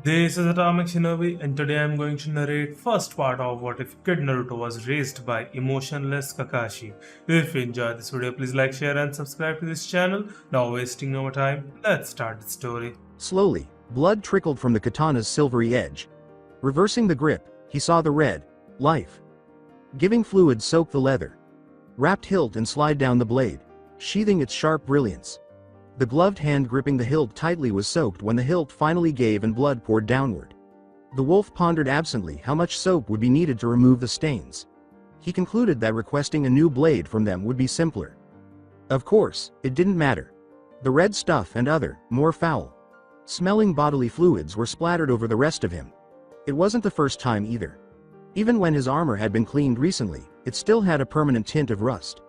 This is Atomic Shinobi, and today I'm going to narrate first part of What If Kid Naruto was raised by Emotionless Kakashi. If you enjoyed this video, please like, share, and subscribe to this channel. Now wasting no more time, let's start the story. Slowly, blood trickled from the katana's silvery edge. Reversing the grip, he saw the red, life giving fluid soak the leather, wrapped hilt and slide down the blade, sheathing its sharp brilliance. The gloved hand gripping the hilt tightly was soaked when the hilt finally gave and blood poured downward. The wolf pondered absently how much soap would be needed to remove the stains. He concluded that requesting a new blade from them would be simpler. Of course, it didn't matter. The red stuff and other, more foul smelling bodily fluids were splattered over the rest of him. It wasn't the first time either. Even when his armor had been cleaned recently, it still had a permanent tint of rust.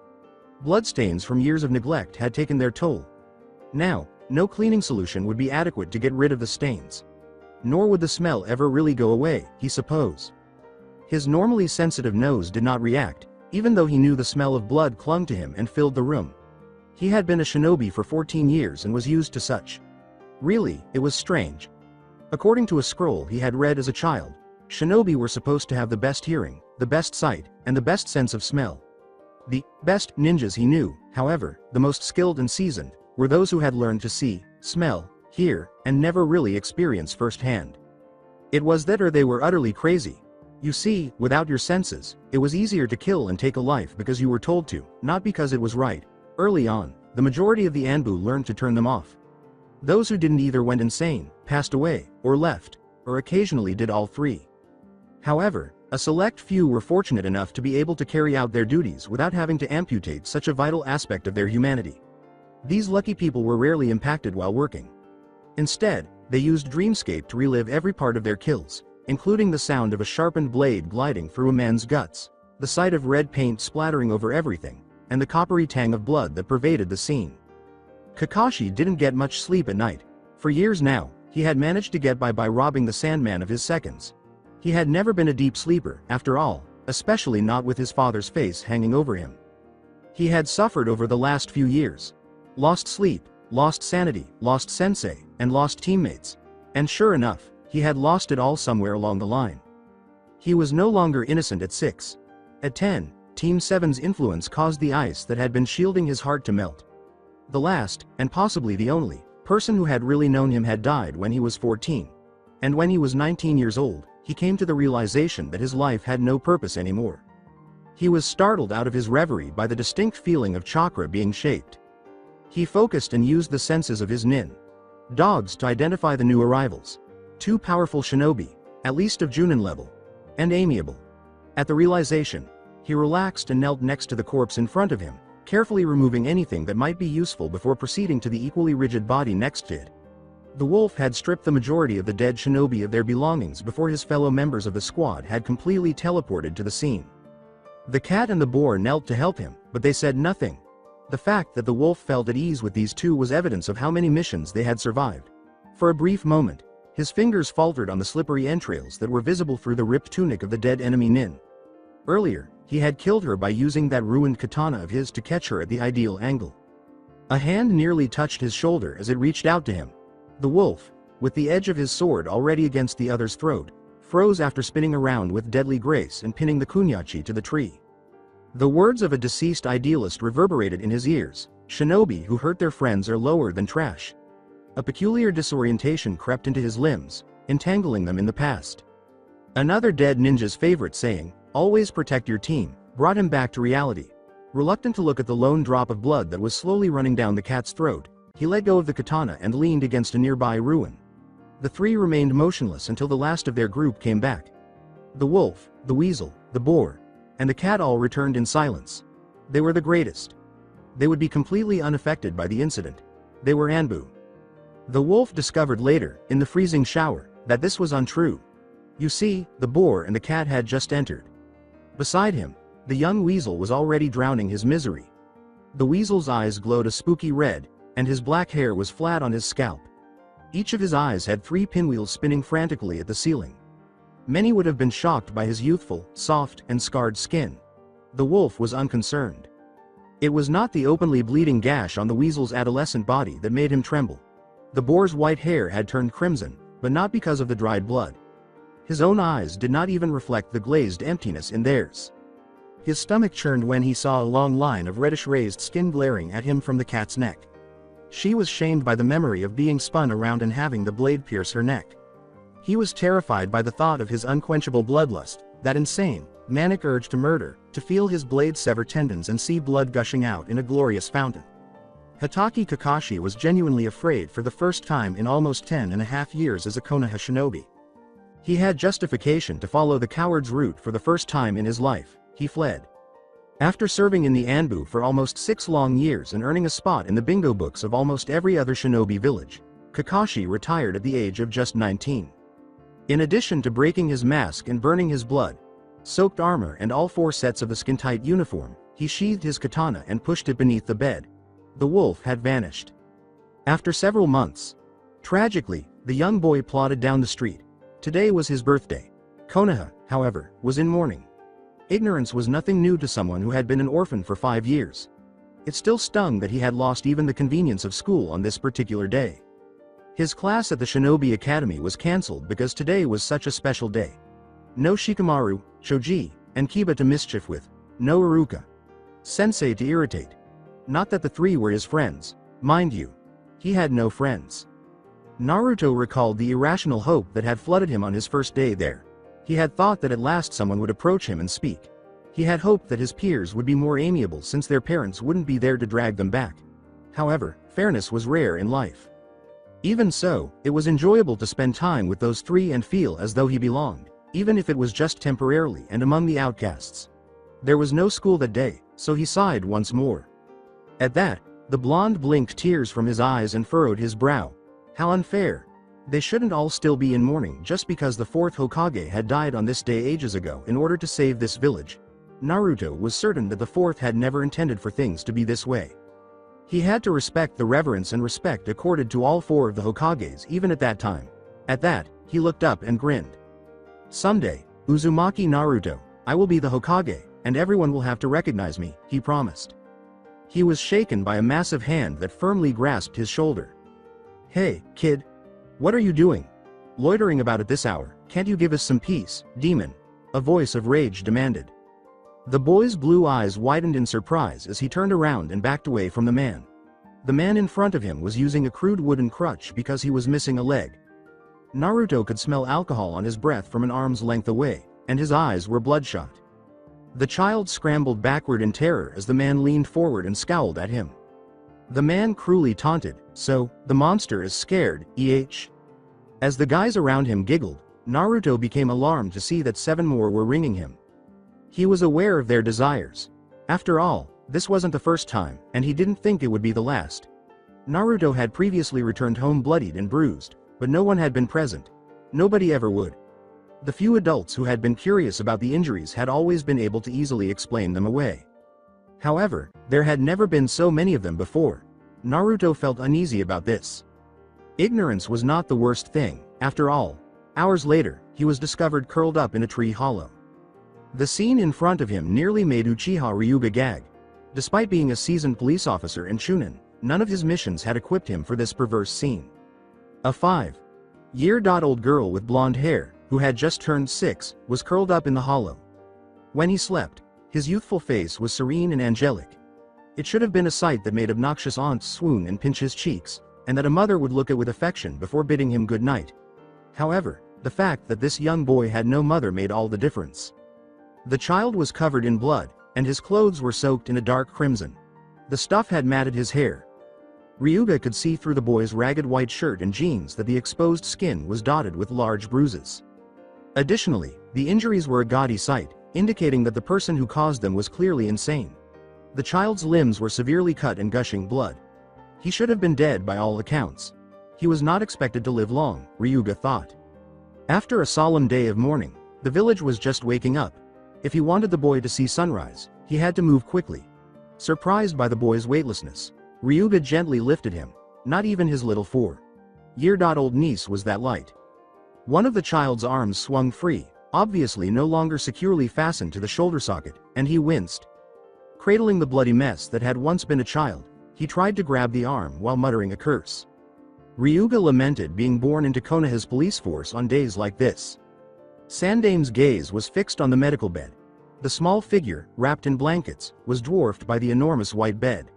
Bloodstains from years of neglect had taken their toll. Now, no cleaning solution would be adequate to get rid of the stains. Nor would the smell ever really go away, he supposed. His normally sensitive nose did not react, even though he knew the smell of blood clung to him and filled the room. He had been a shinobi for 14 years and was used to such. Really, it was strange. According to a scroll he had read as a child, shinobi were supposed to have the best hearing, the best sight, and the best sense of smell. The best ninjas he knew, however, the most skilled and seasoned, were those who had learned to see, smell, hear, and never really experience firsthand. It was that or they were utterly crazy. You see, without your senses, it was easier to kill and take a life because you were told to, not because it was right. Early on, the majority of the Anbu learned to turn them off. Those who didn't either went insane, passed away, or left, or occasionally did all three. However, a select few were fortunate enough to be able to carry out their duties without having to amputate such a vital aspect of their humanity. These lucky people were rarely impacted while working. Instead, they used Dreamscape to relive every part of their kills, including the sound of a sharpened blade gliding through a man's guts, the sight of red paint splattering over everything, and the coppery tang of blood that pervaded the scene. Kakashi didn't get much sleep at night. For years now, he had managed to get by robbing the Sandman of his seconds. He had never been a deep sleeper, after all, especially not with his father's face hanging over him. He had suffered over the last few years. Lost sleep, lost sanity, lost sensei, and lost teammates. And sure enough, he had lost it all somewhere along the line. He was no longer innocent at 6. At 10, Team 7's influence caused the ice that had been shielding his heart to melt. The last, and possibly the only, person who had really known him had died when he was 14. And when he was 19 years old, he came to the realization that his life had no purpose anymore. He was startled out of his reverie by the distinct feeling of chakra being shaped. He focused and used the senses of his nin dogs to identify the new arrivals. 2 powerful shinobi, at least of Junin level, and amiable. At the realization, he relaxed and knelt next to the corpse in front of him, carefully removing anything that might be useful before proceeding to the equally rigid body next to it. The wolf had stripped the majority of the dead shinobi of their belongings before his fellow members of the squad had completely teleported to the scene. The cat and the boar knelt to help him, but they said nothing. The fact that the wolf felt at ease with these two was evidence of how many missions they had survived. For a brief moment, his fingers faltered on the slippery entrails that were visible through the ripped tunic of the dead enemy nin. Earlier, he had killed her by using that ruined katana of his to catch her at the ideal angle. A hand nearly touched his shoulder as it reached out to him. The wolf, with the edge of his sword already against the other's throat, froze after spinning around with deadly grace and pinning the kunyachi to the tree. The words of a deceased idealist reverberated in his ears: "Shinobi who hurt their friends are lower than trash." A peculiar disorientation crept into his limbs, entangling them in the past. Another dead ninja's favorite saying, "Always protect your team," brought him back to reality. Reluctant to look at the lone drop of blood that was slowly running down the cat's throat, he let go of the katana and leaned against a nearby ruin. The three remained motionless until the last of their group came back. The wolf, the weasel, the boar, and the cat all returned in silence. They were the greatest. They would be completely unaffected by the incident. They were Anbu. The wolf discovered later, in the freezing shower, that this was untrue. You see, the boar and the cat had just entered. Beside him, the young weasel was already drowning his misery. The weasel's eyes glowed a spooky red, and his black hair was flat on his scalp. Each of his eyes had 3 pinwheels spinning frantically at the ceiling. Many would have been shocked by his youthful, soft, and scarred skin. The wolf was unconcerned. It was not the openly bleeding gash on the weasel's adolescent body that made him tremble. The boar's white hair had turned crimson, but not because of the dried blood. His own eyes did not even reflect the glazed emptiness in theirs. His stomach churned when he saw a long line of reddish raised skin glaring at him from the cat's neck. She was shamed by the memory of being spun around and having the blade pierce her neck. He was terrified by the thought of his unquenchable bloodlust, that insane, manic urge to murder, to feel his blade sever tendons and see blood gushing out in a glorious fountain. Itachi Kakashi was genuinely afraid for the first time in almost 10.5 years as a Konoha shinobi. He had justification to follow the coward's route for the first time in his life. He fled. After serving in the Anbu for almost 6 long years and earning a spot in the bingo books of almost every other shinobi village, Kakashi retired at the age of just 19. In addition to breaking his mask and burning his blood-soaked armor and all 4 sets of the skin-tight uniform, he sheathed his katana and pushed it beneath the bed. The wolf had vanished. After several months, tragically, the young boy plodded down the street. Today was his birthday. Konoha, however, was in mourning. Ignorance was nothing new to someone who had been an orphan for 5 years. It still stung that he had lost even the convenience of school on this particular day. His class at the Shinobi Academy was cancelled because today was such a special day. No Shikamaru, Choji, and Kiba to mischief with. No Iruka sensei to irritate. Not that the 3 were his friends. Mind you, he had no friends. Naruto recalled the irrational hope that had flooded him on his first day there. He had thought that at last someone would approach him and speak. He had hoped that his peers would be more amiable since their parents wouldn't be there to drag them back. However, fairness was rare in life. Even so, it was enjoyable to spend time with those 3 and feel as though he belonged, even if it was just temporarily and among the outcasts. There was no school that day, so he sighed once more. At that, the blonde blinked tears from his eyes and furrowed his brow. How unfair. They shouldn't all still be in mourning just because the 4th Hokage had died on this day ages ago in order to save this village. Naruto was certain that the 4th had never intended for things to be this way. He had to respect the reverence and respect accorded to all 4 of the Hokages even at that time. At that, he looked up and grinned. Someday, Uzumaki Naruto, I will be the Hokage, and everyone will have to recognize me, he promised. He was shaken by a massive hand that firmly grasped his shoulder. Hey, kid. What are you doing? Loitering about at this hour, can't you give us some peace, demon? A voice of rage demanded. The boy's blue eyes widened in surprise as he turned around and backed away from the man. The man in front of him was using a crude wooden crutch because he was missing a leg. Naruto could smell alcohol on his breath from an arm's length away, and his eyes were bloodshot. The child scrambled backward in terror as the man leaned forward and scowled at him. The man cruelly taunted, "So, the monster is scared, eh?" As the guys around him giggled, Naruto became alarmed to see that 7 more were ringing him. He was aware of their desires. After all, this wasn't the first time, and he didn't think it would be the last. Naruto had previously returned home bloodied and bruised, but no one had been present. Nobody ever would. The few adults who had been curious about the injuries had always been able to easily explain them away. However, there had never been so many of them before. Naruto felt uneasy about this. Ignorance was not the worst thing, after all. Hours later, he was discovered curled up in a tree hollow. The scene in front of him nearly made Uchiha Ryuga gag. Despite being a seasoned police officer and Chunin, none of his missions had equipped him for this perverse scene. A 5-year-old girl with blonde hair, who had just turned 6, was curled up in the hollow. When he slept, his youthful face was serene and angelic. It should have been a sight that made obnoxious aunts swoon and pinch his cheeks, and that a mother would look at with affection before bidding him good night. However, the fact that this young boy had no mother made all the difference. The child was covered in blood, and his clothes were soaked in a dark crimson. The stuff had matted his hair. Ryuga could see through the boy's ragged white shirt and jeans that the exposed skin was dotted with large bruises. Additionally, the injuries were a gaudy sight, indicating that the person who caused them was clearly insane. The child's limbs were severely cut and gushing blood. He should have been dead by all accounts. He was not expected to live long, Ryuga thought. After a solemn day of mourning, the village was just waking up. If he wanted the boy to see sunrise, he had to move quickly. Surprised by the boy's weightlessness, Ryuga gently lifted him. Not even his little 4-year-old niece was that light. One of the child's arms swung free, obviously no longer securely fastened to the shoulder socket, and he winced. Cradling the bloody mess that had once been a child, he tried to grab the arm while muttering a curse. Ryuga lamented being born into Konoha's police force on days like this. Sandame's gaze was fixed on the medical bed. The small figure, wrapped in blankets, was dwarfed by the enormous white bed.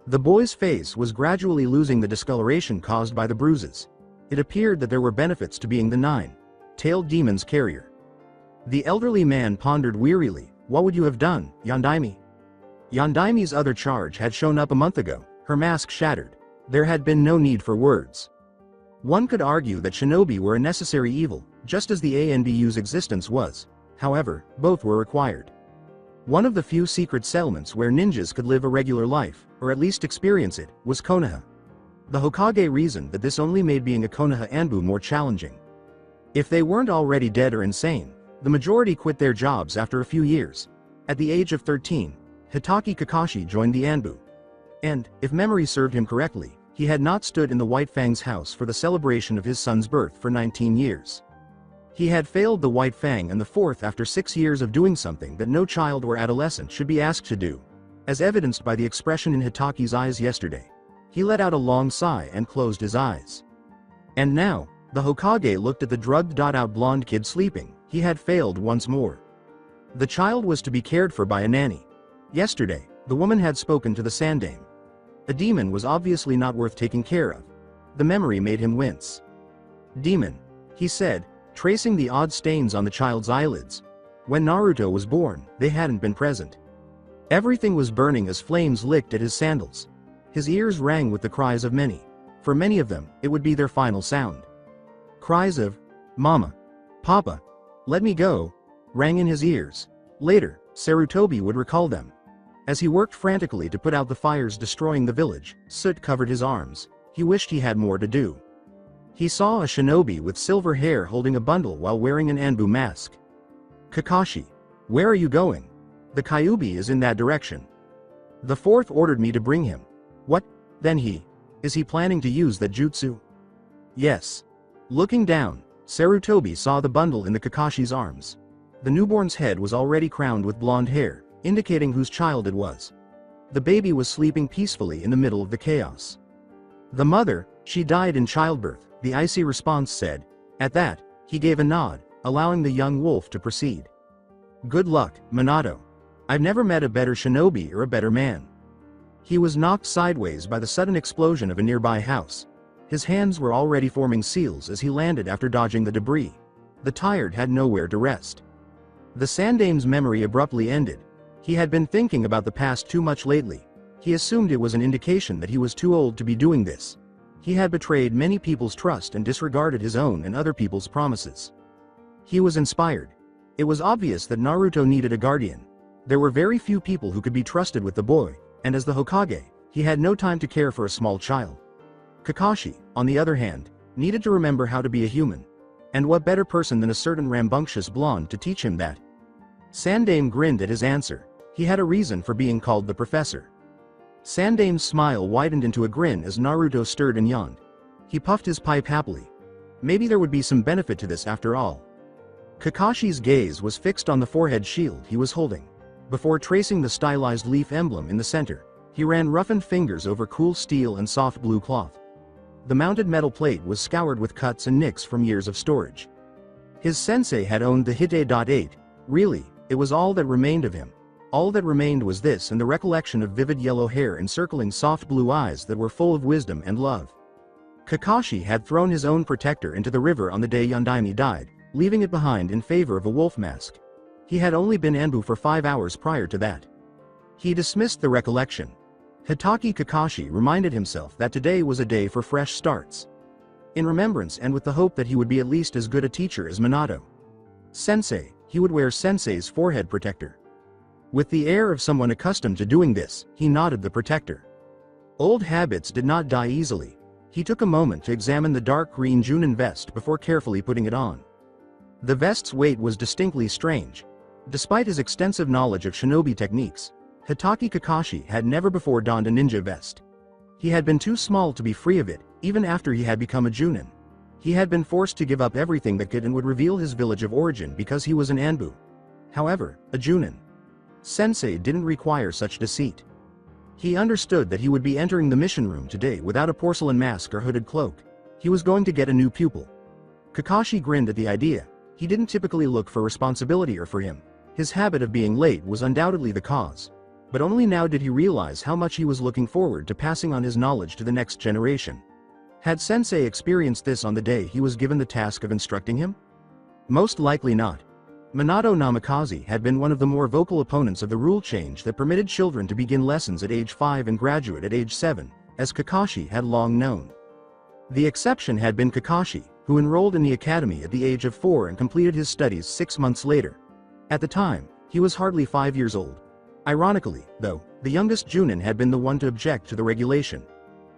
The boy's face was gradually losing the discoloration caused by the bruises. It appeared that there were benefits to being the nine-tailed demon's carrier. The elderly man pondered wearily, "What would you have done, Yondaime?" Yondaime's other charge had shown up a month ago, her mask shattered. There had been no need for words. One could argue that shinobi were a necessary evil, just as the ANBU's existence was. However, both were required. One of the few secret settlements where ninjas could live a regular life, or at least experience it, was Konoha. The Hokage reasoned that this only made being a Konoha Anbu more challenging. If they weren't already dead or insane, the majority quit their jobs after a few years. At the age of 13, Itachi Kakashi joined the Anbu. And, if memory served him correctly, he had not stood in the White Fang's house for the celebration of his son's birth for 19 years. He had failed the White Fang and the fourth after 6 years of doing something that no child or adolescent should be asked to do, as evidenced by the expression in Hitachi's eyes yesterday. He let out a long sigh and closed his eyes. And now, the Hokage looked at the drugged-out blonde kid sleeping. He had failed once more. The child was to be cared for by a nanny. Yesterday, the woman had spoken to the Sandame. A demon was obviously not worth taking care of. The memory made him wince. "Demon," he said, tracing the odd stains on the child's eyelids. When Naruto was born, they hadn't been present. Everything was burning as flames licked at his sandals. His ears rang with the cries of many. For many of them, it would be their final sound. Cries of, "Mama," "Papa," "Let me go," rang in his ears. Later, Sarutobi would recall them. As he worked frantically to put out the fires destroying the village, soot covered his arms. He wished he had more to do. He saw a shinobi with silver hair holding a bundle while wearing an Anbu mask. "Kakashi, where are you going?" "The Kyuubi is in that direction. The fourth ordered me to bring him." "What? Then is he planning to use that jutsu?" "Yes." Looking down, Sarutobi saw the bundle in the Kakashi's arms. The newborn's head was already crowned with blonde hair, indicating whose child it was. The baby was sleeping peacefully in the middle of the chaos. "The mother, she died in childbirth," the icy response said. At that, he gave a nod, allowing the young wolf to proceed. "Good luck, Minato. I've never met a better shinobi or a better man." He was knocked sideways by the sudden explosion of a nearby house. His hands were already forming seals as he landed after dodging the debris. The tired had nowhere to rest. The Sandame's memory abruptly ended. He had been thinking about the past too much lately. He assumed it was an indication that he was too old to be doing this. He had betrayed many people's trust and disregarded his own and other people's promises. He was inspired. It was obvious that Naruto needed a guardian. There were very few people who could be trusted with the boy, and as the Hokage, he had no time to care for a small child. Kakashi, on the other hand, needed to remember how to be a human. And what better person than a certain rambunctious blonde to teach him that? Sandame grinned at his answer. He had a reason for being called the professor. Sandame's smile widened into a grin as Naruto stirred and yawned. He puffed his pipe happily. Maybe there would be some benefit to this after all. Kakashi's gaze was fixed on the forehead shield he was holding. Before tracing the stylized leaf emblem in the center, he ran roughened fingers over cool steel and soft blue cloth. The mounted metal plate was scoured with cuts and nicks from years of storage. His sensei had owned the Hite.8. Really, it was all that remained of him. All that remained was this and the recollection of vivid yellow hair encircling soft blue eyes that were full of wisdom and love. Kakashi had thrown his own protector into the river on the day Yondaime died, leaving it behind in favor of a wolf mask. He had only been Anbu for 5 hours prior to that. He dismissed the recollection. Hitachi Kakashi reminded himself that today was a day for fresh starts. In remembrance and with the hope that he would be at least as good a teacher as Minato. Sensei, he would wear Sensei's forehead protector. With the air of someone accustomed to doing this, he nodded the protector. Old habits did not die easily. He took a moment to examine the dark green Junin vest before carefully putting it on. The vest's weight was distinctly strange. Despite his extensive knowledge of shinobi techniques, Hitachi Kakashi had never before donned a ninja vest. He had been too small to be free of it, even after he had become a Junin. He had been forced to give up everything that could and would reveal his village of origin because he was an Anbu. However, a Junin. Sensei didn't require such deceit. He understood that he would be entering the mission room today without a porcelain mask or hooded cloak, He was going to get a new pupil. Kakashi grinned at the idea. He didn't typically look for responsibility or for him. His habit of being late was undoubtedly the cause. But only now did he realize how much he was looking forward to passing on his knowledge to the next generation. Had Sensei experienced this on the day he was given the task of instructing him? Most likely not. Minato Namikaze had been one of the more vocal opponents of the rule change that permitted children to begin lessons at age 5 and graduate at age 7, as Kakashi had long known. The exception had been Kakashi, who enrolled in the academy at the age of 4 and completed his studies 6 months later. At the time, he was hardly 5 years old. Ironically, though, the youngest Junin had been the one to object to the regulation.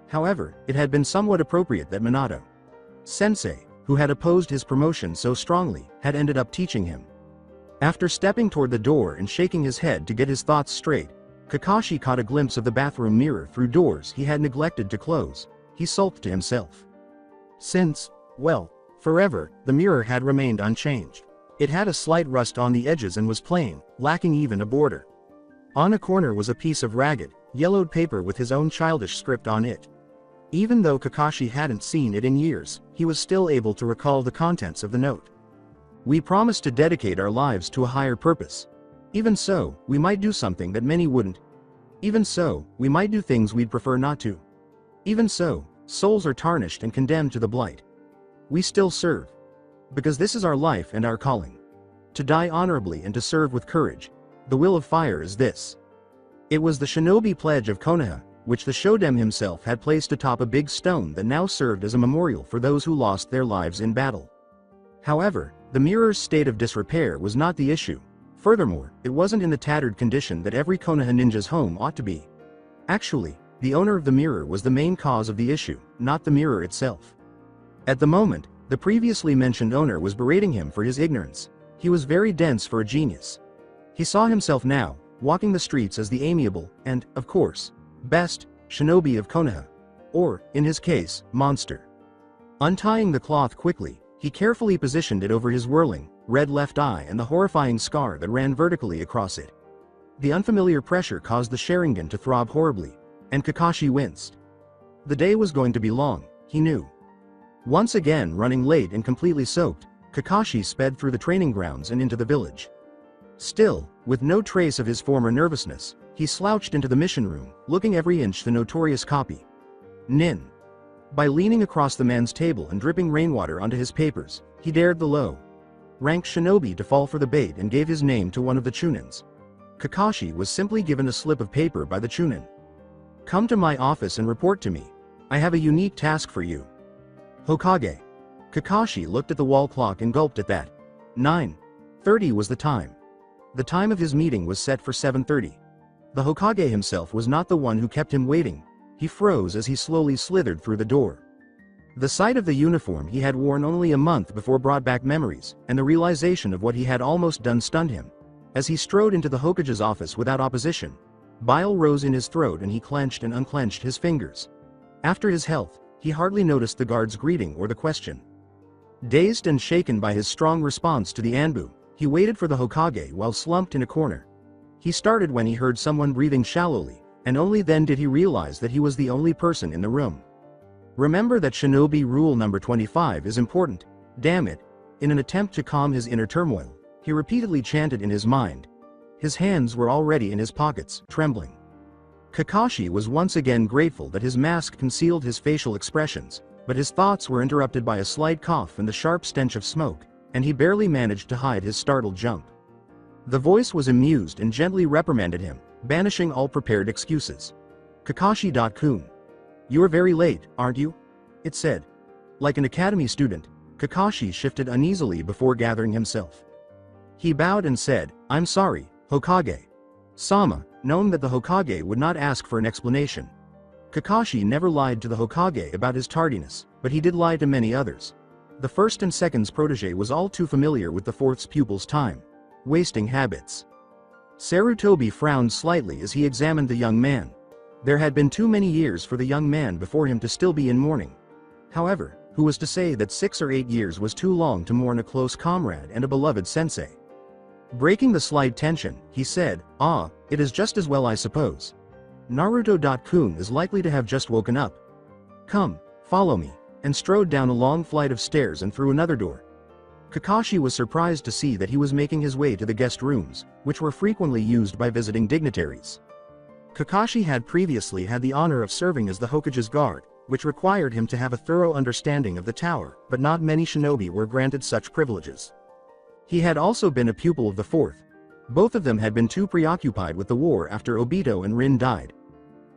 However, it had been somewhat appropriate that Minato Sensei, who had opposed his promotion so strongly, had ended up teaching him. After stepping toward the door and shaking his head to get his thoughts straight, Kakashi caught a glimpse of the bathroom mirror through doors he had neglected to close. He sulked to himself. Since, well, forever, the mirror had remained unchanged. It had a slight rust on the edges and was plain, lacking even a border. On a corner was a piece of ragged, yellowed paper with his own childish script on it. Even though Kakashi hadn't seen it in years, he was still able to recall the contents of the note. We promised to dedicate our lives to a higher purpose. Even so, we might do something that many wouldn't. Even so, we might do things we'd prefer not to. Even so, souls are tarnished and condemned to the blight. We still serve. Because this is our life and our calling. To die honorably and to serve with courage. The will of fire is this. It was the shinobi pledge of Konoha, which the Shoden himself had placed atop a big stone that now served as a memorial for those who lost their lives in battle. However, the mirror's state of disrepair was not the issue. Furthermore, it wasn't in the tattered condition that every Konoha ninja's home ought to be. Actually, the owner of the mirror was the main cause of the issue, not the mirror itself. At the moment, the previously mentioned owner was berating him for his ignorance. He was very dense for a genius. He saw himself now, walking the streets as the amiable, and, of course, best, shinobi of Konoha. Or, in his case, monster. Untying the cloth quickly, he carefully positioned it over his whirling, red left eye and the horrifying scar that ran vertically across it. The unfamiliar pressure caused the Sharingan to throb horribly, and Kakashi winced. The day was going to be long, he knew. Once again running late and completely soaked, Kakashi sped through the training grounds and into the village. Still, with no trace of his former nervousness, he slouched into the mission room, looking every inch the notorious copy. Nin. By leaning across the man's table and dripping rainwater onto his papers, he dared the low-ranked shinobi to fall for the bait and gave his name to one of the Chunins. Kakashi was simply given a slip of paper by the Chunin. Come to my office and report to me. I have a unique task for you. Hokage. Kakashi looked at the wall clock and gulped at that. 9:30 was the time. The time of his meeting was set for 7:30. The Hokage himself was not the one who kept him waiting. He froze as he slowly slithered through the door. The sight of the uniform he had worn only a month before brought back memories, and the realization of what he had almost done stunned him. As he strode into the Hokage's office without opposition, bile rose in his throat and he clenched and unclenched his fingers. After his health, he hardly noticed the guard's greeting or the question. Dazed and shaken by his strong response to the Anbu, he waited for the Hokage while slumped in a corner. He started when he heard someone breathing shallowly, and only then did he realize that he was the only person in the room. Remember that shinobi rule number 25 is important, damn it. In an attempt to calm his inner turmoil, he repeatedly chanted in his mind. His hands were already in his pockets, trembling. Kakashi was once again grateful that his mask concealed his facial expressions, but his thoughts were interrupted by a slight cough and the sharp stench of smoke, and he barely managed to hide his startled jump. The voice was amused and gently reprimanded him, banishing all prepared excuses. Kakashi-kun. You're very late, aren't you? It said. Like an academy student, Kakashi shifted uneasily before gathering himself. He bowed and said, I'm sorry, Hokage. Sama, knowing that the Hokage would not ask for an explanation. Kakashi never lied to the Hokage about his tardiness, but he did lie to many others. The first and second's protege was all too familiar with the fourth's pupil's time-wasting habits. Sarutobi frowned slightly as he examined the young man. There had been too many years for the young man before him to still be in mourning. However, who was to say that 6 or 8 years was too long to mourn a close comrade and a beloved sensei? Breaking the slight tension, he said, it is just as well I suppose. Naruto-kun is likely to have just woken up. Come, follow me. and strode down a long flight of stairs and through another door. Kakashi was surprised to see that he was making his way to the guest rooms, which were frequently used by visiting dignitaries. Kakashi had previously had the honor of serving as the Hokage's guard, which required him to have a thorough understanding of the tower, but not many shinobi were granted such privileges. He had also been a pupil of the fourth. Both of them had been too preoccupied with the war after Obito and Rin died.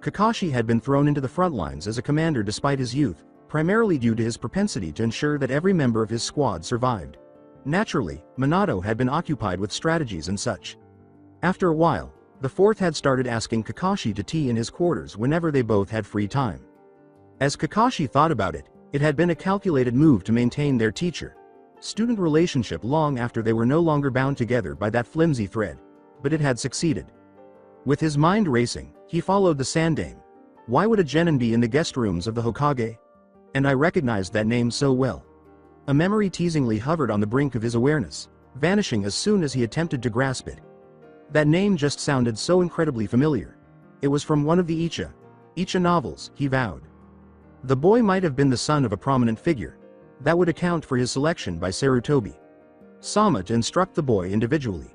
Kakashi had been thrown into the front lines as a commander despite his youth, primarily due to his propensity to ensure that every member of his squad survived. Naturally, Minato had been occupied with strategies and such. After a while, the fourth had started asking Kakashi to tea in his quarters whenever they both had free time. As Kakashi thought about it, it had been a calculated move to maintain their teacher-student relationship long after they were no longer bound together by that flimsy thread. But it had succeeded. With his mind racing, he followed the Sandame. Why would a genin be in the guest rooms of the Hokage? And I recognized that name so well. A memory teasingly hovered on the brink of his awareness, vanishing as soon as he attempted to grasp it. That name just sounded so incredibly familiar. It was from one of the Icha novels, he vowed. The boy might have been the son of a prominent figure. That would account for his selection by Sarutobi-sama to instruct the boy individually.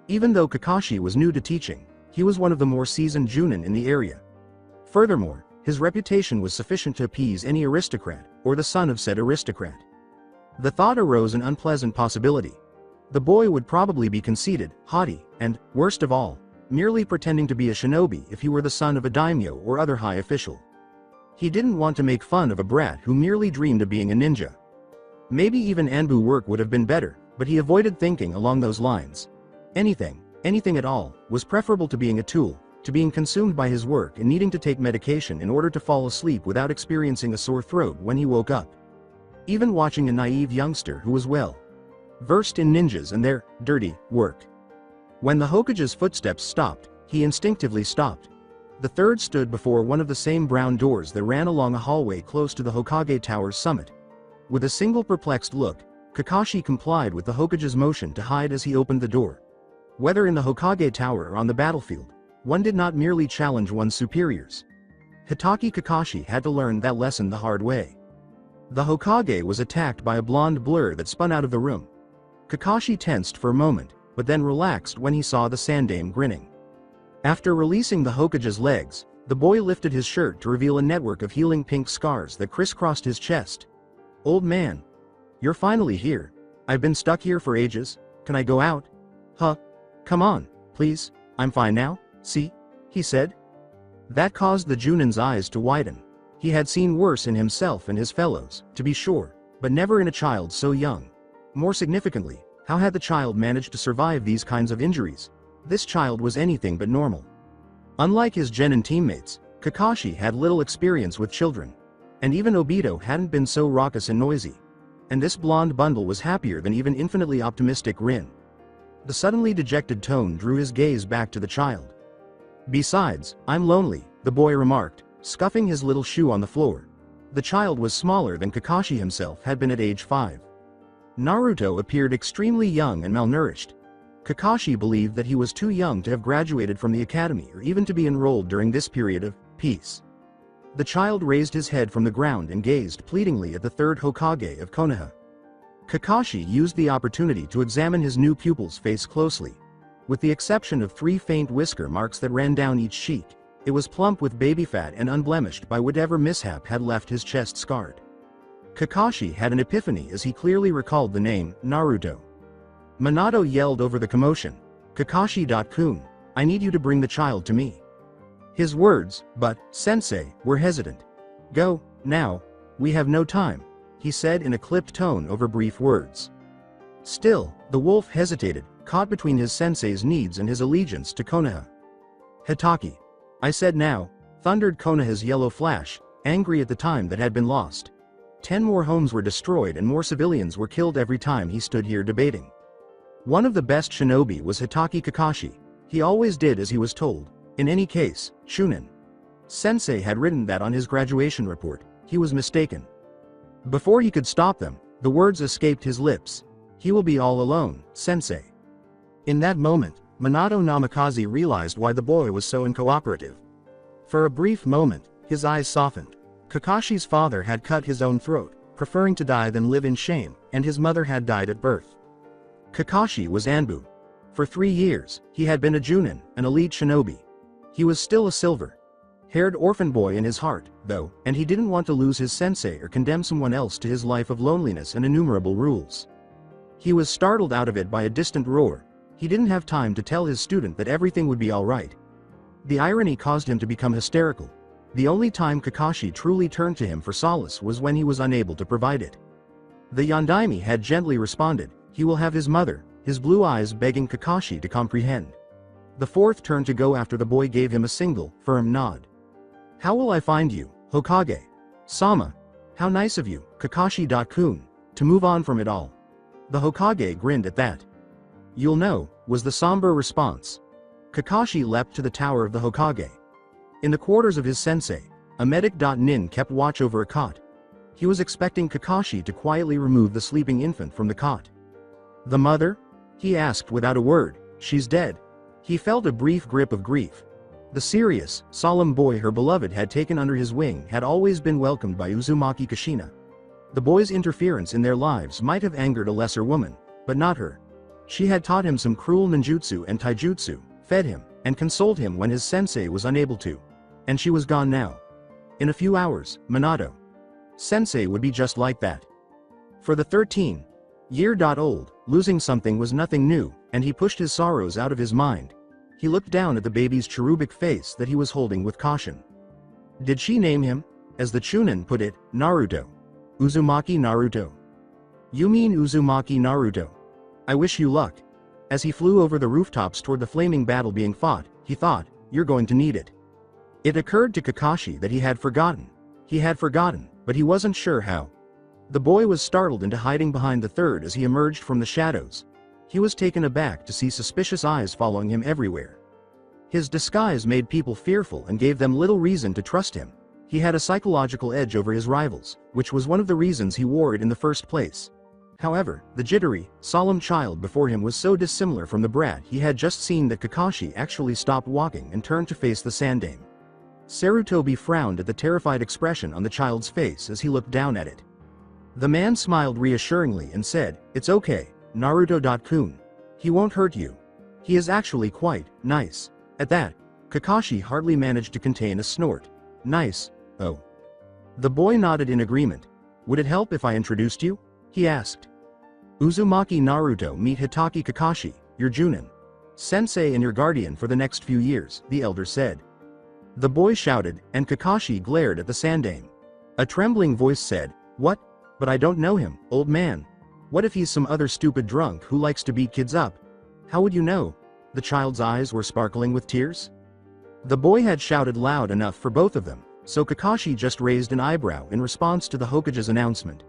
Even though Kakashi was new to teaching, he was one of the more seasoned Junin in the area. Furthermore, his reputation was sufficient to appease any aristocrat, or the son of said aristocrat. The thought arose an unpleasant possibility. The boy would probably be conceited, haughty, and, worst of all, merely pretending to be a shinobi if he were the son of a daimyo or other high official. He didn't want to make fun of a brat who merely dreamed of being a ninja. Maybe even Anbu work would have been better, but he avoided thinking along those lines. Anything at all, was preferable to being a tool, to being consumed by his work and needing to take medication in order to fall asleep without experiencing a sore throat when he woke up. Even watching a naive youngster who was well versed in ninjas and their dirty work. When the Hokage's footsteps stopped, he instinctively stopped. The third stood before one of the same brown doors that ran along a hallway close to the Hokage Tower's summit. With a single perplexed look, Kakashi complied with the Hokage's motion to hide as he opened the door. Whether in the Hokage Tower or on the battlefield, one did not merely challenge one's superiors. Hitaki Kakashi had to learn that lesson the hard way. The Hokage was attacked by a blonde blur that spun out of the room. Kakashi tensed for a moment, but then relaxed when he saw the Sandame grinning. After releasing the Hokage's legs, the boy lifted his shirt to reveal a network of healing pink scars that crisscrossed his chest. "Old man. You're finally here. I've been stuck here for ages. Can I go out?" "Huh? Come on, please, I'm fine now, see?" he said. That caused the Junin's eyes to widen. He had seen worse in himself and his fellows, to be sure, but never in a child so young. More significantly, how had the child managed to survive these kinds of injuries? This child was anything but normal. Unlike his genin teammates, Kakashi had little experience with children. And even Obito hadn't been so raucous and noisy. And this blonde bundle was happier than even infinitely optimistic Rin. The suddenly dejected tone drew his gaze back to the child. "Besides, I'm lonely," the boy remarked, scuffing his little shoe on the floor. The child was smaller than Kakashi himself had been at age 5. Naruto appeared extremely young and malnourished. Kakashi believed that he was too young to have graduated from the academy or even to be enrolled during this period of peace. The child raised his head from the ground and gazed pleadingly at the third Hokage of Konoha. Kakashi used the opportunity to examine his new pupil's face closely. With the exception of 3 faint whisker marks that ran down each cheek, it was plump with baby fat and unblemished by whatever mishap had left his chest scarred. Kakashi had an epiphany as he clearly recalled the name, Naruto. Minato yelled over the commotion, "Kakashi-kun, I need you to bring the child to me." His words, "but, sensei," were hesitant. "Go, now, we have no time," he said in a clipped tone over brief words. Still, the wolf hesitated, caught between his sensei's needs and his allegiance to Konoha. "Hitaki. I said now," thundered Konoha's yellow flash, angry at the time that had been lost. 10 more homes were destroyed and more civilians were killed every time he stood here debating. One of the best shinobi was Hitaki Kakashi. He always did as he was told. In any case, Shunin Sensei had written that on his graduation report. He was mistaken. Before he could stop them, the words escaped his lips. "He will be all alone, Sensei." In that moment, Minato Namikaze realized why the boy was so uncooperative. For a brief moment, his eyes softened. Kakashi's father had cut his own throat, preferring to die than live in shame, and his mother had died at birth. Kakashi was Anbu. For 3 years, he had been a Junin, an elite shinobi. He was still a silver-haired orphan boy in his heart, though, and he didn't want to lose his sensei or condemn someone else to his life of loneliness and innumerable rules. He was startled out of it by a distant roar. He didn't have time to tell his student that everything would be alright. The irony caused him to become hysterical. The only time Kakashi truly turned to him for solace was when he was unable to provide it. The Yondaime had gently responded, "He will have his mother," his blue eyes begging Kakashi to comprehend. The fourth turned to go after the boy gave him a single, firm nod. "How will I find you, Hokage? Sama. How nice of you, Kakashi-kun, to move on from it all." The Hokage grinned at that. "You'll know," was the somber response. Kakashi leapt to the tower of the Hokage. In the quarters of his sensei, a medic.nin kept watch over a cot. He was expecting Kakashi to quietly remove the sleeping infant from the cot. "The mother?" he asked without a word. "She's dead." He felt a brief grip of grief. The serious, solemn boy her beloved had taken under his wing had always been welcomed by Uzumaki Kushina. The boy's interference in their lives might have angered a lesser woman, but not her. She had taught him some cruel ninjutsu and taijutsu, fed him, and consoled him when his sensei was unable to. And she was gone now. In a few hours, Minato sensei would be just like that. For the 13-year-old, losing something was nothing new, and he pushed his sorrows out of his mind. He looked down at the baby's cherubic face that he was holding with caution. Did she name him? As the Chunin put it, Naruto. Uzumaki Naruto. You mean Uzumaki Naruto? I wish you luck. As he flew over the rooftops toward the flaming battle being fought, he thought, you're going to need it. It occurred to Kakashi that he had forgotten. He had forgotten, but he wasn't sure how. The boy was startled into hiding behind the third as he emerged from the shadows. He was taken aback to see suspicious eyes following him everywhere. His disguise made people fearful and gave them little reason to trust him. He had a psychological edge over his rivals, which was one of the reasons he wore it in the first place. However, the jittery, solemn child before him was so dissimilar from the brat he had just seen that Kakashi actually stopped walking and turned to face the Sandaime. Sarutobi frowned at the terrified expression on the child's face as he looked down at it. The man smiled reassuringly and said, "It's okay, Naruto-kun. He won't hurt you. He is actually quite nice." At that, Kakashi hardly managed to contain a snort. "Nice, oh." The boy nodded in agreement. "Would it help if I introduced you?" he asked. "Uzumaki Naruto, meet Hitaki Kakashi, your Junin sensei and your guardian for the next few years," the elder said. The boy shouted, and Kakashi glared at the Sandaime. A trembling voice said, "What? But I don't know him, old man. What if he's some other stupid drunk who likes to beat kids up? How would you know?" The child's eyes were sparkling with tears. The boy had shouted loud enough for both of them, so Kakashi just raised an eyebrow in response to the Hokage's announcement.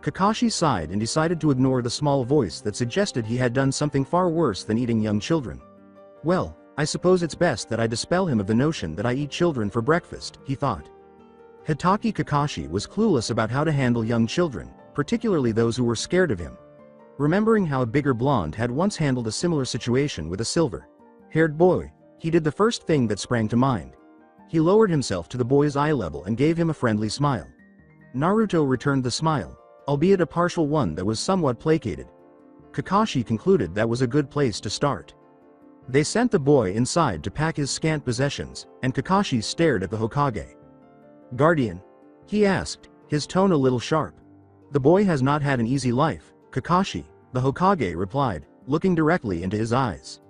Kakashi sighed and decided to ignore the small voice that suggested he had done something far worse than eating young children. "Well, I suppose it's best that I dispel him of the notion that I eat children for breakfast," he thought. Hitaki Kakashi was clueless about how to handle young children, particularly those who were scared of him. Remembering how a bigger blonde had once handled a similar situation with a silver-haired boy, he did the first thing that sprang to mind. He lowered himself to the boy's eye level and gave him a friendly smile. Naruto returned the smile, albeit a partial one that was somewhat placated. Kakashi concluded that was a good place to start. They sent the boy inside to pack his scant possessions, and Kakashi stared at the Hokage. "Guardian?" he asked, his tone a little sharp. "The boy has not had an easy life, Kakashi," the Hokage replied, looking directly into his eyes.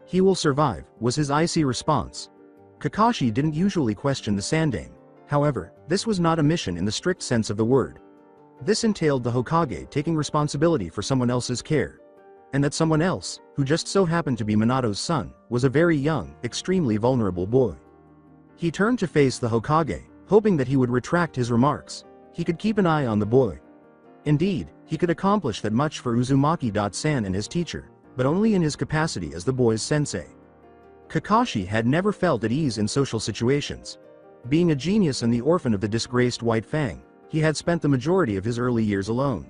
"He will survive," was his icy response. Kakashi didn't usually question the Sandaime. However, this was not a mission in the strict sense of the word. This entailed the Hokage taking responsibility for someone else's care. And that someone else, who just so happened to be Minato's son, was a very young, extremely vulnerable boy. He turned to face the Hokage, hoping that he would retract his remarks. He could keep an eye on the boy. Indeed, he could accomplish that much for Uzumaki-san and his teacher, but only in his capacity as the boy's sensei. Kakashi had never felt at ease in social situations. Being a genius and the orphan of the disgraced White Fang, he had spent the majority of his early years alone.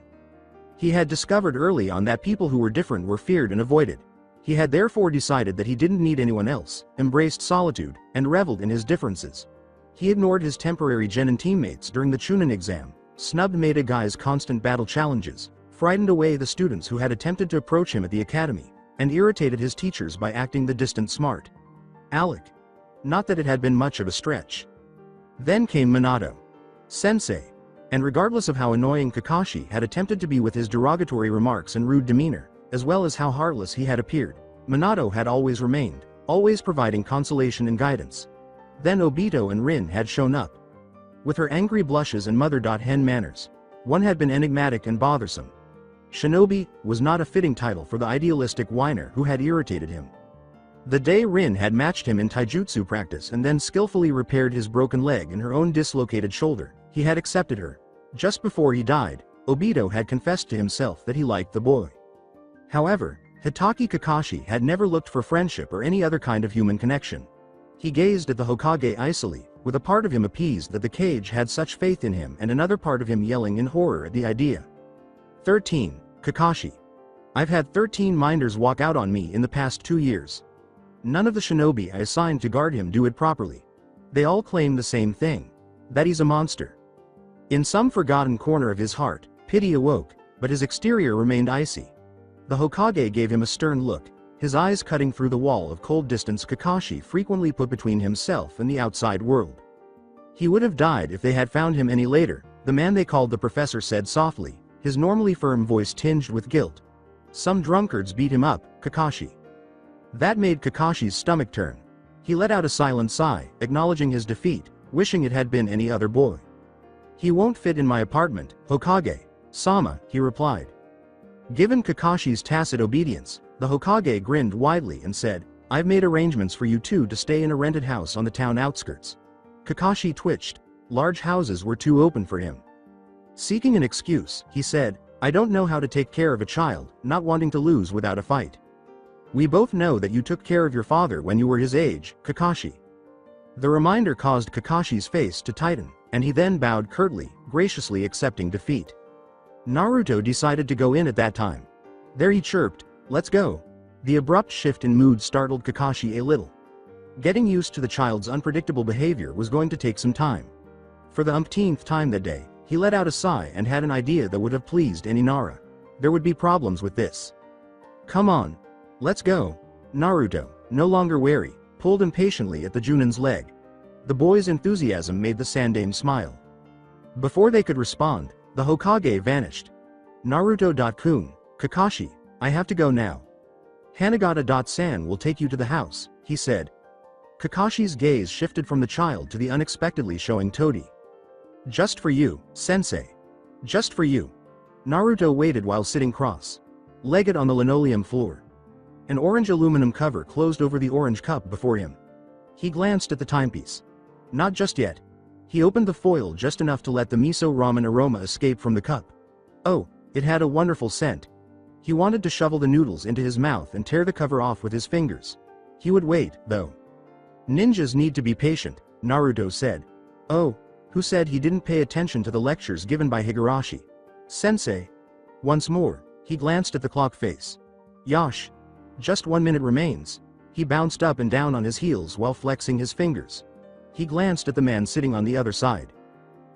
He had discovered early on that people who were different were feared and avoided. He had therefore decided that he didn't need anyone else, embraced solitude, and reveled in his differences. He ignored his temporary genin teammates during the Chunin exam, snubbed Maeda Guy's constant battle challenges, frightened away the students who had attempted to approach him at the academy, and irritated his teachers by acting the distant smart Alec. Not that it had been much of a stretch. Then came Minato. Sensei. And regardless of how annoying Kakashi had attempted to be with his derogatory remarks and rude demeanor, as well as how heartless he had appeared, Minato had always remained, always providing consolation and guidance. Then Obito and Rin had shown up. With her angry blushes and mother-hen manners, one had been enigmatic and bothersome. Shinobi was not a fitting title for the idealistic whiner who had irritated him. The day Rin had matched him in taijutsu practice and then skillfully repaired his broken leg and her own dislocated shoulder, he had accepted her. Just before he died, Obito had confessed to himself that he liked the boy. However, Hitaki Kakashi had never looked for friendship or any other kind of human connection. He gazed at the Hokage icily, with a part of him appeased that the cage had such faith in him and another part of him yelling in horror at the idea. 13. Kakashi. I've had 13 minders walk out on me in the past 2 years. None of the shinobi I assigned to guard him do it properly. They all claim the same thing. That he's a monster. In some forgotten corner of his heart, pity awoke, but his exterior remained icy. The Hokage gave him a stern look, his eyes cutting through the wall of cold distance Kakashi frequently put between himself and the outside world. He would have died if they had found him any later, the man they called the professor said softly, his normally firm voice tinged with guilt. Some drunkards beat him up, Kakashi. That made Kakashi's stomach turn. He let out a silent sigh, acknowledging his defeat, wishing it had been any other boy. He won't fit in my apartment, Hokage-sama, he replied. Given Kakashi's tacit obedience, the Hokage grinned widely and said, I've made arrangements for you two to stay in a rented house on the town outskirts. Kakashi twitched. Large houses were too open for him. Seeking an excuse, he said, I don't know how to take care of a child, not wanting to lose without a fight. We both know that you took care of your father when you were his age, Kakashi. The reminder caused Kakashi's face to tighten, and he then bowed curtly, graciously accepting defeat. Naruto decided to go in at that time. There he chirped, let's go. The abrupt shift in mood startled Kakashi a little. Getting used to the child's unpredictable behavior was going to take some time. For the umpteenth time that day, he let out a sigh and had an idea that would have pleased any Nara. There would be problems with this. Come on. Let's go. Naruto, no longer wary, pulled impatiently at the Junin's leg. The boy's enthusiasm made the Sandaime smile. Before they could respond, the Hokage vanished. Naruto.kun, Kakashi, I have to go now. Hanagata.san will take you to the house, he said. Kakashi's gaze shifted from the child to the unexpectedly showing toady. Just for you, sensei. Just for you. Naruto waited while sitting cross-legged on the linoleum floor. An orange aluminum cover closed over the orange cup before him. He glanced at the timepiece. Not just yet. He opened the foil just enough to let the miso ramen aroma escape from the cup. Oh, it had a wonderful scent. He wanted to shovel the noodles into his mouth and tear the cover off with his fingers. He would wait, though. Ninjas need to be patient, Naruto said. Oh, who said he didn't pay attention to the lectures given by Higurashi? Sensei. Once more, he glanced at the clock face. Yosh. Just 1 minute remains. He bounced up and down on his heels while flexing his fingers. He glanced at the man sitting on the other side.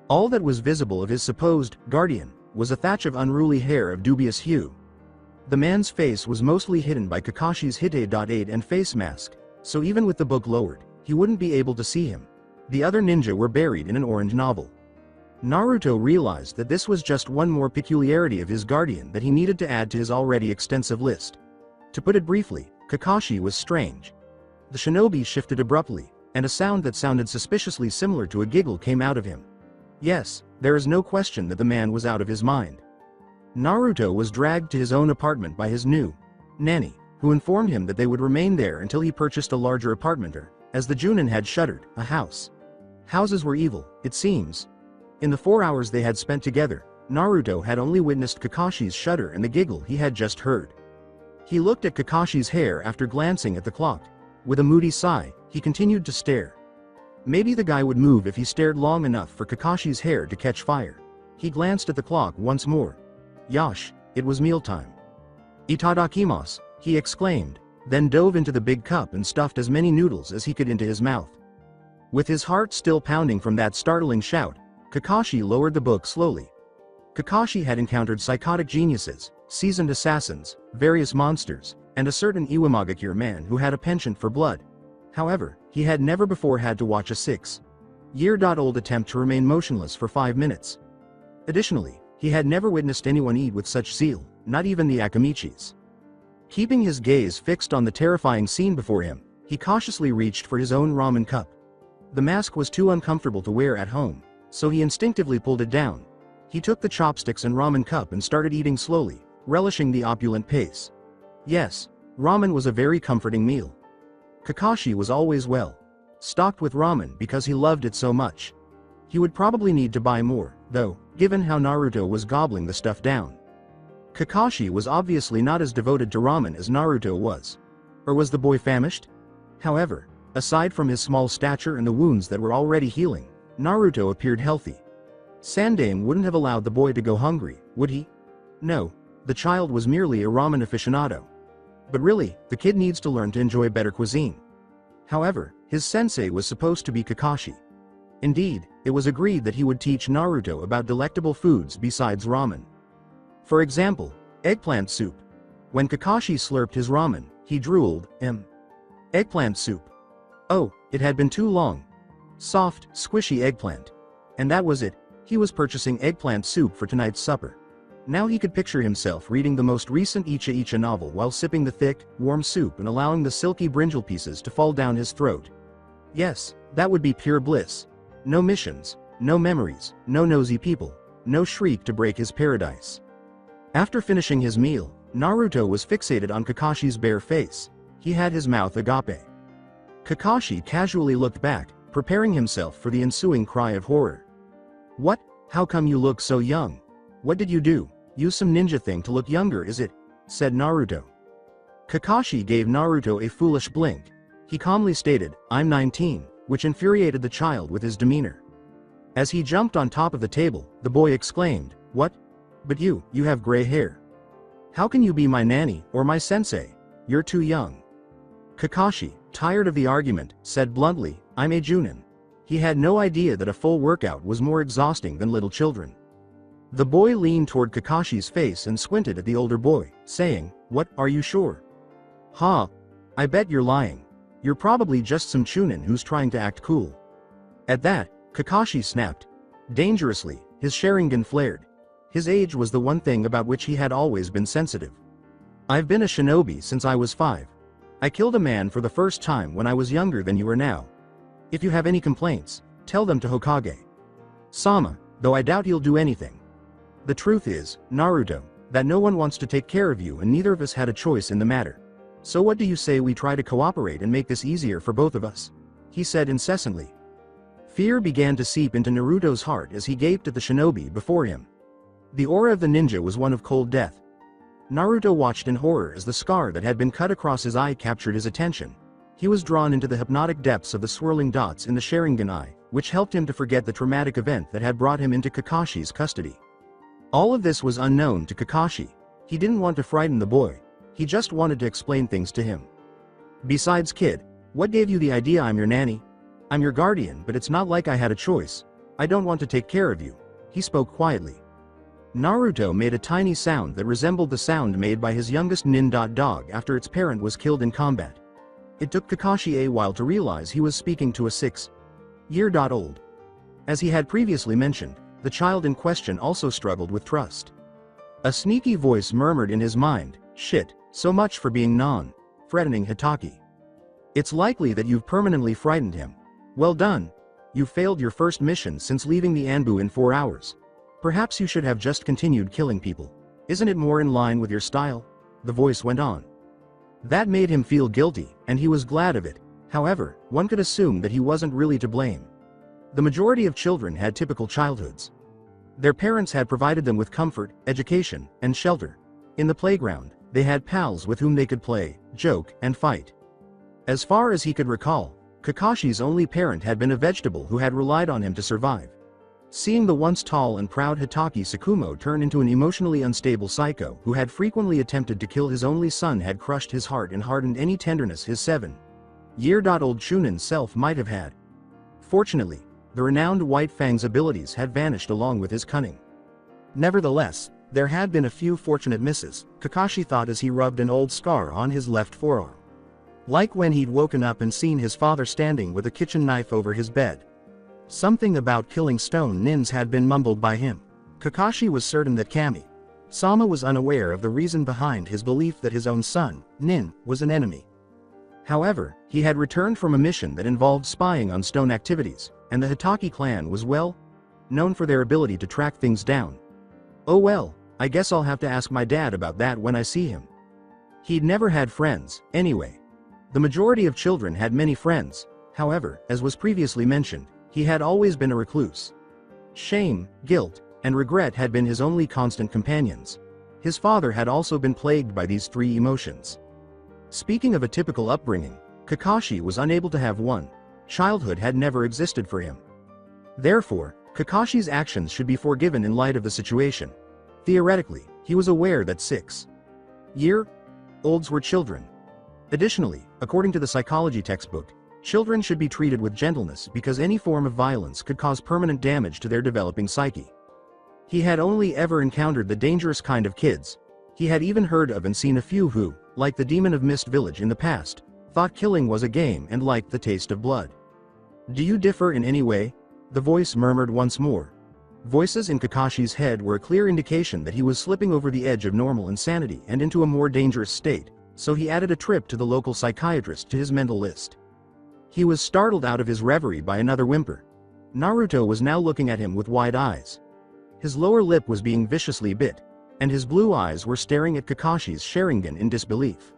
All that was visible of his supposed guardian was a thatch of unruly hair of dubious hue. The man's face was mostly hidden by Kakashi's Hite.8 and face mask, so even with the book lowered, he wouldn't be able to see him. The other ninja were buried in an orange novel. Naruto realized that this was just one more peculiarity of his guardian that he needed to add to his already extensive list. To put it briefly, Kakashi was strange. The shinobi shifted abruptly, and a sound that sounded suspiciously similar to a giggle came out of him. Yes, there is no question that the man was out of his mind. Naruto was dragged to his own apartment by his new nanny, who informed him that they would remain there until he purchased a larger apartment or, as the Junin had shuddered, a house. Houses were evil, it seems. In the 4 hours they had spent together, Naruto had only witnessed Kakashi's shudder and the giggle he had just heard. He looked at Kakashi's hair after glancing at the clock. With a moody sigh, he continued to stare. Maybe the guy would move if he stared long enough for Kakashi's hair to catch fire. He glanced at the clock once more. Yosh, it was mealtime. Itadakimasu, he exclaimed, then dove into the big cup and stuffed as many noodles as he could into his mouth. With his heart still pounding from that startling shout, Kakashi lowered the book slowly. Kakashi had encountered psychotic geniuses, seasoned assassins, various monsters, and a certain Iwamagakure man who had a penchant for blood. However, he had never before had to watch a 6-year-old attempt to remain motionless for 5 minutes. Additionally, he had never witnessed anyone eat with such zeal, not even the Akamichis. Keeping his gaze fixed on the terrifying scene before him, he cautiously reached for his own ramen cup. The mask was too uncomfortable to wear at home, so he instinctively pulled it down. He took the chopsticks and ramen cup and started eating slowly, relishing the opulent pace. Yes, ramen was a very comforting meal. Kakashi was always stocked with ramen because he loved it so much. He would probably need to buy more, though, given how Naruto was gobbling the stuff down. Kakashi was obviously not as devoted to ramen as Naruto was. Or was the boy famished? However, aside from his small stature and the wounds that were already healing, Naruto appeared healthy. Sandaime wouldn't have allowed the boy to go hungry, would he? No, the child was merely a ramen aficionado. But really, the kid needs to learn to enjoy better cuisine. However, his sensei was supposed to be Kakashi. Indeed, it was agreed that he would teach Naruto about delectable foods besides ramen. For example, eggplant soup. When Kakashi slurped his ramen, he drooled, eggplant soup. Oh, it had been too long. Soft, squishy eggplant. And that was it, he was purchasing eggplant soup for tonight's supper. Now he could picture himself reading the most recent Uchiha novel while sipping the thick, warm soup and allowing the silky brinjal pieces to fall down his throat. Yes, that would be pure bliss. No missions, no memories, no nosy people, no shriek to break his paradise. After finishing his meal, Naruto was fixated on Kakashi's bare face. He had his mouth agape. Kakashi casually looked back, preparing himself for the ensuing cry of horror. What? How come you look so young? What did you do? Use some ninja thing to look younger, is it? Said Naruto. Kakashi gave Naruto a foolish blink. He calmly stated, I'm 19, which infuriated the child with his demeanor. As he jumped on top of the table, the boy exclaimed, What? But you have gray hair. How can you be my nanny, or my sensei? You're too young. Kakashi, tired of the argument, said bluntly, I'm a Junin. He had no idea that a full workout was more exhausting than little children. The boy leaned toward Kakashi's face and squinted at the older boy, saying, What, are you sure? Ha! I bet you're lying. You're probably just some Chunin who's trying to act cool. At that, Kakashi snapped. Dangerously, his Sharingan flared. His age was the one thing about which he had always been sensitive. I've been a shinobi since I was 5. I killed a man for the first time when I was younger than you are now. If you have any complaints, tell them to Hokage Sama, though I doubt he'll do anything. The truth is, Naruto, that no one wants to take care of you and neither of us had a choice in the matter. So what do you say we try to cooperate and make this easier for both of us? He said incessantly. Fear began to seep into Naruto's heart as he gaped at the shinobi before him. The aura of the ninja was one of cold death. Naruto watched in horror as the scar that had been cut across his eye captured his attention. He was drawn into the hypnotic depths of the swirling dots in the Sharingan eye, which helped him to forget the traumatic event that had brought him into Kakashi's custody. All of this was unknown to Kakashi. He didn't want to frighten the boy. He just wanted to explain things to him. Besides, kid, what gave you the idea I'm your nanny? I'm your guardian, but it's not like I had a choice. I don't want to take care of you. He spoke quietly. Naruto made a tiny sound that resembled the sound made by his youngest nin dog after its parent was killed in combat. It took Kakashi a while to realize he was speaking to a 6-year-old. As he had previously mentioned, the child in question also struggled with trust. A sneaky voice murmured in his mind, Shit, so much for being non-threatening Hitaki. It's likely that you've permanently frightened him. Well done. You failed your first mission since leaving the Anbu in 4 hours. Perhaps you should have just continued killing people. Isn't it more in line with your style? The voice went on. That made him feel guilty, and he was glad of it. However, one could assume that he wasn't really to blame. The majority of children had typical childhoods. Their parents had provided them with comfort, education, and shelter. In the playground, they had pals with whom they could play, joke, and fight. As far as he could recall, Kakashi's only parent had been a vegetable who had relied on him to survive. Seeing the once tall and proud Hitaki Tsukumo turn into an emotionally unstable psycho who had frequently attempted to kill his only son had crushed his heart and hardened any tenderness his 7-year-old Chunin self might have had. Fortunately, the renowned White Fang's abilities had vanished along with his cunning. Nevertheless, there had been a few fortunate misses, Kakashi thought as he rubbed an old scar on his left forearm. Like when he'd woken up and seen his father standing with a kitchen knife over his bed. Something about killing stone nins had been mumbled by him. Kakashi was certain that Kami-sama was unaware of the reason behind his belief that his own son, Nin, was an enemy. However, he had returned from a mission that involved spying on stone activities, and the Hitaki clan was well known for their ability to track things down. Oh well, I guess I'll have to ask my dad about that when I see him. He'd never had friends, anyway. The majority of children had many friends, however, as was previously mentioned, he had always been a recluse. Shame, guilt, and regret had been his only constant companions. His father had also been plagued by these three emotions. Speaking of a typical upbringing, Kakashi was unable to have one. Childhood had never existed for him. Therefore, Kakashi's actions should be forgiven in light of the situation. Theoretically, he was aware that 6-year-olds were children. Additionally, according to the psychology textbook, children should be treated with gentleness because any form of violence could cause permanent damage to their developing psyche. He had only ever encountered the dangerous kind of kids. He had even heard of and seen a few who, like the demon of Mist Village in the past, thought killing was a game and liked the taste of blood. Do you differ in any way? The voice murmured once more. Voices in Kakashi's head were a clear indication that he was slipping over the edge of normal insanity and into a more dangerous state, so he added a trip to the local psychiatrist to his mental list. He was startled out of his reverie by another whimper. Naruto was now looking at him with wide eyes. His lower lip was being viciously bit, and his blue eyes were staring at Kakashi's Sharingan in disbelief.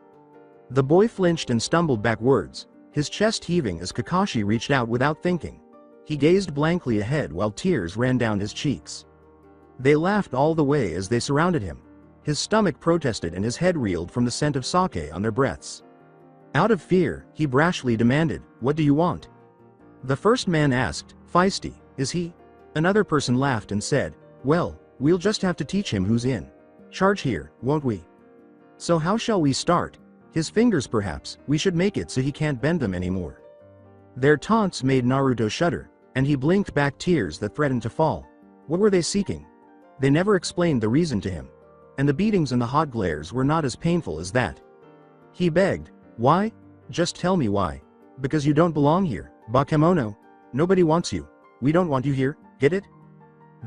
The boy flinched and stumbled backwards, his chest heaving as Kakashi reached out without thinking. He gazed blankly ahead while tears ran down his cheeks. They laughed all the way as they surrounded him. His stomach protested and his head reeled from the scent of sake on their breaths. Out of fear, he brashly demanded, "What do you want?" The first man asked, "Feisty, is he?" Another person laughed and said, "Well, we'll just have to teach him who's in charge here, won't we? So how shall we start? His fingers perhaps, we should make it so he can't bend them anymore." Their taunts made Naruto shudder, and he blinked back tears that threatened to fall. What were they seeking? They never explained the reason to him. And the beatings and the hot glares were not as painful as that. He begged, "Why? Just tell me why. Because you don't belong here, Bakemono. Nobody wants you. We don't want you here, get it?"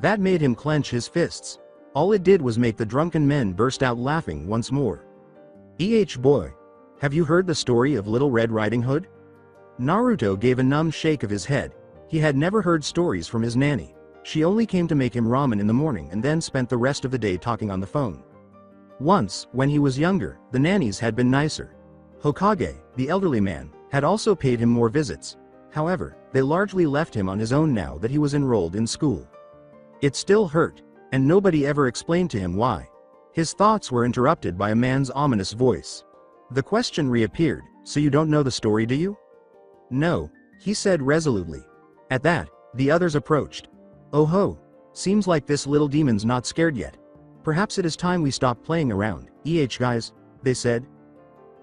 That made him clench his fists. All it did was make the drunken men burst out laughing once more. Boy, have you heard the story of Little Red Riding Hood? Naruto gave a numb shake of his head. He had never heard stories from his nanny. She only came to make him ramen in the morning and then spent the rest of the day talking on the phone. Once, when he was younger, the nannies had been nicer. Hokage, the elderly man, had also paid him more visits. However, they largely left him on his own now that he was enrolled in school. It still hurt, and nobody ever explained to him why. His thoughts were interrupted by a man's ominous voice. The question reappeared, "So you don't know the story, do you?" "No," he said resolutely. At that, the others approached. "Oh ho, seems like this little demon's not scared yet. Perhaps it is time we stop playing around, guys," they said.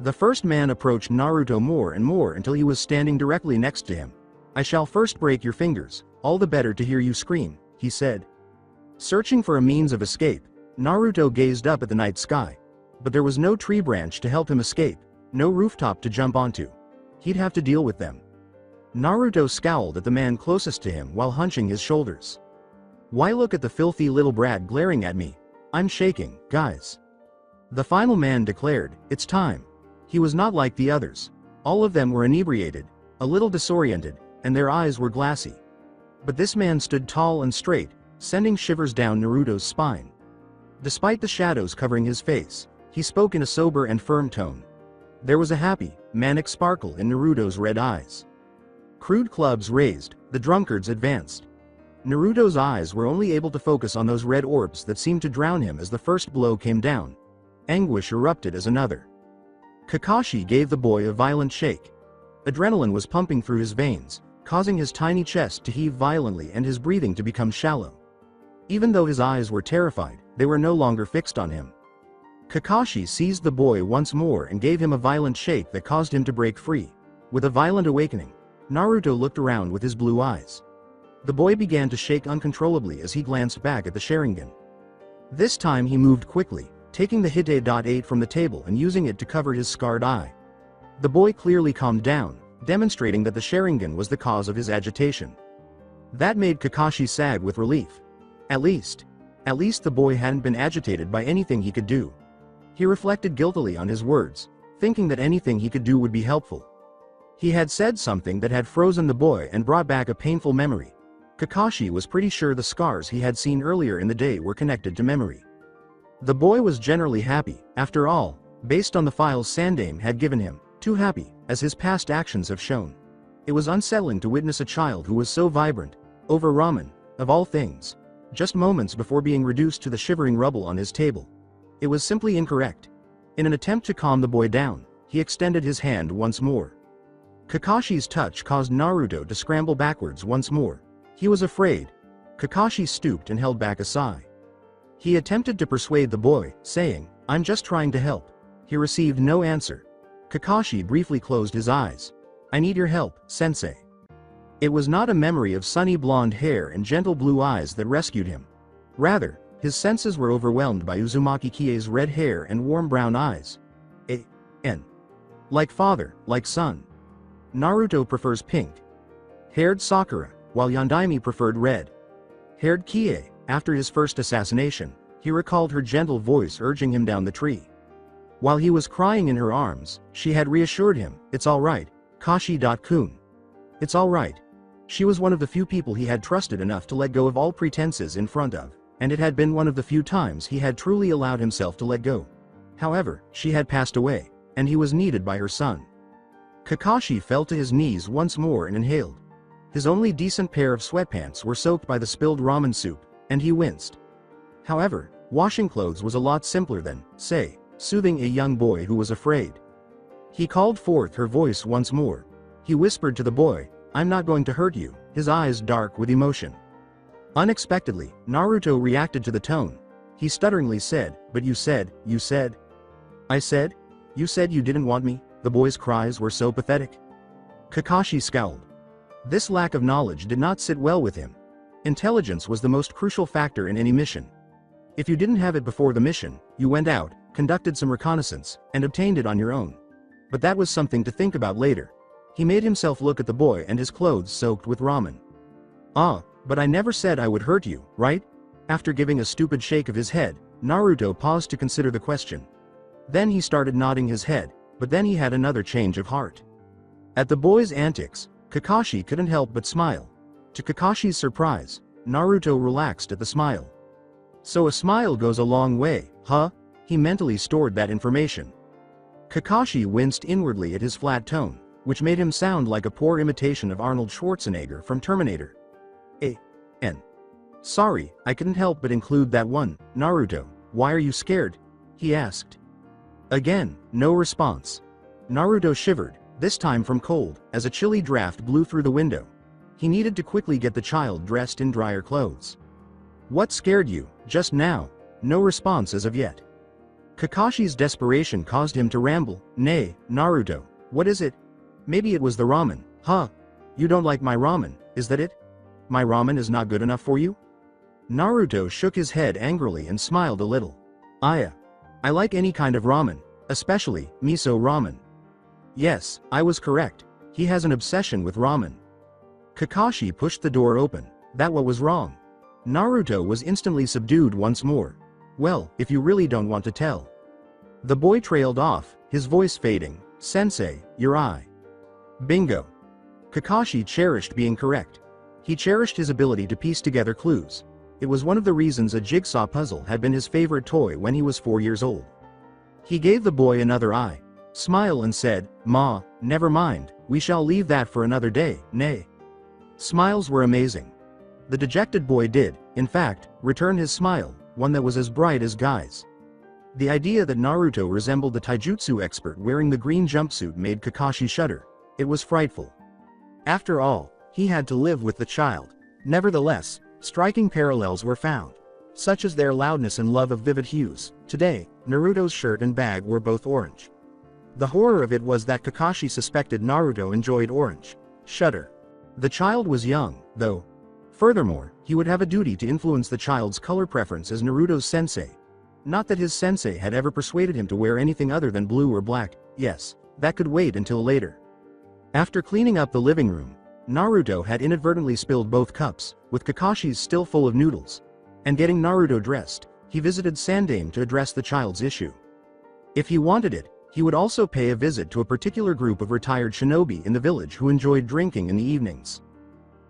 The first man approached Naruto more and more until he was standing directly next to him. "I shall first break your fingers, all the better to hear you scream," he said. Searching for a means of escape, Naruto gazed up at the night sky. But there was no tree branch to help him escape, no rooftop to jump onto. He'd have to deal with them. Naruto scowled at the man closest to him while hunching his shoulders. "Why look at the filthy little brat glaring at me? I'm shaking, guys." The final man declared, "It's time." He was not like the others. All of them were inebriated, a little disoriented, and their eyes were glassy. But this man stood tall and straight, sending shivers down Naruto's spine. Despite the shadows covering his face, he spoke in a sober and firm tone. There was a happy, manic sparkle in Naruto's red eyes. Crude clubs raised, the drunkards advanced. Naruto's eyes were only able to focus on those red orbs that seemed to drown him as the first blow came down. Anguish erupted as another. Kakashi gave the boy a violent shake. Adrenaline was pumping through his veins, causing his tiny chest to heave violently and his breathing to become shallow. Even though his eyes were terrified, they were no longer fixed on him. Kakashi seized the boy once more and gave him a violent shake that caused him to break free. With a violent awakening, Naruto looked around with his blue eyes. The boy began to shake uncontrollably as he glanced back at the Sharingan. This time he moved quickly, taking the Hite.8 from the table and using it to cover his scarred eye. The boy clearly calmed down, demonstrating that the Sharingan was the cause of his agitation. That made Kakashi sag with relief. At least the boy hadn't been agitated by anything he could do. He reflected guiltily on his words, thinking that anything he could do would be helpful. He had said something that had frozen the boy and brought back a painful memory. Kakashi was pretty sure the scars he had seen earlier in the day were connected to memory. The boy was generally happy, after all, based on the files Sandaime had given him, too happy, as his past actions have shown. It was unsettling to witness a child who was so vibrant, over ramen, of all things, just moments before being reduced to the shivering rubble on his table. It was simply incorrect. In an attempt to calm the boy down, he extended his hand once more. Kakashi's touch caused Naruto to scramble backwards once more. He was afraid. Kakashi stooped and held back a sigh. He attempted to persuade the boy, saying, "I'm just trying to help." He received no answer. Kakashi briefly closed his eyes. "I need your help, sensei." It was not a memory of sunny blonde hair and gentle blue eyes that rescued him. Rather, his senses were overwhelmed by Uzumaki Kie's red hair and warm brown eyes. Like father, like son. Naruto prefers pink-haired Sakura, while Yondaime preferred red-haired Kie. After his first assassination, he recalled her gentle voice urging him down the tree. While he was crying in her arms, she had reassured him, "It's all right, Kashi-kun. It's all right." She was one of the few people he had trusted enough to let go of all pretenses in front of, and it had been one of the few times he had truly allowed himself to let go. However, she had passed away, and he was needed by her son. Kakashi fell to his knees once more and inhaled. His only decent pair of sweatpants were soaked by the spilled ramen soup, and he winced. However, washing clothes was a lot simpler than, say, soothing a young boy who was afraid. He called forth her voice once more. He whispered to the boy, "I'm not going to hurt you," his eyes dark with emotion. Unexpectedly, Naruto reacted to the tone. He stutteringly said, "But you said. I said? You said you didn't want me?" The boy's cries were so pathetic. Kakashi scowled. This lack of knowledge did not sit well with him. Intelligence was the most crucial factor in any mission. If you didn't have it before the mission, you went out, conducted some reconnaissance, and obtained it on your own. But that was something to think about later. He made himself look at the boy and his clothes soaked with ramen. "Ah, but I never said I would hurt you, right?" After giving a stupid shake of his head, Naruto paused to consider the question. Then he started nodding his head, but then he had another change of heart. At the boy's antics, Kakashi couldn't help but smile. To Kakashi's surprise, Naruto relaxed at the smile. So a smile goes a long way, huh? He mentally stored that information. Kakashi winced inwardly at his flat tone, which made him sound like a poor imitation of Arnold Schwarzenegger from Terminator. Sorry, I couldn't help but include that one. Naruto, why are you scared?" he asked. Again, no response. Naruto shivered, this time from cold, as a chilly draft blew through the window. He needed to quickly get the child dressed in drier clothes. "What scared you, just now?" No response as of yet. Kakashi's desperation caused him to ramble, "Nay, Naruto, what is it? Maybe it was the ramen, huh? You don't like my ramen, is that it? My ramen is not good enough for you?" Naruto shook his head angrily and smiled a little. I like any kind of ramen, especially miso ramen." Yes, I was correct. He has an obsession with ramen. Kakashi pushed the door open. That what was wrong? Naruto was instantly subdued once more. "Well, if you really don't want to tell." The boy trailed off, his voice fading. "Sensei, your eye." Bingo. Kakashi cherished being correct. He cherished his ability to piece together clues. It was one of the reasons a jigsaw puzzle had been his favorite toy when he was 4 years old. He gave the boy another eye, smiled and said, "Ma, never mind, we shall leave that for another day, nay." Smiles were amazing. The dejected boy did, in fact, return his smile, one that was as bright as Guy's. The idea that Naruto resembled the taijutsu expert wearing the green jumpsuit made Kakashi shudder. It was frightful. After all, he had to live with the child. Nevertheless, striking parallels were found, such as their loudness and love of vivid hues. Today, Naruto's shirt and bag were both orange. The horror of it was that Kakashi suspected Naruto enjoyed orange. Shudder. The child was young, though. Furthermore, he would have a duty to influence the child's color preference as Naruto's sensei. Not that his sensei had ever persuaded him to wear anything other than blue or black. Yes, that could wait until later. After cleaning up the living room, Naruto had inadvertently spilled both cups, with Kakashi's still full of noodles. And getting Naruto dressed, he visited Sandaime to address the child's issue. If he wanted it, he would also pay a visit to a particular group of retired shinobi in the village who enjoyed drinking in the evenings.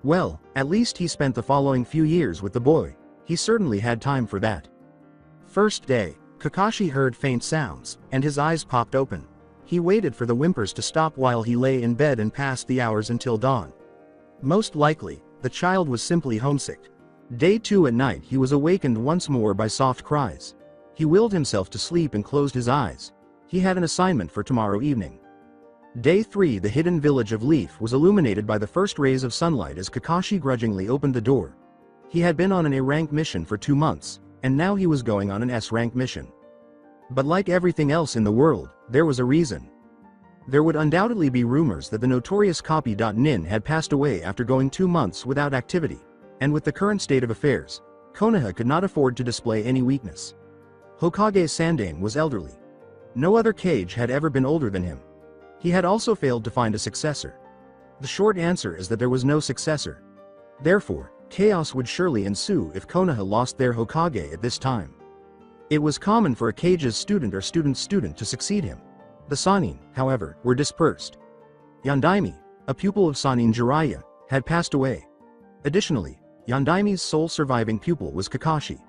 Well, at least he spent the following few years with the boy. He certainly had time for that. First day, Kakashi heard faint sounds, and his eyes popped open. He waited for the whimpers to stop while he lay in bed and passed the hours until dawn. Most likely, the child was simply homesick. Day 2 at night he was awakened once more by soft cries. He willed himself to sleep and closed his eyes. He had an assignment for tomorrow evening. Day 3 the hidden village of Leaf was illuminated by the first rays of sunlight as Kakashi grudgingly opened the door. He had been on an A-rank mission for 2 months, and now he was going on an S-rank mission. But like everything else in the world, there was a reason. There would undoubtedly be rumors that the notorious Copy.nin had passed away after going 2 months without activity, and with the current state of affairs, Konoha could not afford to display any weakness. Hokage Sandaime was elderly. No other Kage had ever been older than him. He had also failed to find a successor. The short answer is that there was no successor. Therefore, chaos would surely ensue if Konoha lost their Hokage at this time. It was common for a Kage's student or student's student to succeed him. The Sannin, however, were dispersed. Yandaime, a pupil of Sannin Jiraiya, had passed away. Additionally, Yandaime's sole surviving pupil was Kakashi.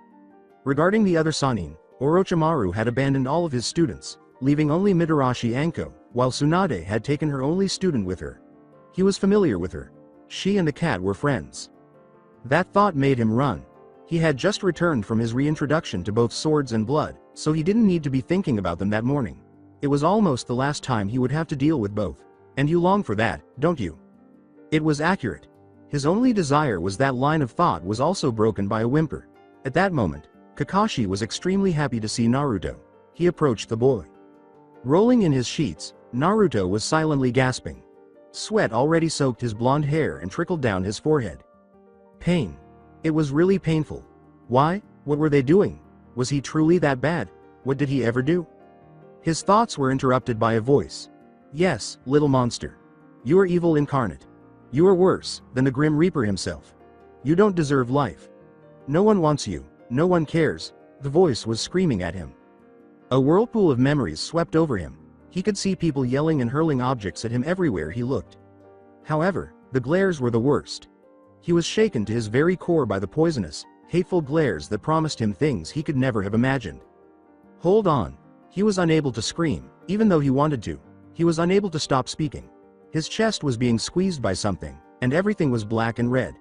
Regarding the other Sannin, Orochimaru had abandoned all of his students, leaving only Mitarashi Anko, while Tsunade had taken her only student with her. He was familiar with her. She and the cat were friends. That thought made him run. He had just returned from his reintroduction to both swords and blood, so he didn't need to be thinking about them that morning. It was almost the last time he would have to deal with both. And you long for that, don't you? It was accurate. His only desire was that line of thought was also broken by a whimper. At that moment, Kakashi was extremely happy to see Naruto. He approached the boy. Rolling in his sheets, Naruto was silently gasping. Sweat already soaked his blonde hair and trickled down his forehead. Pain. It was really painful. Why? What were they doing? Was he truly that bad? What did he ever do? His thoughts were interrupted by a voice. Yes, little monster. You are evil incarnate. You are worse than the Grim Reaper himself. You don't deserve life. No one wants you, no one cares, the voice was screaming at him. A whirlpool of memories swept over him. He could see people yelling and hurling objects at him everywhere he looked. However, the glares were the worst. He was shaken to his very core by the poisonous, hateful glares that promised him things he could never have imagined. Hold on. He was unable to scream, even though he wanted to. He was unable to stop speaking. His chest was being squeezed by something, and everything was black and red.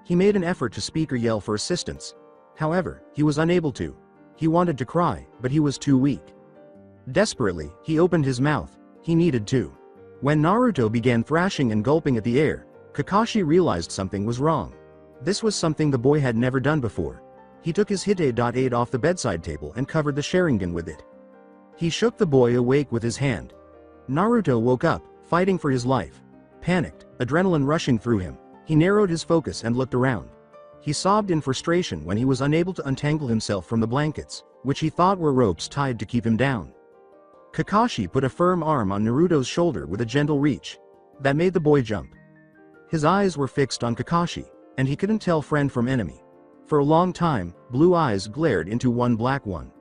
He made an effort to speak or yell for assistance. However, he was unable to. He wanted to cry, but he was too weak. Desperately, he opened his mouth. He needed to. When Naruto began thrashing and gulping at the air, Kakashi realized something was wrong. This was something the boy had never done before. He took his Hite.8 off the bedside table and covered the Sharingan with it. He shook the boy awake with his hand. Naruto woke up, fighting for his life. Panicked, adrenaline rushing through him, he narrowed his focus and looked around. He sobbed in frustration when he was unable to untangle himself from the blankets, which he thought were ropes tied to keep him down. Kakashi put a firm arm on Naruto's shoulder with a gentle reach. That made the boy jump. His eyes were fixed on Kakashi, and he couldn't tell friend from enemy. For a long time, blue eyes glared into one black one.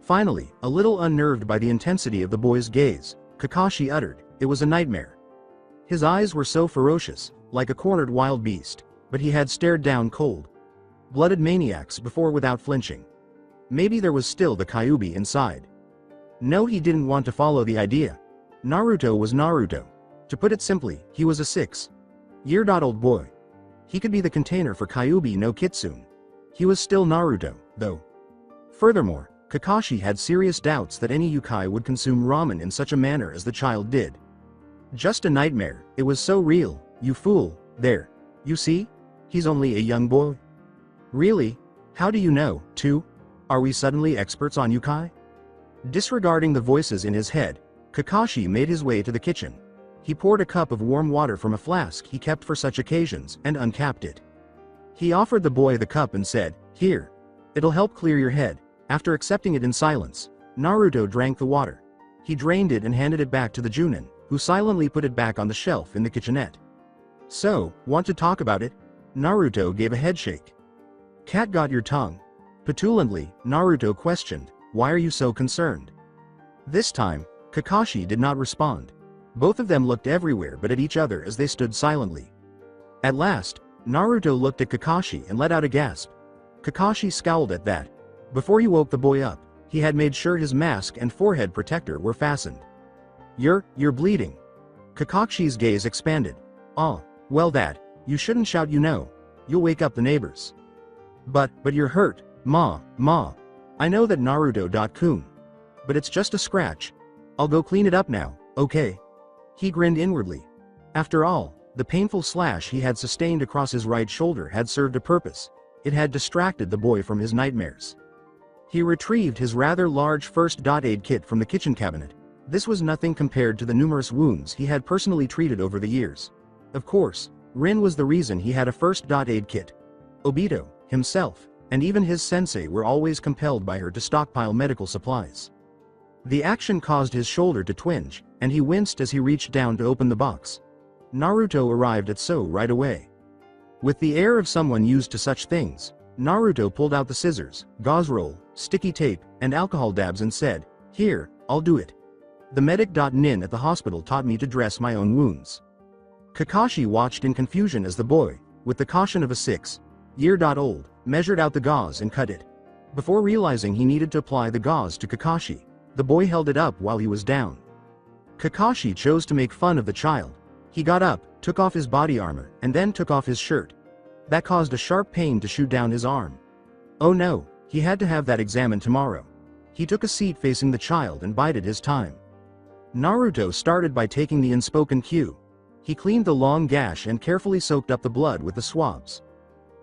Finally, a little unnerved by the intensity of the boy's gaze, Kakashi uttered, "It was a nightmare." His eyes were so ferocious, like a cornered wild beast, but he had stared down cold-blooded maniacs before without flinching. Maybe there was still the Kyuubi inside. No, he didn't want to follow the idea. Naruto was Naruto. To put it simply, he was a 6-year-old boy. He could be the container for Kyuubi no Kitsune. He was still Naruto, though. Furthermore, Kakashi had serious doubts that any yokai would consume ramen in such a manner as the child did. Just a nightmare, it was so real, you fool, there. You see? He's only a young boy. Really? How do you know, too? Are we suddenly experts on yokai? Disregarding the voices in his head, Kakashi made his way to the kitchen. He poured a cup of warm water from a flask he kept for such occasions and uncapped it. He offered the boy the cup and said, "Here. It'll help clear your head." After accepting it in silence, Naruto drank the water. He drained it and handed it back to the Junin, who silently put it back on the shelf in the kitchenette. "So, want to talk about it?" Naruto gave a headshake. "Cat got your tongue?" Petulantly, Naruto questioned, "Why are you so concerned?" This time, Kakashi did not respond. Both of them looked everywhere but at each other as they stood silently. At last, Naruto looked at Kakashi and let out a gasp. Kakashi scowled at that. Before he woke the boy up, he had made sure his mask and forehead protector were fastened. You're bleeding." Kakashi's gaze expanded. "Oh, well you shouldn't shout, you know. You'll wake up the neighbors." But you're hurt, Ma. I know that, Naruto-kun. But it's just a scratch. I'll go clean it up now, okay?" He grinned inwardly. After all, the painful slash he had sustained across his right shoulder had served a purpose. It had distracted the boy from his nightmares. He retrieved his rather large first aid kit from the kitchen cabinet. This was nothing compared to the numerous wounds he had personally treated over the years. Of course, Rin was the reason he had a first aid kit. Obito, himself, and even his sensei were always compelled by her to stockpile medical supplies. The action caused his shoulder to twinge, and he winced as he reached down to open the box. Naruto arrived at so right away. With the air of someone used to such things, Naruto pulled out the scissors, gauze roll, sticky tape, and alcohol dabs and said, "Here, I'll do it. The medic.nin at the hospital taught me to dress my own wounds." Kakashi watched in confusion as the boy, with the caution of a 6-year-old, measured out the gauze and cut it. Before realizing he needed to apply the gauze to Kakashi, the boy held it up while he was down. Kakashi chose to make fun of the child. He got up, took off his body armor, and then took off his shirt. That caused a sharp pain to shoot down his arm. Oh no, he had to have that examined tomorrow. He took a seat facing the child and bided his time. Naruto started by taking the unspoken cue. He cleaned the long gash and carefully soaked up the blood with the swabs.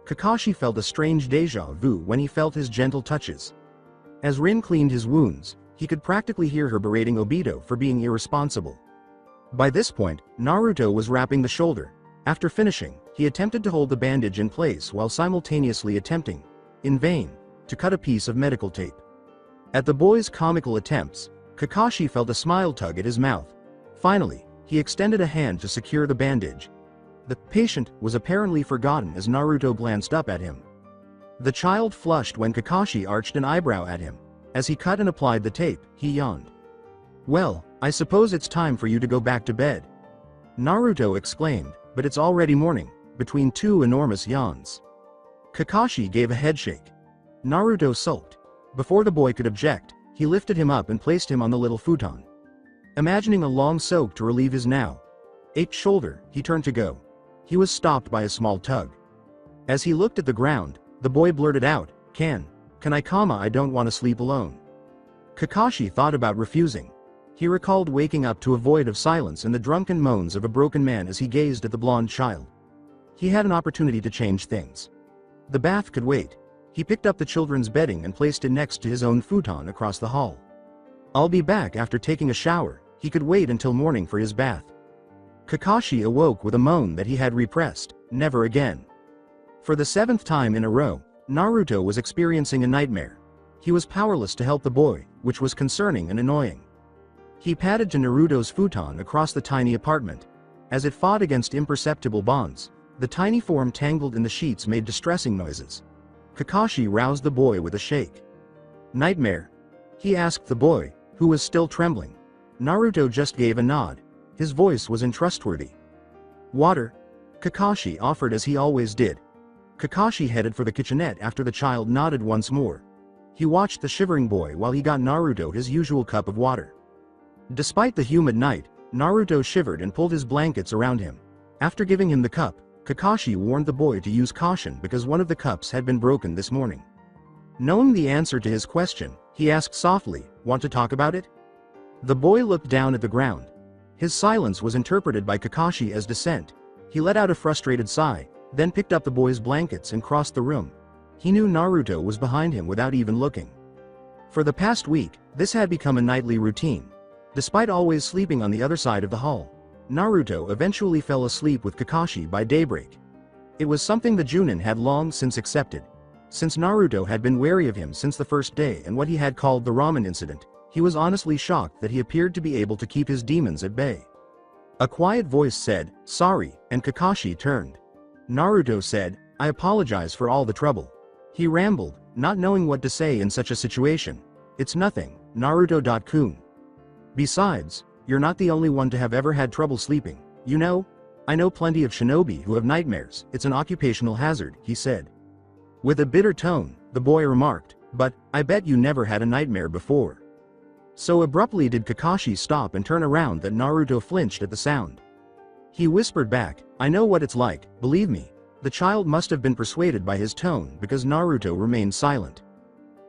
Kakashi felt a strange deja vu when he felt his gentle touches. As Rin cleaned his wounds, he could practically hear her berating Obito for being irresponsible. By this point, Naruto was wrapping the shoulder. After finishing, he attempted to hold the bandage in place while simultaneously attempting, in vain, to cut a piece of medical tape. At the boy's comical attempts, Kakashi felt a smile tug at his mouth. Finally, he extended a hand to secure the bandage. The patient was apparently forgotten as Naruto glanced up at him. The child flushed when Kakashi arched an eyebrow at him. As he cut and applied the tape, he yawned. "Well, I suppose it's time for you to go back to bed," Naruto exclaimed, but it's already morning, between two enormous yawns. Kakashi gave a headshake. Naruto sulked. Before the boy could object, he lifted him up and placed him on the little futon. Imagining a long soak to relieve his now ached shoulder, he turned to go. He was stopped by a small tug. As he looked at the ground, the boy blurted out, Can I don't want to sleep alone." Kakashi thought about refusing. He recalled waking up to a void of silence and the drunken moans of a broken man as he gazed at the blonde child. He had an opportunity to change things. The bath could wait. He picked up the children's bedding and placed it next to his own futon across the hall. "I'll be back after taking a shower." He could wait until morning for his bath. Kakashi awoke with a moan that he had repressed. Never again. For the 7th time in a row, Naruto was experiencing a nightmare. He was powerless to help the boy, which was concerning and annoying. He padded to Naruto's futon across the tiny apartment. As it fought against imperceptible bonds, the tiny form tangled in the sheets made distressing noises. Kakashi roused the boy with a shake. "Nightmare?" he asked the boy, who was still trembling. Naruto just gave a nod. His voice was untrustworthy. "Water?" Kakashi offered as he always did. Kakashi headed for the kitchenette after the child nodded once more. He watched the shivering boy while he got Naruto his usual cup of water. Despite the humid night, Naruto shivered and pulled his blankets around him. After giving him the cup, Kakashi warned the boy to use caution because one of the cups had been broken this morning. Knowing the answer to his question, he asked softly, "Want to talk about it?" The boy looked down at the ground. His silence was interpreted by Kakashi as dissent. He let out a frustrated sigh, then picked up the boy's blankets and crossed the room. He knew Naruto was behind him without even looking. For the past week, this had become a nightly routine. Despite always sleeping on the other side of the hall, Naruto eventually fell asleep with Kakashi by daybreak. It was something the Junin had long since accepted. Since Naruto had been wary of him since the first day and what he had called the Ramen incident, he was honestly shocked that he appeared to be able to keep his demons at bay. A quiet voice said, "Sorry," and Kakashi turned. Naruto said, "I apologize for all the trouble." He rambled, not knowing what to say in such a situation. "It's nothing, Naruto-kun. Besides, you're not the only one to have ever had trouble sleeping, you know? I know plenty of shinobi who have nightmares, it's an occupational hazard," he said. With a bitter tone, the boy remarked, "But, I bet you never had a nightmare before." So abruptly did Kakashi stop and turn around that Naruto flinched at the sound. He whispered back, "I know what it's like, believe me." The child must have been persuaded by his tone because Naruto remained silent.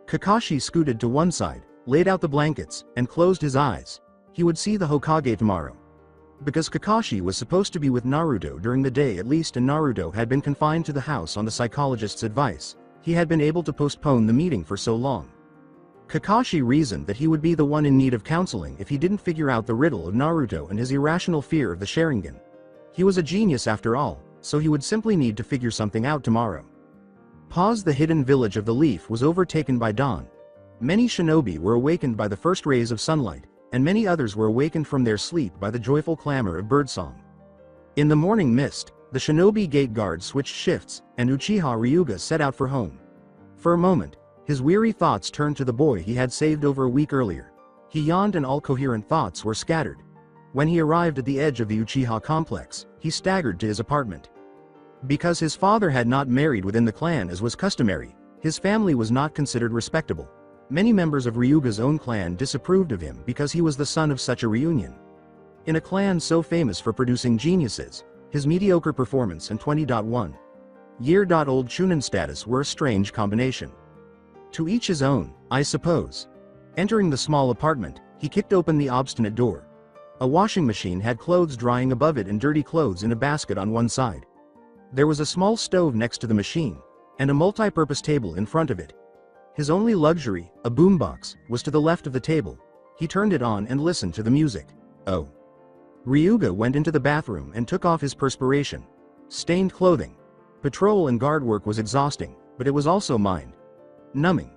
Kakashi scooted to one side, laid out the blankets, and closed his eyes. He would see the Hokage tomorrow. Because Kakashi was supposed to be with Naruto during the day at least and Naruto had been confined to the house on the psychologist's advice, he had been able to postpone the meeting for so long. Kakashi reasoned that he would be the one in need of counseling if he didn't figure out the riddle of Naruto and his irrational fear of the Sharingan. He was a genius after all, so he would simply need to figure something out tomorrow. The hidden village of the Leaf was overtaken by dawn. Many shinobi were awakened by the first rays of sunlight, and many others were awakened from their sleep by the joyful clamor of birdsong. In the morning mist, the shinobi gate guard switched shifts, and Uchiha Ryuga set out for home. For a moment, his weary thoughts turned to the boy he had saved over a week earlier. He yawned and all coherent thoughts were scattered. When he arrived at the edge of the Uchiha complex, he staggered to his apartment. Because his father had not married within the clan as was customary, his family was not considered respectable. Many members of Ryuga's own clan disapproved of him because he was the son of such a reunion. In a clan so famous for producing geniuses, his mediocre performance and 20-1-year-old Chunin status were a strange combination. To each his own, I suppose. Entering the small apartment, he kicked open the obstinate door. A washing machine had clothes drying above it and dirty clothes in a basket on one side. There was a small stove next to the machine, and a multi-purpose table in front of it. His only luxury, a boombox, was to the left of the table. He turned it on and listened to the music. Oh. Ryuga went into the bathroom and took off his perspiration. Stained clothing. Patrol and guard work was exhausting, but it was also mind-numbing.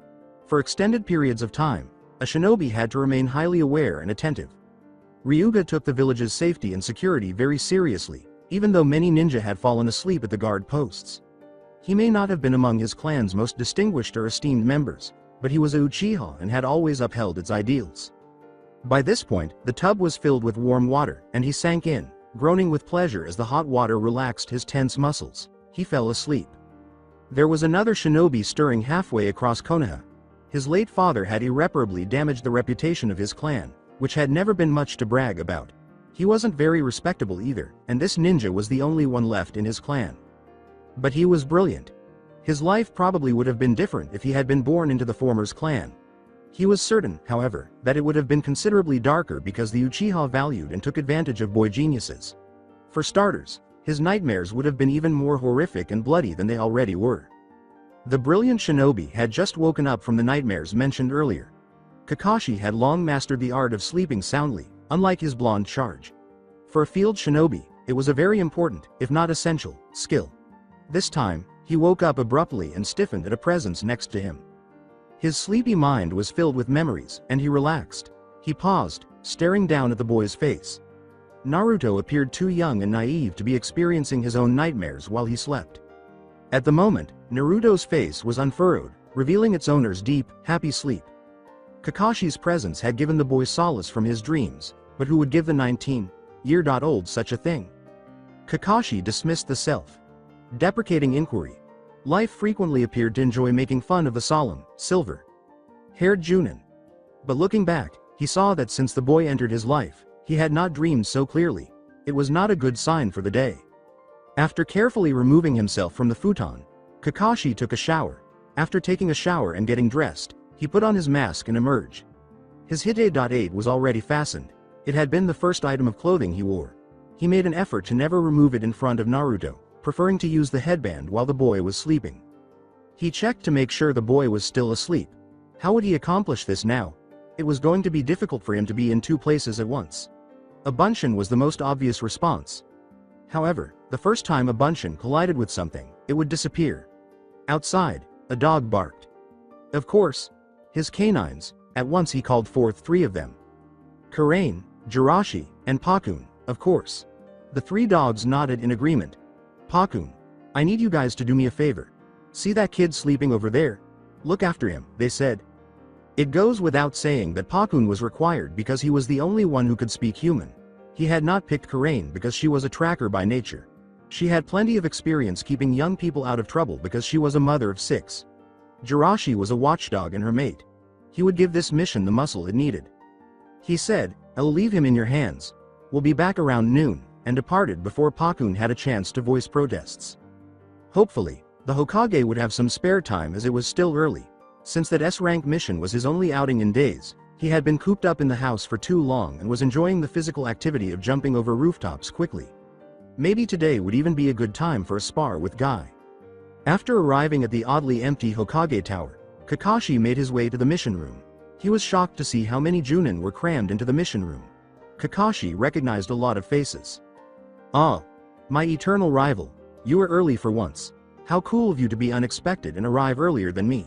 For extended periods of time, a shinobi had to remain highly aware and attentive. Ryuga took the village's safety and security very seriously, even though many ninja had fallen asleep at the guard posts. He may not have been among his clan's most distinguished or esteemed members, but he was a Uchiha and had always upheld its ideals. By this point, the tub was filled with warm water, and he sank in, groaning with pleasure as the hot water relaxed his tense muscles. He fell asleep. There was another shinobi stirring halfway across Konoha. His late father had irreparably damaged the reputation of his clan, which had never been much to brag about. He wasn't very respectable either, and this ninja was the only one left in his clan. But he was brilliant. His life probably would have been different if he had been born into the former's clan. He was certain, however, that it would have been considerably darker because the Uchiha valued and took advantage of boy geniuses. For starters, his nightmares would have been even more horrific and bloody than they already were. The brilliant shinobi had just woken up from the nightmares mentioned earlier. Kakashi had long mastered the art of sleeping soundly, unlike his blonde charge. For a field shinobi, it was a very important, if not essential, skill. This time, he woke up abruptly and stiffened at a presence next to him. His sleepy mind was filled with memories, and he relaxed. He paused, staring down at the boy's face. Naruto appeared too young and naive to be experiencing his own nightmares while he slept. At the moment, Naruto's face was unfurrowed, revealing its owner's deep, happy sleep. Kakashi's presence had given the boy solace from his dreams, but who would give the 19-year-old such a thing? Kakashi dismissed the self-deprecating inquiry. Life frequently appeared to enjoy making fun of the solemn, silver-haired Junin. But looking back, he saw that since the boy entered his life, he had not dreamed so clearly. It was not a good sign for the day. After carefully removing himself from the futon, Kakashi took a shower. After taking a shower and getting dressed, he put on his mask and emerged. His Hite-8 was already fastened. It had been the first item of clothing he wore. He made an effort to never remove it in front of Naruto, preferring to use the headband while the boy was sleeping. He checked to make sure the boy was still asleep. How would he accomplish this now? It was going to be difficult for him to be in two places at once. A bunshin was the most obvious response. However, the first time a bunshin collided with something, it would disappear. Outside, a dog barked. Of course, his canines. At once he called forth 3 of them. Karain, Jirashi, and Pakun, of course. The 3 dogs nodded in agreement. Pakun, I need you guys to do me a favor. See that kid sleeping over there? Look after him, they said. It goes without saying that Pakun was required because he was the only one who could speak human. He had not picked Karain because she was a tracker by nature. She had plenty of experience keeping young people out of trouble because she was a mother of 6. Jirashi was a watchdog and her mate. He would give this mission the muscle it needed. He said, I'll leave him in your hands. We'll be back around noon, and departed before Pakun had a chance to voice protests. Hopefully, the Hokage would have some spare time as it was still early. Since that S-rank mission was his only outing in days, he had been cooped up in the house for too long and was enjoying the physical activity of jumping over rooftops quickly. Maybe today would even be a good time for a spar with Guy. After arriving at the oddly empty Hokage Tower, Kakashi made his way to the mission room. He was shocked to see how many Junin were crammed into the mission room. Kakashi recognized a lot of faces. Ah, my eternal rival, you were early for once. How cool of you to be unexpected and arrive earlier than me.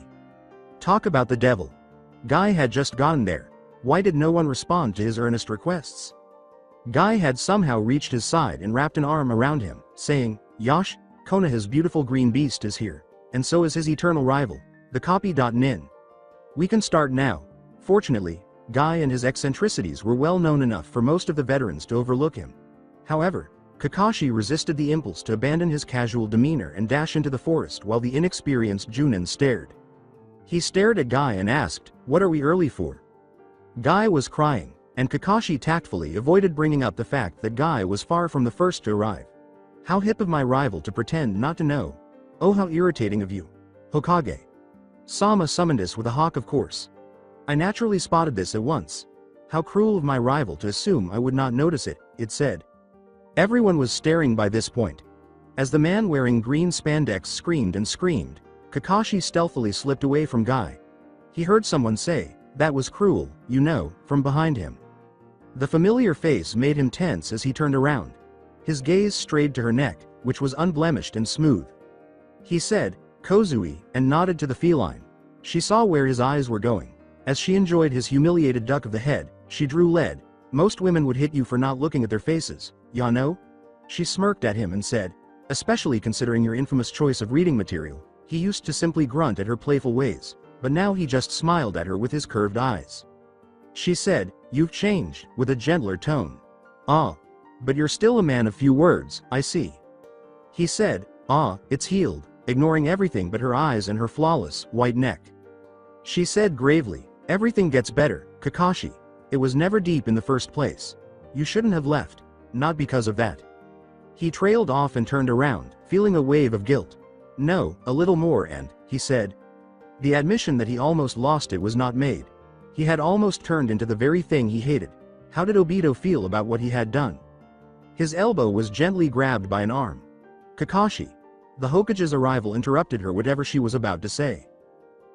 Talk about the devil. Guy had just gotten there. Why did no one respond to his earnest requests? Guy had somehow reached his side and wrapped an arm around him, saying, Yash, Konoha's beautiful green beast is here, and so is his eternal rival, the copy.nin. We can start now. Fortunately, Guy and his eccentricities were well known enough for most of the veterans to overlook him. However, Kakashi resisted the impulse to abandon his casual demeanor and dash into the forest while the inexperienced Junin stared. He stared at Guy and asked, What are we early for? Guy was crying, and Kakashi tactfully avoided bringing up the fact that Guy was far from the first to arrive. How hip of my rival to pretend not to know. Oh, how irritating of you. Hokage. Sama summoned us with a hawk, of course. I naturally spotted this at once. How cruel of my rival to assume I would not notice it, it said. Everyone was staring by this point. As the man wearing green spandex screamed and screamed, Kakashi stealthily slipped away from Guy. He heard someone say, that was cruel, you know, from behind him. The familiar face made him tense as he turned around. His gaze strayed to her neck, which was unblemished and smooth. He said, Kozui, and nodded to the feline. She saw where his eyes were going. As she enjoyed his humiliated duck of the head, she drew lead. Most women would hit you for not looking at their faces, ya know? She smirked at him and said, especially considering your infamous choice of reading material. He used to simply grunt at her playful ways, but now he just smiled at her with his curved eyes. She said, you've changed, with a gentler tone. Ah. But you're still a man of few words, I see. He said, ah, it's healed, ignoring everything but her eyes and her flawless, white neck. She said gravely, everything gets better, Kakashi. It was never deep in the first place. You shouldn't have left, not because of that. He trailed off and turned around, feeling a wave of guilt. No, a little more and, he said. The admission that he almost lost it was not made. He had almost turned into the very thing he hated. How did Obito feel about what he had done? His elbow was gently grabbed by an arm. Kakashi. The Hokage's arrival interrupted her whatever she was about to say.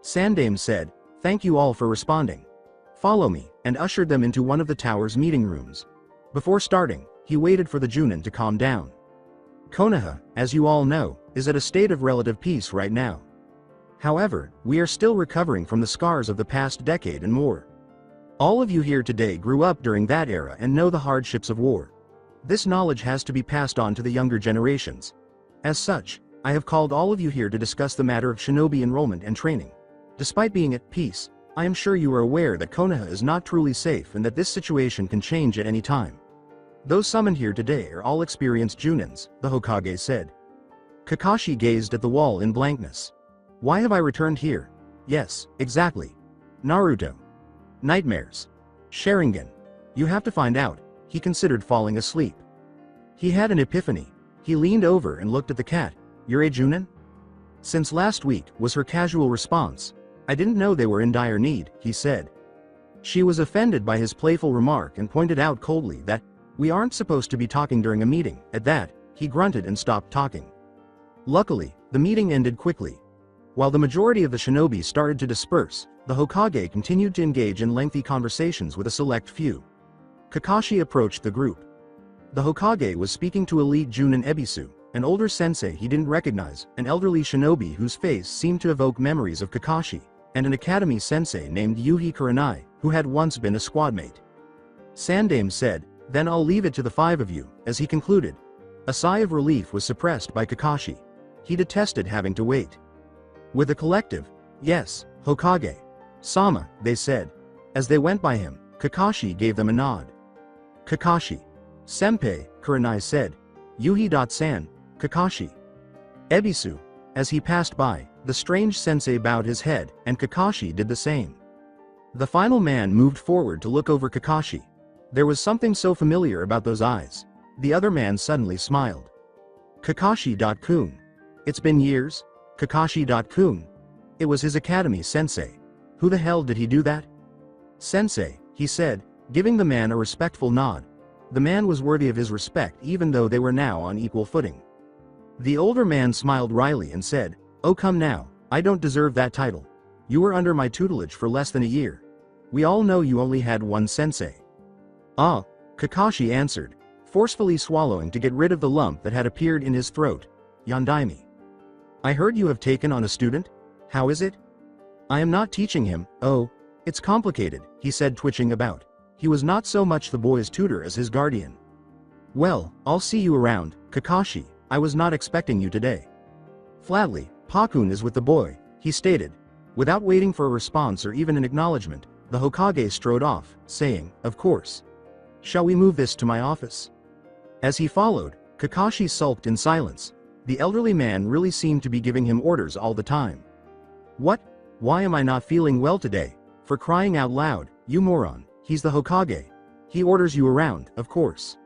Sandame said, thank you all for responding. Follow me, and ushered them into one of the tower's meeting rooms. Before starting, he waited for the Junin to calm down. Konoha, as you all know, is at a state of relative peace right now. However, we are still recovering from the scars of the past decade and more. All of you here today grew up during that era and know the hardships of war. This knowledge has to be passed on to the younger generations. As such, I have called all of you here to discuss the matter of shinobi enrollment and training. Despite being at peace, I am sure you are aware that Konoha is not truly safe and that this situation can change at any time. Those summoned here today are all experienced Junins, the Hokage said. Kakashi gazed at the wall in blankness. Why have I returned here? Yes, exactly. Naruto. Nightmares. Sharingan. You have to find out. He considered falling asleep. He had an epiphany. He leaned over and looked at the cat. You're a Junin? Since last week, was her casual response. I didn't know they were in dire need, he said. She was offended by his playful remark and pointed out coldly that, we aren't supposed to be talking during a meeting. At that, he grunted and stopped talking. Luckily, the meeting ended quickly. While the majority of the shinobi started to disperse, the Hokage continued to engage in lengthy conversations with a select few. Kakashi approached the group. The Hokage was speaking to elite Junin Ebisu, an older sensei he didn't recognize, an elderly shinobi whose face seemed to evoke memories of Kakashi, and an academy sensei named Yuhi Kurenai, who had once been a squadmate. Sandame said, "Then I'll leave it to the five of you," as he concluded. A sigh of relief was suppressed by Kakashi. He detested having to wait. With a collective, "Yes, Hokage Sama," they said. As they went by him, Kakashi gave them a nod. "Kakashi Senpai," Kurenai said. "Yuhi-san, Kakashi." Ebisu. As he passed by, the strange sensei bowed his head, and Kakashi did the same. The final man moved forward to look over Kakashi. There was something so familiar about those eyes. The other man suddenly smiled. "Kakashi-kun. It's been years? Kakashi-kun." It was his academy sensei. Who the hell did he do that? "Sensei," he said, giving the man a respectful nod. The man was worthy of his respect even though they were now on equal footing. The older man smiled wryly and said, "Oh come now, I don't deserve that title. You were under my tutelage for less than a year. We all know you only had one sensei." "Ah," Kakashi answered, forcefully swallowing to get rid of the lump that had appeared in his throat. "Yondaime. I heard you have taken on a student? How is it?" "I am not teaching him." "Oh, it's complicated," he said, twitching about. He was not so much the boy's tutor as his guardian. "Well, I'll see you around, Kakashi. I was not expecting you today." Flatly, "Pakun is with the boy," he stated. Without waiting for a response or even an acknowledgement, the Hokage strode off, saying, "Of course. Shall we move this to my office?" As he followed, Kakashi sulked in silence. The elderly man really seemed to be giving him orders all the time. "What? Why am I not feeling well today? For crying out loud, you moron, he's the Hokage. He orders you around, of course."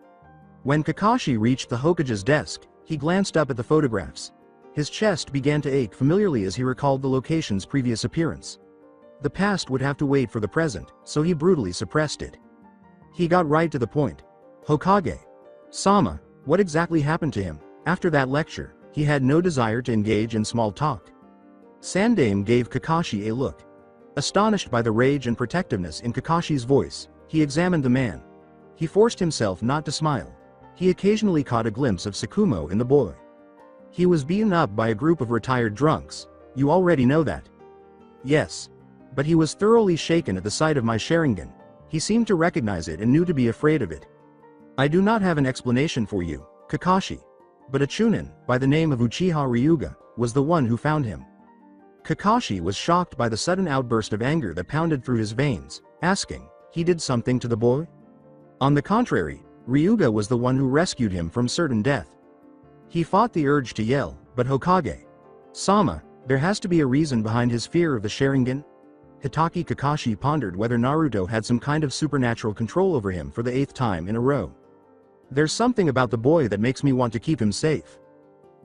When Kakashi reached the Hokage's desk, he glanced up at the photographs. His chest began to ache familiarly as he recalled the location's previous appearance. The past would have to wait for the present, so he brutally suppressed it. He got right to the point. "Hokage Sama, what exactly happened to him?" After that lecture, he had no desire to engage in small talk. Sandame gave Kakashi a look. Astonished by the rage and protectiveness in Kakashi's voice, he examined the man. He forced himself not to smile. He occasionally caught a glimpse of Tsukumo in the boy. He was beaten up by a group of retired drunks. You already know that. Yes. But he was thoroughly shaken at the sight of my Sharingan. He seemed to recognize it and knew to be afraid of it. I do not have an explanation for you, Kakashi. But a Chunin, by the name of Uchiha Ryuga, was the one who found him. Kakashi was shocked by the sudden outburst of anger that pounded through his veins, asking, he did something to the boy? On the contrary, Ryuga was the one who rescued him from certain death. He fought the urge to yell, but Hokage Sama, there has to be a reason behind his fear of the Sharingan? Hitaki Kakashi pondered whether Naruto had some kind of supernatural control over him for the 8th time in a row. There's something about the boy that makes me want to keep him safe.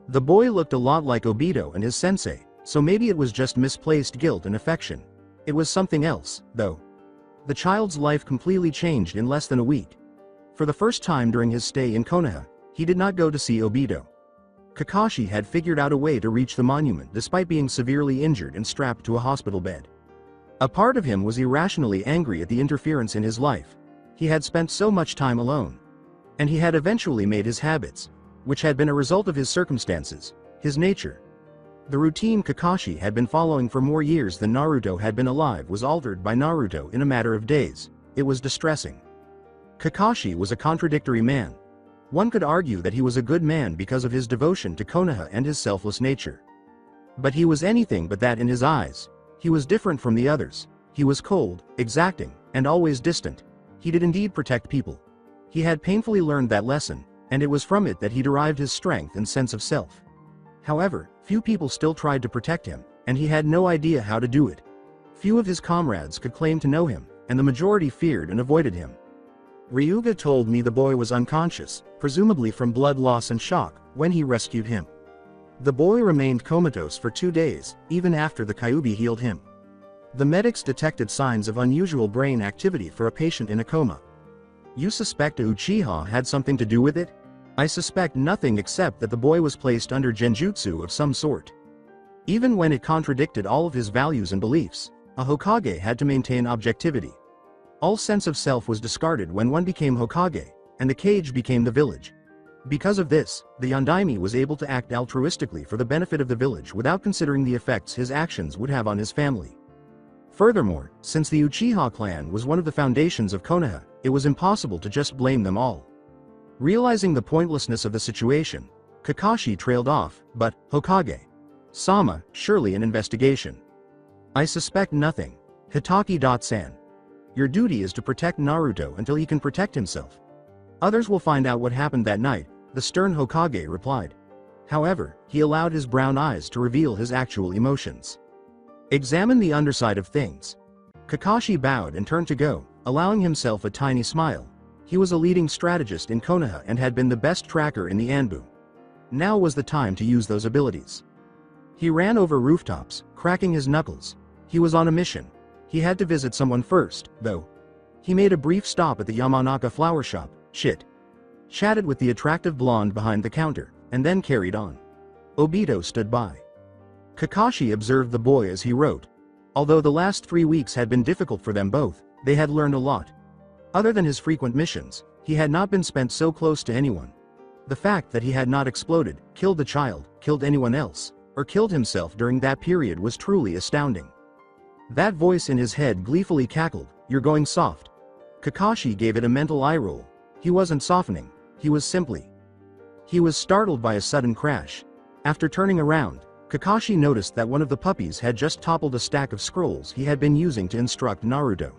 The boy looked a lot like Obito and his sensei, so maybe it was just misplaced guilt and affection. It was something else, though. The child's life completely changed in less than a week. For the first time during his stay in Konoha, he did not go to see Obito. Kakashi had figured out a way to reach the monument despite being severely injured and strapped to a hospital bed. A part of him was irrationally angry at the interference in his life. He had spent so much time alone. And he had eventually made his habits, which had been a result of his circumstances, his nature. The routine Kakashi had been following for more years than Naruto had been alive was altered by Naruto in a matter of days. It was distressing. Kakashi was a contradictory man. One could argue that he was a good man because of his devotion to Konoha and his selfless nature. But he was anything but that in his eyes. He was different from the others. He was cold, exacting, and always distant. He did indeed protect people. He had painfully learned that lesson, and it was from it that he derived his strength and sense of self. However, few people still tried to protect him, and he had no idea how to do it. Few of his comrades could claim to know him, and the majority feared and avoided him. Ryuga told me the boy was unconscious, presumably from blood loss and shock, when he rescued him. The boy remained comatose for 2 days, even after the Kyuubi healed him. The medics detected signs of unusual brain activity for a patient in a coma. You suspect a Uchiha had something to do with it? I suspect nothing except that the boy was placed under genjutsu of some sort. Even when it contradicted all of his values and beliefs, a Hokage had to maintain objectivity. All sense of self was discarded when one became Hokage, and the cage became the village. Because of this, the Yondaime was able to act altruistically for the benefit of the village without considering the effects his actions would have on his family. Furthermore, since the Uchiha clan was one of the foundations of Konoha, it was impossible to just blame them all. Realizing the pointlessness of the situation, Kakashi trailed off, but, Hokage-sama, surely an investigation. I suspect nothing. Hitaki-san. Your duty is to protect Naruto until he can protect himself. Others will find out what happened that night, the stern Hokage replied. However, he allowed his brown eyes to reveal his actual emotions. Examine the underside of things. Kakashi bowed and turned to go, allowing himself a tiny smile. He was a leading strategist in Konoha and had been the best tracker in the Anbu. Now was the time to use those abilities. He ran over rooftops, cracking his knuckles. He was on a mission. He had to visit someone first, though. He made a brief stop at the Yamanaka flower shop, chatted with the attractive blonde behind the counter, and then carried on. Obito stood by. Kakashi observed the boy as he wrote. Although the last 3 weeks had been difficult for them both, they had learned a lot. Other than his frequent missions, he had not been spent so close to anyone. The fact that he had not exploded, killed the child, killed anyone else, or killed himself during that period was truly astounding. That voice in his head gleefully cackled, "You're going soft." Kakashi gave it a mental eye roll. He wasn't softening, he was simply. He was startled by a sudden crash. After turning around, Kakashi noticed that one of the puppies had just toppled a stack of scrolls he had been using to instruct Naruto.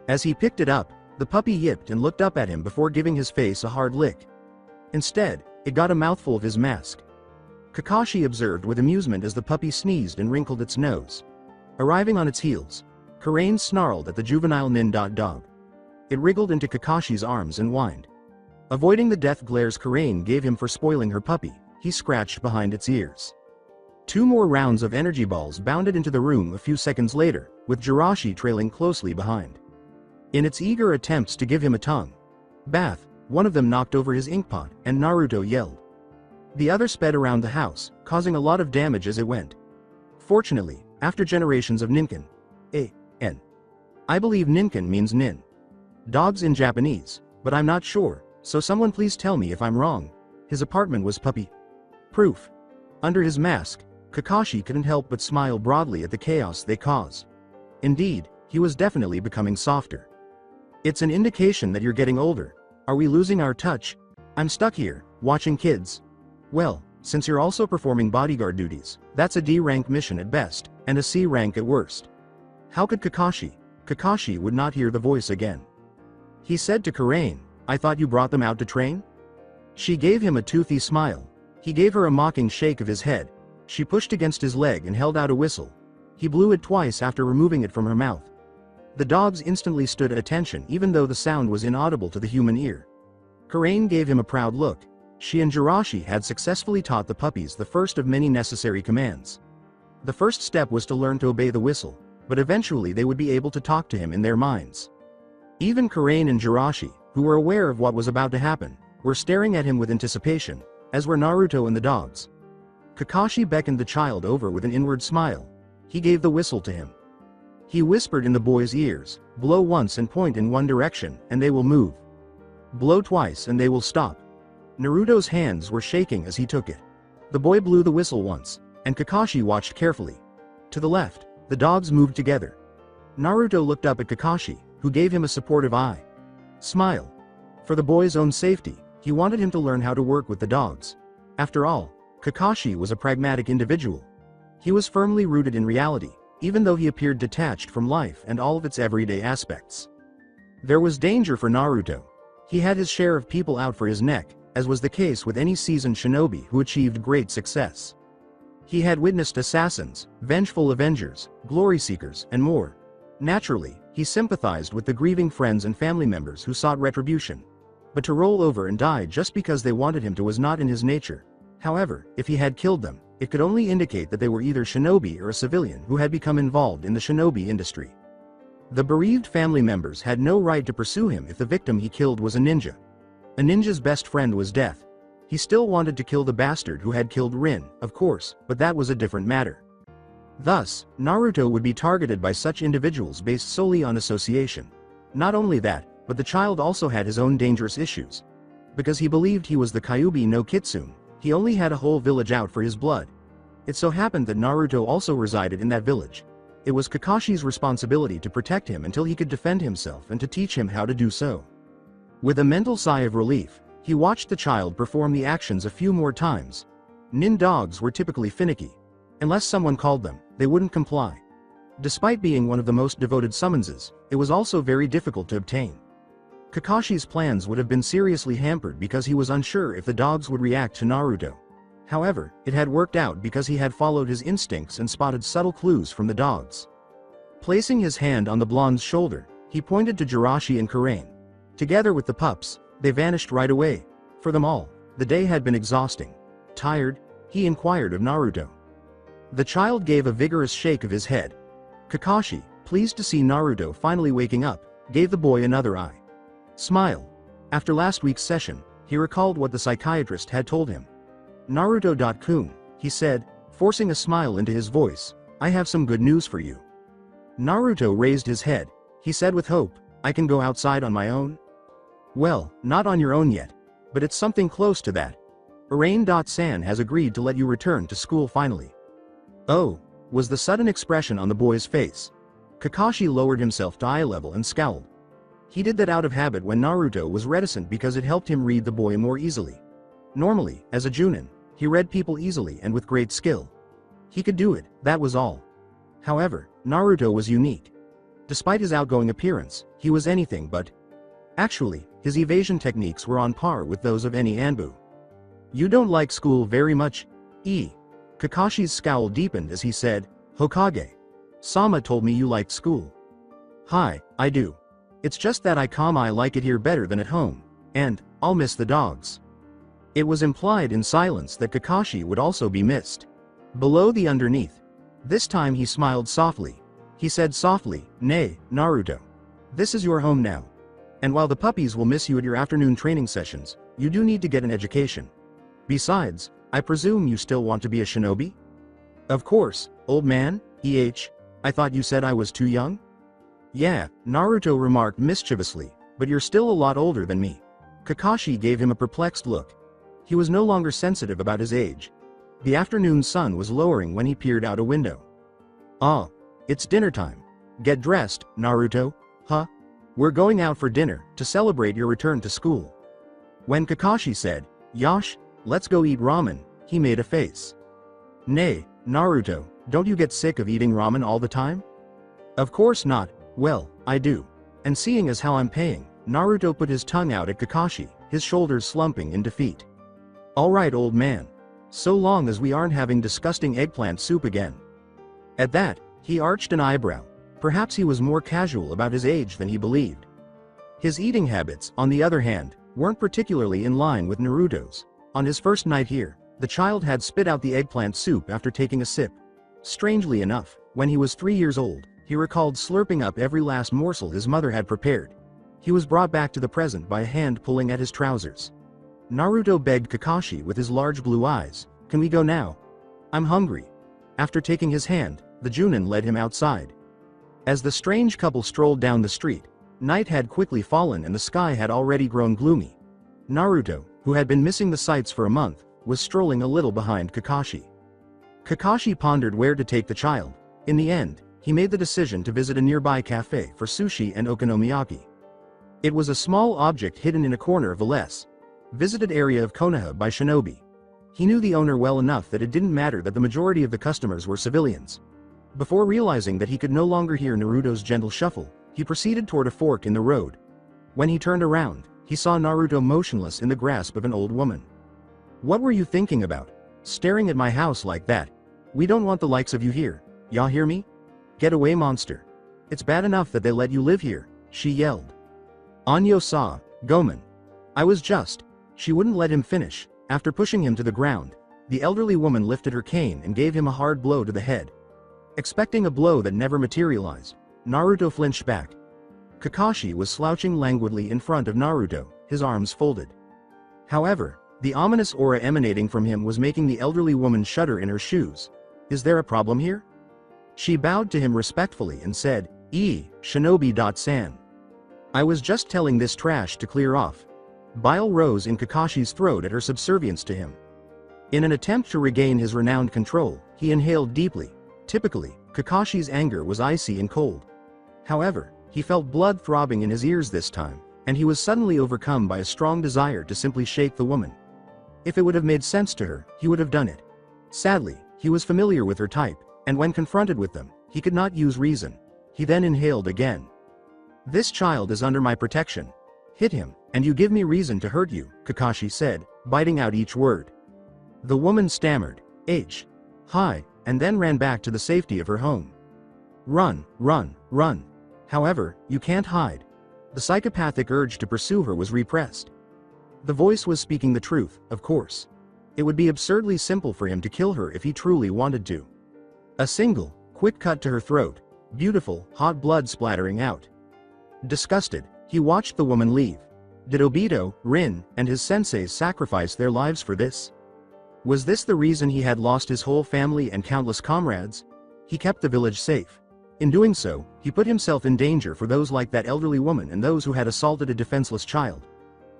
As he picked it up, the puppy yipped and looked up at him before giving his face a hard lick. Instead, it got a mouthful of his mask. Kakashi observed with amusement as the puppy sneezed and wrinkled its nose. Arriving on its heels, Karain snarled at the juvenile nin.dog. It wriggled into Kakashi's arms and whined. Avoiding the death glares Karain gave him for spoiling her puppy, he scratched behind its ears. 2 more rounds of energy balls bounded into the room a few seconds later, with Jirachi trailing closely behind. In its eager attempts to give him a tongue bath, one of them knocked over his inkpot, and Naruto yelled. The other sped around the house, causing a lot of damage as it went. Fortunately, after generations of ninkin. A-N. I believe ninkin means nin. Dogs in Japanese, but I'm not sure, so someone please tell me if I'm wrong. His apartment was puppy proof. Under his mask, Kakashi couldn't help but smile broadly at the chaos they caused. Indeed, he was definitely becoming softer. It's an indication that you're getting older. Are we losing our touch? I'm stuck here, watching kids. Well, since you're also performing bodyguard duties, that's a D rank mission at best, and a C rank at worst. How could Kakashi would not hear the voice again. He said to Karain, I thought you brought them out to train? She gave him a toothy smile. He gave her a mocking shake of his head. She pushed against his leg and held out a whistle. He blew it twice after removing it from her mouth. The dogs instantly stood at attention even though the sound was inaudible to the human ear. Karain gave him a proud look. She and Jirachi had successfully taught the puppies the first of many necessary commands. The first step was to learn to obey the whistle, but eventually they would be able to talk to him in their minds. Even Karain and Jirachi, who were aware of what was about to happen, were staring at him with anticipation, as were Naruto and the dogs. Kakashi beckoned the child over with an inward smile. He gave the whistle to him. He whispered in the boy's ears, blow once and point in one direction, and they will move. Blow twice and they will stop. Naruto's hands were shaking as he took it. The boy blew the whistle once, and Kakashi watched carefully. To the left, the dogs moved together. Naruto looked up at Kakashi, who gave him a supportive eye. Smile. For the boy's own safety, he wanted him to learn how to work with the dogs. After all, Kakashi was a pragmatic individual. He was firmly rooted in reality, even though he appeared detached from life and all of its everyday aspects. There was danger for Naruto. He had his share of people out for his neck, as was the case with any seasoned shinobi who achieved great success. He had witnessed assassins, vengeful avengers, glory seekers, and more. Naturally, he sympathized with the grieving friends and family members who sought retribution. But to roll over and die just because they wanted him to was not in his nature. However, if he had killed them, it could only indicate that they were either shinobi or a civilian who had become involved in the shinobi industry. The bereaved family members had no right to pursue him if the victim he killed was a ninja. A ninja's best friend was death. He still wanted to kill the bastard who had killed Rin, of course, but that was a different matter. Thus, Naruto would be targeted by such individuals based solely on association. Not only that, but the child also had his own dangerous issues. Because he believed he was the Kyuubi no Kitsune, he only had a whole village out for his blood. It so happened that Naruto also resided in that village. It was Kakashi's responsibility to protect him until he could defend himself and to teach him how to do so. With a mental sigh of relief, he watched the child perform the actions a few more times. Nin dogs were typically finicky. Unless someone called them, they wouldn't comply. Despite being one of the most devoted summonses, it was also very difficult to obtain. Kakashi's plans would have been seriously hampered because he was unsure if the dogs would react to Naruto. However, it had worked out because he had followed his instincts and spotted subtle clues from the dogs. Placing his hand on the blonde's shoulder, he pointed to Jirachi and Karain. Together with the pups, they vanished right away. For them all, the day had been exhausting. Tired, he inquired of Naruto. The child gave a vigorous shake of his head. Kakashi, pleased to see Naruto finally waking up, gave the boy another eye. Smile. After last week's session, he recalled what the psychiatrist had told him. Naruto-kun, he said, forcing a smile into his voice, I have some good news for you. Naruto raised his head. He said with hope, I can go outside on my own? Well, not on your own yet. But it's something close to that. Arain.san has agreed to let you return to school finally. Oh, was the sudden expression on the boy's face. Kakashi lowered himself to eye level and scowled. He did that out of habit when Naruto was reticent because it helped him read the boy more easily. Normally, as a Junin, he read people easily and with great skill. He could do it, that was all. However, Naruto was unique. Despite his outgoing appearance, he was anything but. Actually, his evasion techniques were on par with those of any Anbu. You don't like school very much? Kakashi's scowl deepened as he said, Hokage. Sama told me you liked school. Hi, I do. It's just that I like it here better than at home, and I'll miss the dogs. It was implied in silence that Kakashi would also be missed. Below the underneath. This time he smiled softly. He said softly, Nay, Naruto. This is your home now. And while the puppies will miss you at your afternoon training sessions, you do need to get an education. Besides, I presume you still want to be a shinobi? Of course, old man, I thought you said I was too young? Yeah, Naruto remarked mischievously, but you're still a lot older than me. Kakashi gave him a perplexed look. He was no longer sensitive about his age. The afternoon sun was lowering when he peered out a window. Ah, it's dinner time. Get dressed, Naruto. Huh? We're going out for dinner, to celebrate your return to school. When Kakashi said, Yash, let's go eat ramen, he made a face. Nay, Naruto, don't you get sick of eating ramen all the time? Of course not, well, I do. And seeing as how I'm paying, Naruto put his tongue out at Kakashi, his shoulders slumping in defeat. Alright old man. So long as we aren't having disgusting eggplant soup again. At that, he arched an eyebrow. Perhaps he was more casual about his age than he believed. His eating habits, on the other hand, weren't particularly in line with Naruto's. On his first night here, the child had spit out the eggplant soup after taking a sip. Strangely enough, when he was 3 years old, he recalled slurping up every last morsel his mother had prepared. He was brought back to the present by a hand pulling at his trousers. Naruto begged Kakashi with his large blue eyes, Can we go now? I'm hungry. After taking his hand, the Junin led him outside. As the strange couple strolled down the street, night had quickly fallen and the sky had already grown gloomy. Naruto, who had been missing the sights for a month, was strolling a little behind Kakashi. Kakashi pondered where to take the child. In the end, he made the decision to visit a nearby cafe for sushi and okonomiyaki. It was a small object hidden in a corner of the less visited area of Konoha by shinobi. He knew the owner well enough that it didn't matter that the majority of the customers were civilians. Before realizing that he could no longer hear Naruto's gentle shuffle, he proceeded toward a fork in the road. When he turned around, he saw Naruto motionless in the grasp of an old woman. What were you thinking about? Staring at my house like that? We don't want the likes of you here. Y'all hear me? Get away, monster. It's bad enough that they let you live here, she yelled. Anyo saw, Gomen. I was just. She wouldn't let him finish. After pushing him to the ground, the elderly woman lifted her cane and gave him a hard blow to the head. Expecting a blow that never materialized, Naruto flinched back. Kakashi was slouching languidly in front of Naruto, his arms folded. However, the ominous aura emanating from him was making the elderly woman shudder in her shoes. Is there a problem here? She bowed to him respectfully and said, Shinobi.san. I was just telling this trash to clear off. Bile rose in Kakashi's throat at her subservience to him. In an attempt to regain his renowned control, he inhaled deeply. Typically, Kakashi's anger was icy and cold. However, he felt blood throbbing in his ears this time, and he was suddenly overcome by a strong desire to simply shake the woman. If it would have made sense to her, he would have done it. Sadly, he was familiar with her type, and when confronted with them, he could not use reason. He then inhaled again. This child is under my protection. Hit him, and you give me reason to hurt you, Kakashi said, biting out each word. The woman stammered, Hi, and then ran back to the safety of her home. Run, run, run. However, you can't hide. The psychopathic urge to pursue her was repressed. The voice was speaking the truth, of course. It would be absurdly simple for him to kill her if he truly wanted to. A single, quick cut to her throat, beautiful, hot blood splattering out. Disgusted, he watched the woman leave. Did Obito, Rin, and his senseis sacrifice their lives for this? Was this the reason he had lost his whole family and countless comrades? He kept the village safe. In doing so, he put himself in danger for those like that elderly woman and those who had assaulted a defenseless child.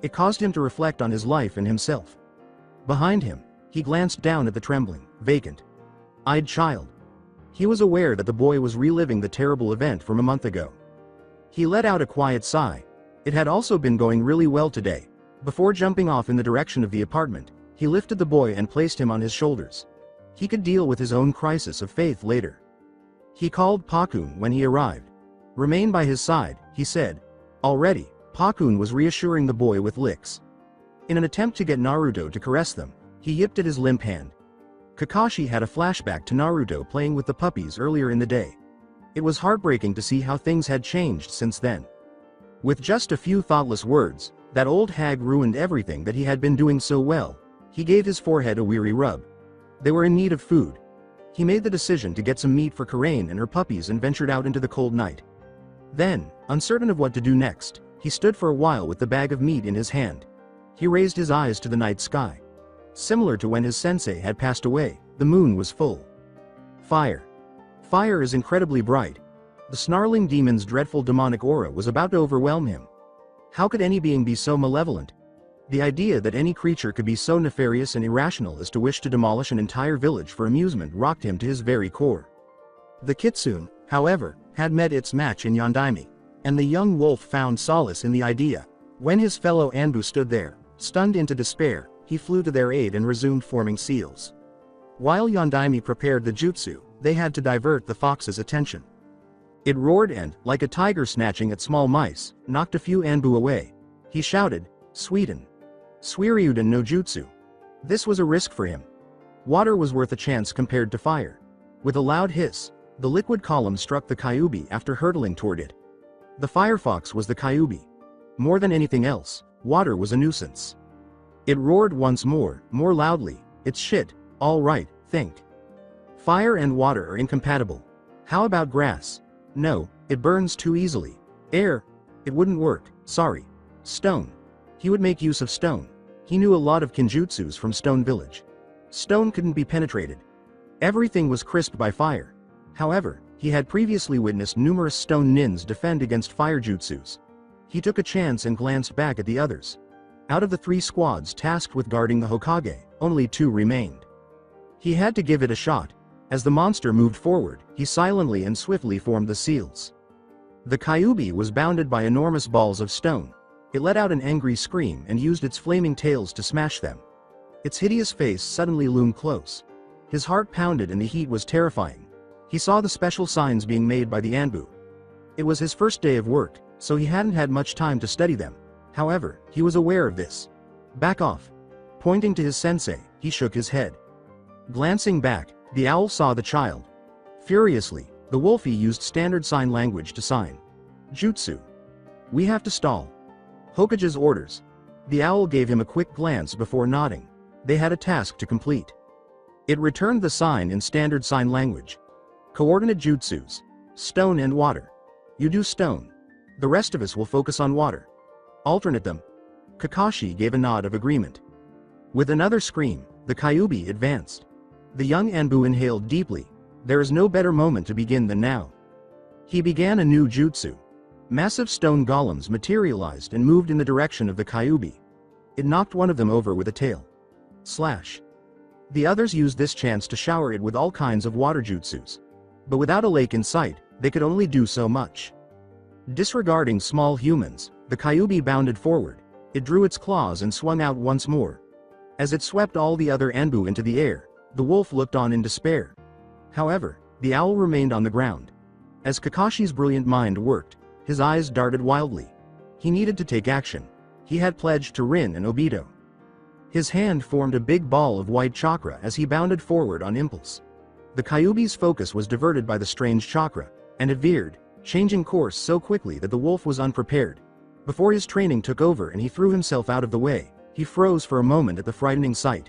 It caused him to reflect on his life and himself. Behind him, he glanced down at the trembling, vacant-eyed child. He was aware that the boy was reliving the terrible event from a month ago. He let out a quiet sigh. It had also been going really well today. Before jumping off in the direction of the apartment, he lifted the boy and placed him on his shoulders. He could deal with his own crisis of faith later. He called Pakun when he arrived. Remain by his side, he said. Already, Pakun was reassuring the boy with licks. In an attempt to get Naruto to caress them, he yipped at his limp hand. Kakashi had a flashback to Naruto playing with the puppies earlier in the day. It was heartbreaking to see how things had changed since then. With just a few thoughtless words, that old hag ruined everything that he had been doing so well. He gave his forehead a weary rub. They were in need of food. He made the decision to get some meat for Karain and her puppies and ventured out into the cold night. Then, uncertain of what to do next, he stood for a while with the bag of meat in his hand. He raised his eyes to the night sky. Similar to when his sensei had passed away, the moon was full. Fire. Fire is incredibly bright. The snarling demon's dreadful demonic aura was about to overwhelm him. How could any being be so malevolent? The idea that any creature could be so nefarious and irrational as to wish to demolish an entire village for amusement rocked him to his very core. The kitsune, however, had met its match in Yondaime, and the young wolf found solace in the idea. When his fellow Anbu stood there, stunned into despair, he flew to their aid and resumed forming seals. While Yondaime prepared the jutsu, they had to divert the fox's attention. It roared and, like a tiger snatching at small mice, knocked a few Anbu away. He shouted, Suiren. Suiryuden no jutsu. This was a risk for him. Water was worth a chance compared to fire. With a loud hiss, the liquid column struck the Kyuubi after hurtling toward it. The firefox was the Kyuubi. More than anything else, water was a nuisance. It roared once more loudly, it's shit, all right, think. Fire and water are incompatible. How about grass? No, it burns too easily. Air? It wouldn't work, sorry. Stone. He would make use of stone. He knew a lot of kinjutsus from Stone Village. Stone couldn't be penetrated. Everything was crisped by fire. However, he had previously witnessed numerous stone nins defend against fire jutsus. He took a chance and glanced back at the others. Out of the 3 squads tasked with guarding the Hokage, only 2 remained. He had to give it a shot. As the monster moved forward, he silently and swiftly formed the seals. The Kyuubi was bounded by enormous balls of stone. It let out an angry scream and used its flaming tails to smash them. Its hideous face suddenly loomed close. His heart pounded and the heat was terrifying. He saw the special signs being made by the Anbu. It was his first day of work, so he hadn't had much time to study them. However, he was aware of this. Back off. Pointing to his sensei, he shook his head. Glancing back, the owl saw the child. Furiously, the wolfie used standard sign language to sign. Jutsu. We have to stall. Hokage's orders. The owl gave him a quick glance before nodding. They had a task to complete. It returned the sign in standard sign language. Coordinate jutsus. Stone and water. You do stone. The rest of us will focus on water. Alternate them. Kakashi gave a nod of agreement. With another scream, the Kyuubi advanced. The young Anbu inhaled deeply. There is no better moment to begin than now. He began a new jutsu. Massive stone golems materialized and moved in the direction of the Kyuubi. It knocked one of them over with a tail slash. The others used this chance to shower it with all kinds of water jutsus. But without a lake in sight, they could only do so much. Disregarding small humans, the Kyuubi bounded forward. It drew its claws and swung out once more. As it swept all the other Anbu into the air, the wolf looked on in despair. However, the owl remained on the ground. As Kakashi's brilliant mind worked, his eyes darted wildly. He needed to take action. He had pledged to Rin and Obito. His hand formed a big ball of white chakra as he bounded forward on impulse. The Kyuubi's focus was diverted by the strange chakra, and it veered, changing course so quickly that the wolf was unprepared. Before his training took over and he threw himself out of the way, he froze for a moment at the frightening sight.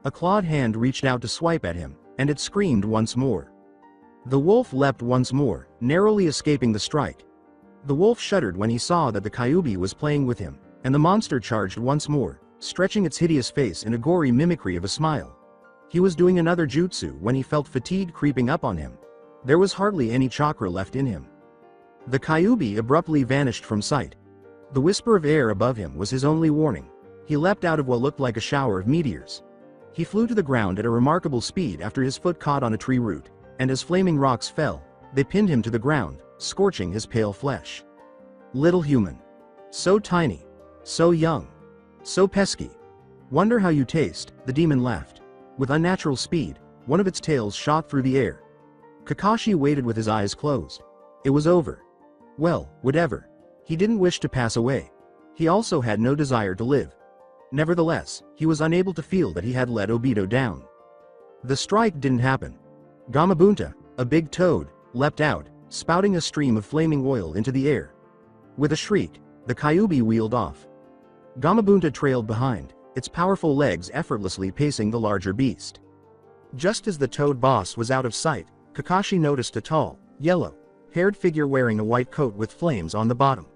A clawed hand reached out to swipe at him, and it screamed once more. The wolf leapt once more, narrowly escaping the strike. The wolf shuddered when he saw that the Kyuubi was playing with him, and the monster charged once more, stretching its hideous face in a gory mimicry of a smile. He was doing another jutsu when he felt fatigue creeping up on him. There was hardly any chakra left in him. The Kyuubi abruptly vanished from sight. The whisper of air above him was his only warning. He leapt out of what looked like a shower of meteors. He flew to the ground at a remarkable speed after his foot caught on a tree root, and as flaming rocks fell, they pinned him to the ground, scorching his pale flesh. Little human. So tiny. So young. So pesky. Wonder how you taste, the demon laughed. With unnatural speed, one of its tails shot through the air. Kakashi waited with his eyes closed. It was over. Well, whatever. He didn't wish to pass away. He also had no desire to live. Nevertheless, he was unable to feel that he had let Obito down. The strike didn't happen. Gamabunta, a big toad, leapt out, spouting a stream of flaming oil into the air. With a shriek, the Kyuubi wheeled off. Gamabunta trailed behind, its powerful legs effortlessly pacing the larger beast. Just as the toad boss was out of sight, Kakashi noticed a tall, yellow-haired figure wearing a white coat with flames on the bottom.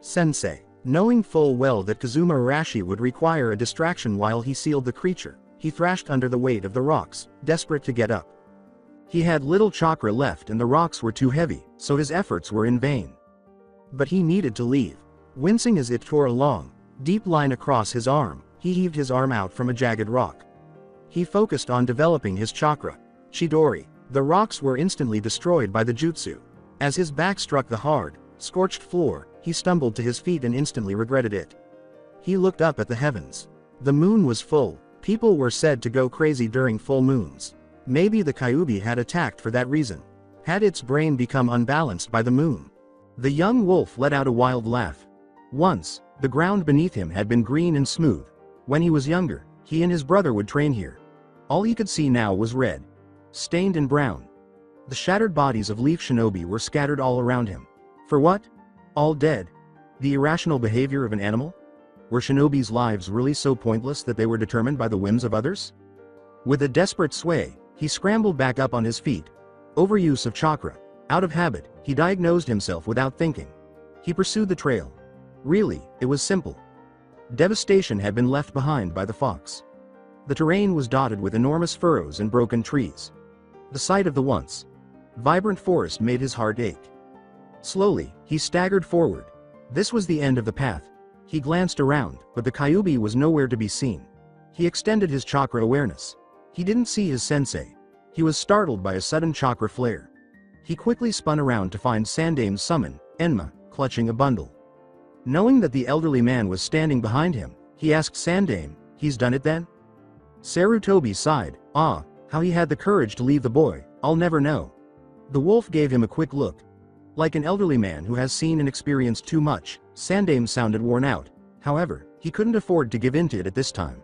Sensei. Knowing full well that Kazuma Arashi would require a distraction while he sealed the creature, he thrashed under the weight of the rocks, desperate to get up. He had little chakra left and the rocks were too heavy, so his efforts were in vain. But he needed to leave. Wincing as it tore a long, deep line across his arm, he heaved his arm out from a jagged rock. He focused on developing his chakra. Chidori. The rocks were instantly destroyed by the jutsu. As his back struck the hard, scorched floor, he stumbled to his feet and instantly regretted it. He looked up at the heavens. The moon was full. People were said to go crazy during full moons. Maybe the Kyuubi had attacked for that reason. Had its brain become unbalanced by the moon? The young wolf let out a wild laugh. Once, the ground beneath him had been green and smooth. When he was younger, he and his brother would train here. All he could see now was red, stained and brown. The shattered bodies of Leaf Shinobi were scattered all around him. For what? All dead. The irrational behavior of an animal? Were shinobi's lives really so pointless that they were determined by the whims of others? With a desperate sway, he scrambled back up on his feet. Overuse of chakra. Out of habit, he diagnosed himself without thinking. He pursued the trail. Really, it was simple. Devastation had been left behind by the fox. The terrain was dotted with enormous furrows and broken trees. The sight of the once vibrant forest made his heart ache. Slowly, he staggered forward. This was the end of the path. He glanced around, but the Kyuubi was nowhere to be seen. He extended his chakra awareness. He didn't see his sensei. He was startled by a sudden chakra flare. He quickly spun around to find Sandame's summon, Enma, clutching a bundle. Knowing that the elderly man was standing behind him, he asked Sandame, "He's done it then?" Sarutobi sighed. "Ah, how he had the courage to leave the boy, I'll never know." The wolf gave him a quick look. Like an elderly man who has seen and experienced too much, Sandame sounded worn out. However, he couldn't afford to give in to it at this time.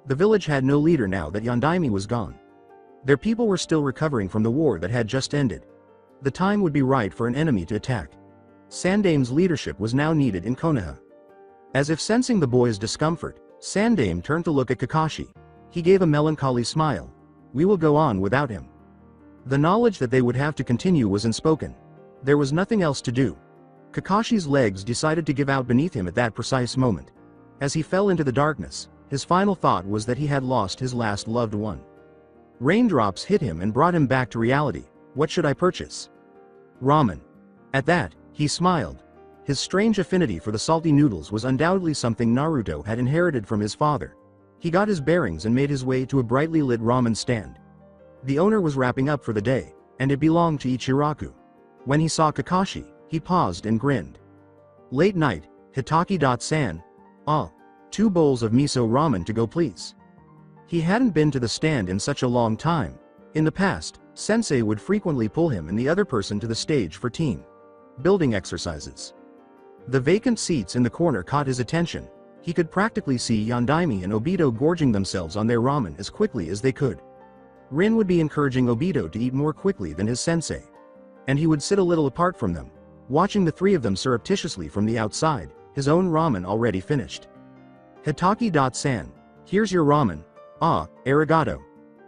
The village had no leader now that Yondaime was gone. Their people were still recovering from the war that had just ended. The time would be right for an enemy to attack. Sandame's leadership was now needed in Konoha. As if sensing the boy's discomfort, Sandame turned to look at Kakashi. He gave a melancholy smile. "We will go on without him." The knowledge that they would have to continue was unspoken. There was nothing else to do. Kakashi's legs decided to give out beneath him at that precise moment. As he fell into the darkness, his final thought was that he had lost his last loved one. Raindrops hit him and brought him back to reality. What should I purchase? Ramen. At that, he smiled. His strange affinity for the salty noodles was undoubtedly something Naruto had inherited from his father. He got his bearings and made his way to a brightly lit ramen stand. The owner was wrapping up for the day, and it belonged to Ichiraku. When he saw Kakashi, he paused and grinned. Late night, Hitaki-san. Ah, 2 bowls of miso ramen to go please. He hadn't been to the stand in such a long time. In the past, sensei would frequently pull him and the other person to the stage for team building exercises. The vacant seats in the corner caught his attention. He could practically see Yondaime and Obito gorging themselves on their ramen as quickly as they could. Rin would be encouraging Obito to eat more quickly than his sensei. And he would sit a little apart from them, watching the 3 of them surreptitiously from the outside, his own ramen already finished. Hitaki-san, here's your ramen. Ah, arigato.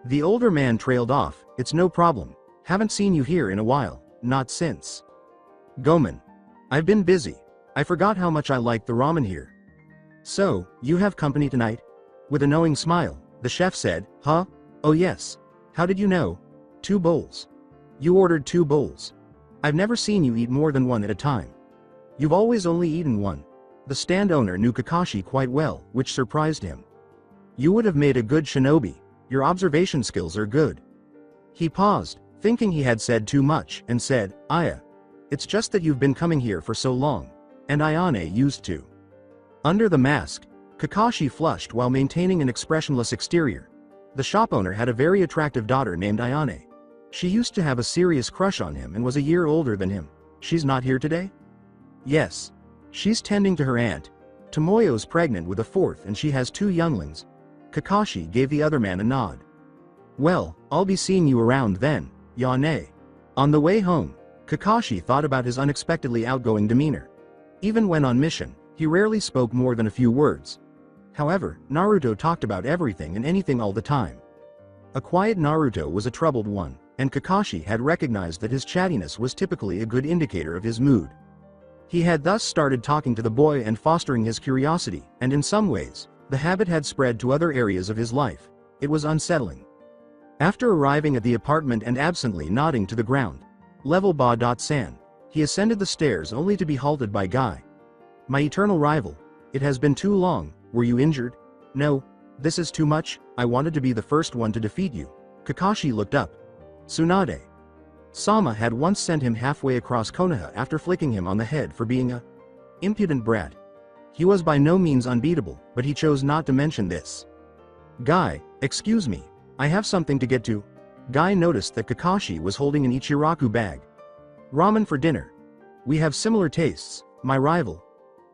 The older man trailed off. It's no problem. Haven't seen you here in a while, not since. Gomen. I've been busy. I forgot how much I liked the ramen here. So, you have company tonight? With a knowing smile, the chef said, huh? Oh yes. How did you know? 2 bowls. You ordered 2 bowls. I've never seen you eat more than 1 at a time. You've always only eaten 1. The stand owner knew Kakashi quite well, which surprised him. You would have made a good shinobi. Your observation skills are good. He paused, thinking he had said too much, and said, Aya. It's just that you've been coming here for so long. And Ayane used to. Under the mask, Kakashi flushed while maintaining an expressionless exterior. The shop owner had a very attractive daughter named Ayane. She used to have a serious crush on him and was a year older than him. She's not here today? Yes. She's tending to her aunt. Tomoyo's pregnant with a 4th and she has 2 younglings. Kakashi gave the other man a nod. Well, I'll be seeing you around then, Yane. On the way home, Kakashi thought about his unexpectedly outgoing demeanor. Even when on mission, he rarely spoke more than a few words. However, Naruto talked about everything and anything all the time. A quiet Naruto was a troubled one, and Kakashi had recognized that his chattiness was typically a good indicator of his mood. He had thus started talking to the boy and fostering his curiosity, and in some ways, the habit had spread to other areas of his life. It was unsettling. After arriving at the apartment and absently nodding to the ground, level Ba-san, he ascended the stairs only to be halted by Guy. My eternal rival, it has been too long, were you injured? No, this is too much, I wanted to be the first one to defeat you. Kakashi looked up. Tsunade. Sama had once sent him halfway across Konoha after flicking him on the head for being a impudent brat. He was by no means unbeatable, but he chose not to mention this. Guy, excuse me, I have something to get to. Guy noticed that Kakashi was holding an Ichiraku bag. Ramen for dinner. We have similar tastes, my rival.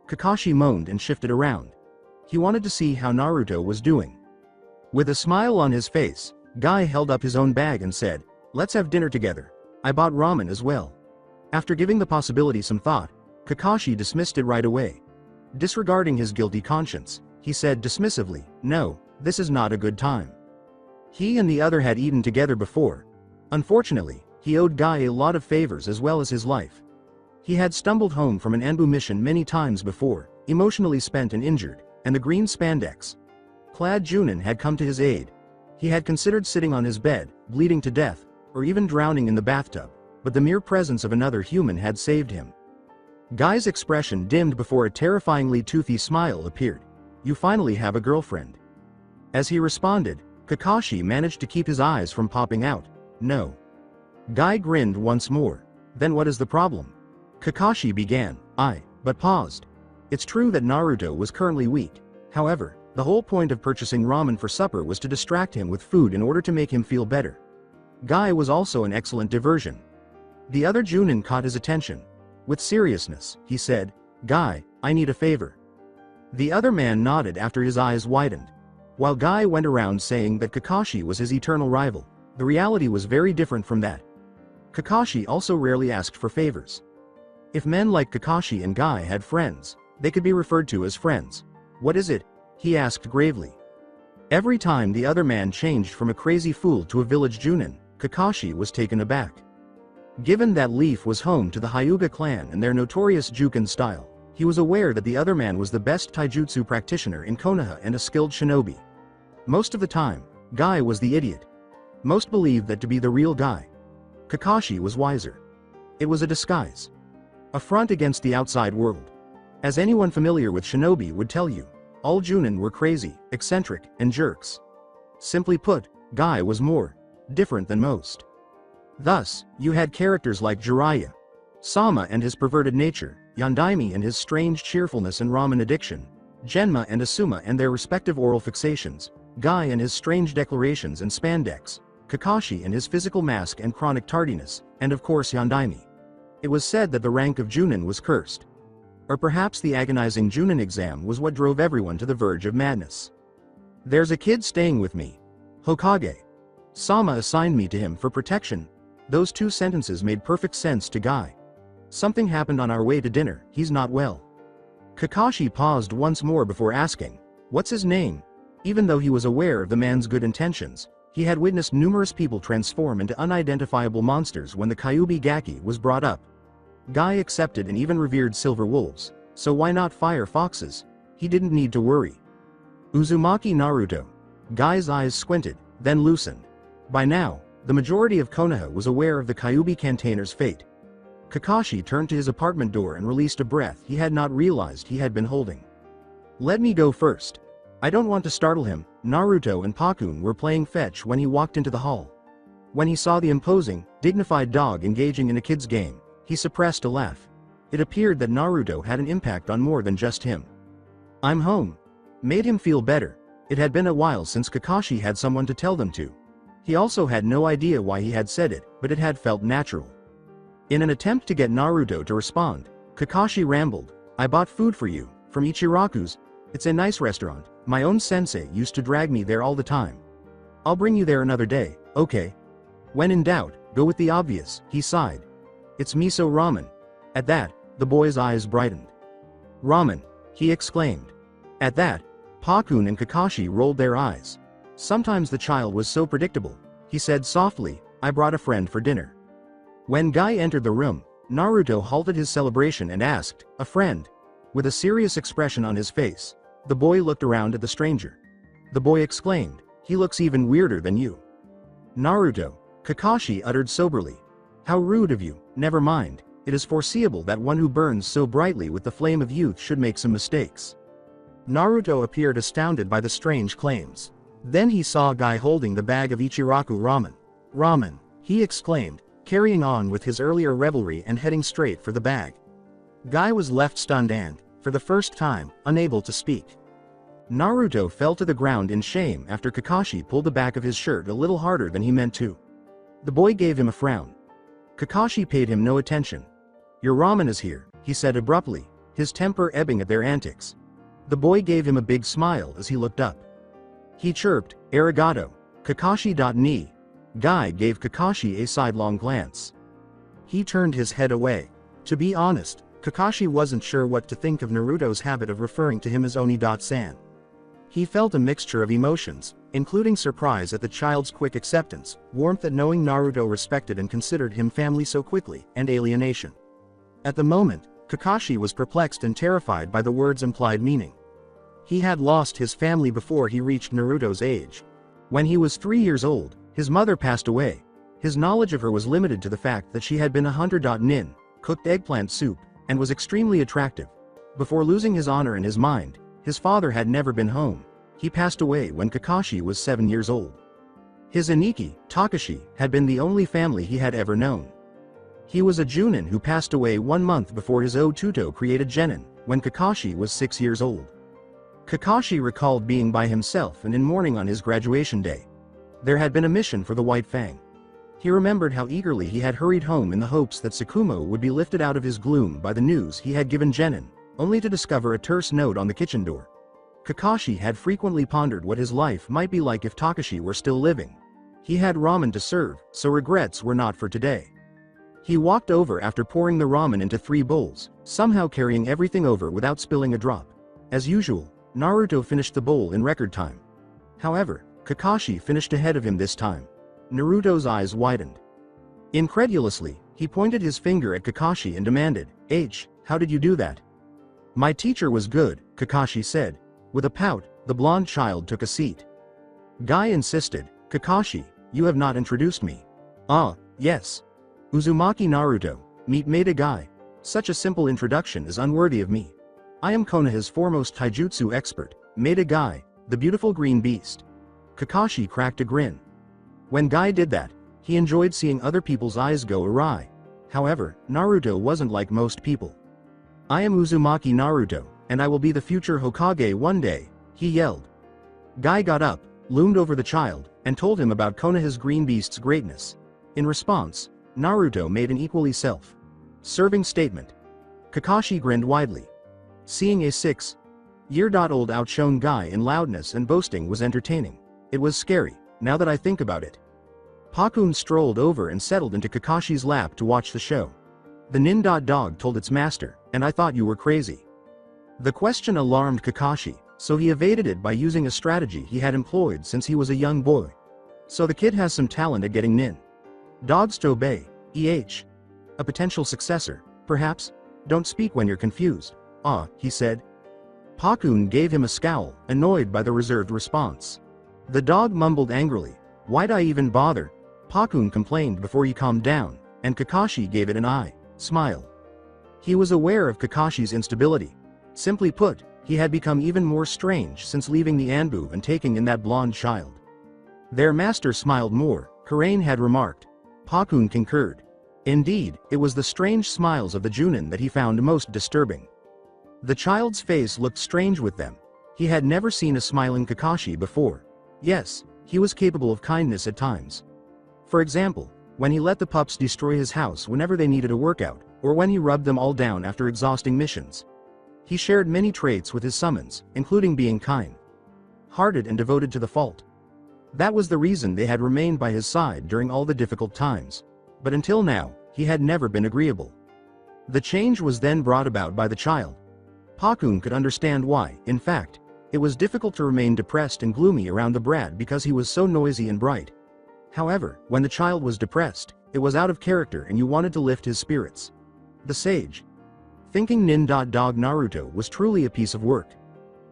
Kakashi moaned and shifted around. He wanted to see how Naruto was doing. With a smile on his face, Guy held up his own bag and said, let's have dinner together. I bought ramen as well. After giving the possibility some thought, Kakashi dismissed it right away. Disregarding his guilty conscience, he said dismissively, no, this is not a good time. He and the other had eaten together before. Unfortunately, he owed Guy a lot of favors as well as his life. He had stumbled home from an Anbu mission many times before, emotionally spent and injured, and the green spandex clad Junin had come to his aid. He had considered sitting on his bed, bleeding to death, or even drowning in the bathtub, but the mere presence of another human had saved him. Guy's expression dimmed before a terrifyingly toothy smile appeared. You finally have a girlfriend. As he responded, Kakashi managed to keep his eyes from popping out. No. Guy grinned once more. Then what is the problem? Kakashi began, but paused. It's true that Naruto was currently weak. However, the whole point of purchasing ramen for supper was to distract him with food in order to make him feel better. Guy was also an excellent diversion. The other Junin caught his attention. With seriousness, he said, Guy, I need a favor. The other man nodded after his eyes widened. While Guy went around saying that Kakashi was his eternal rival, the reality was very different from that. Kakashi also rarely asked for favors. If men like Kakashi and Guy had friends, they could be referred to as friends. What is it? He asked gravely. Every time the other man changed from a crazy fool to a village Junin, Kakashi was taken aback. Given that Leaf was home to the Hyuga clan and their notorious Juken style, he was aware that the other man was the best taijutsu practitioner in Konoha and a skilled shinobi. Most of the time, Guy was the idiot. Most believed that to be the real Guy. Kakashi was wiser. It was a disguise. A front against the outside world. As anyone familiar with shinobi would tell you, all Junin were crazy, eccentric, and jerks. Simply put, Guy was more different than most. Thus, you had characters like Jiraiya, Sama and his perverted nature, Yondaime and his strange cheerfulness and ramen addiction, Genma and Asuma and their respective oral fixations, Guy and his strange declarations and spandex, Kakashi and his physical mask and chronic tardiness, and of course Yondaime. It was said that the rank of Junin was cursed. Or perhaps the agonizing Junin exam was what drove everyone to the verge of madness. There's a kid staying with me. Hokage. Sama assigned me to him for protection. Those two sentences made perfect sense to Guy. Something happened on our way to dinner, he's not well. Kakashi paused once more before asking, what's his name? Even though he was aware of the man's good intentions, he had witnessed numerous people transform into unidentifiable monsters when the Kyuubi Gaki was brought up. Guy accepted and even revered silver wolves, so why not fire foxes? He didn't need to worry. Uzumaki Naruto. Guy's eyes squinted, then loosened. By now, the majority of Konoha was aware of the Kyuubi Cantainer's fate. Kakashi turned to his apartment door and released a breath he had not realized he had been holding. Let me go first. I don't want to startle him. Naruto and Pakun were playing fetch when he walked into the hall. When he saw the imposing, dignified dog engaging in a kid's game, he suppressed a laugh. It appeared that Naruto had an impact on more than just him. I'm home. Made him feel better. It had been a while since Kakashi had someone to tell them to. He also had no idea why he had said it, but it had felt natural. In an attempt to get Naruto to respond, Kakashi rambled, I bought food for you, from Ichiraku's. It's a nice restaurant, my own sensei used to drag me there all the time. I'll bring you there another day, okay? When in doubt, go with the obvious, he sighed. It's miso ramen. At that, the boy's eyes brightened. Ramen, he exclaimed. At that, Pakun and Kakashi rolled their eyes. Sometimes the child was so predictable. He said softly, I brought a friend for dinner. When Guy entered the room, Naruto halted his celebration and asked, a friend? With a serious expression on his face, the boy looked around at the stranger. The boy exclaimed, he looks even weirder than you. Naruto, Kakashi uttered soberly. How rude of you, never mind, it is foreseeable that one who burns so brightly with the flame of youth should make some mistakes. Naruto appeared astounded by the strange claims. Then he saw Guy holding the bag of Ichiraku ramen. Ramen, he exclaimed, carrying on with his earlier revelry and heading straight for the bag. Guy was left stunned and, for the first time, unable to speak. Naruto fell to the ground in shame after Kakashi pulled the back of his shirt a little harder than he meant to. The boy gave him a frown. Kakashi paid him no attention. Your ramen is here, he said abruptly, his temper ebbing at their antics. The boy gave him a big smile as he looked up. He chirped, arigato, Kakashi.ni. Guy gave Kakashi a sidelong glance. He turned his head away. To be honest, Kakashi wasn't sure what to think of Naruto's habit of referring to him as Oni-san. He felt a mixture of emotions, including surprise at the child's quick acceptance, warmth at knowing Naruto respected and considered him family so quickly, and alienation. At the moment, Kakashi was perplexed and terrified by the word's implied meaning. He had lost his family before he reached Naruto's age. When he was 3 years old, his mother passed away. His knowledge of her was limited to the fact that she had been a hunter. Nin, cooked eggplant soup, and was extremely attractive. Before losing his honor and his mind, his father had never been home. He passed away when Kakashi was 7 years old. His Aniki, Takashi, had been the only family he had ever known. He was a Junin who passed away 1 month before his Otuto created Genin, when Kakashi was 6 years old. Kakashi recalled being by himself and in mourning on his graduation day. There had been a mission for the White Fang. He remembered how eagerly he had hurried home in the hopes that Tsukumo would be lifted out of his gloom by the news he had given Genin, only to discover a terse note on the kitchen door. Kakashi had frequently pondered what his life might be like if Takashi were still living. He had ramen to serve, so regrets were not for today. He walked over after pouring the ramen into 3 bowls, somehow carrying everything over without spilling a drop. As usual, Naruto finished the bowl in record time. However, Kakashi finished ahead of him this time. Naruto's eyes widened. Incredulously, he pointed his finger at Kakashi and demanded, how did you do that? My teacher was good, Kakashi said. With a pout, the blonde child took a seat. Guy insisted, Kakashi, you have not introduced me. Ah, yes. Uzumaki Naruto, meet Maida Guy. Such a simple introduction is unworthy of me. I am Konoha's foremost taijutsu expert, Maeda Guy, the beautiful green beast. Kakashi cracked a grin. When Guy did that, he enjoyed seeing other people's eyes go awry. However, Naruto wasn't like most people. I am Uzumaki Naruto, and I will be the future Hokage one day, he yelled. Guy got up, loomed over the child, and told him about Konoha's green beast's greatness. In response, Naruto made an equally self-serving statement. Kakashi grinned widely. Seeing a 6-year-old outshone Guy in loudness and boasting was entertaining. It was scary, now that I think about it. Pakun strolled over and settled into Kakashi's lap to watch the show. The nin.dog told its master, and I thought you were crazy. The question alarmed Kakashi, so he evaded it by using a strategy he had employed since he was a young boy. So the kid has some talent at getting nin. Dogs to obey, a potential successor, perhaps? Don't speak when you're confused. Ah, he said. Pakun gave him a scowl, annoyed by the reserved response. The dog mumbled angrily, why'd I even bother? Pakun complained before he calmed down, and Kakashi gave it an smile. He was aware of Kakashi's instability. Simply put, he had become even more strange since leaving the Anbu and taking in that blonde child. Their master smiled more, Karain had remarked. Pakun concurred. Indeed, it was the strange smiles of the Junin that he found most disturbing. The child's face looked strange with them. He had never seen a smiling Kakashi before. Yes, he was capable of kindness at times. For example, when he let the pups destroy his house whenever they needed a workout, or when he rubbed them all down after exhausting missions. He shared many traits with his summons, including being kind-hearted and devoted to the fault. That was the reason they had remained by his side during all the difficult times. But until now, he had never been agreeable. The change was then brought about by the child. Pakun could understand why. In fact, it was difficult to remain depressed and gloomy around the brat because he was so noisy and bright. However, when the child was depressed, it was out of character and you wanted to lift his spirits. The sage. Thinking nin.dog Naruto was truly a piece of work.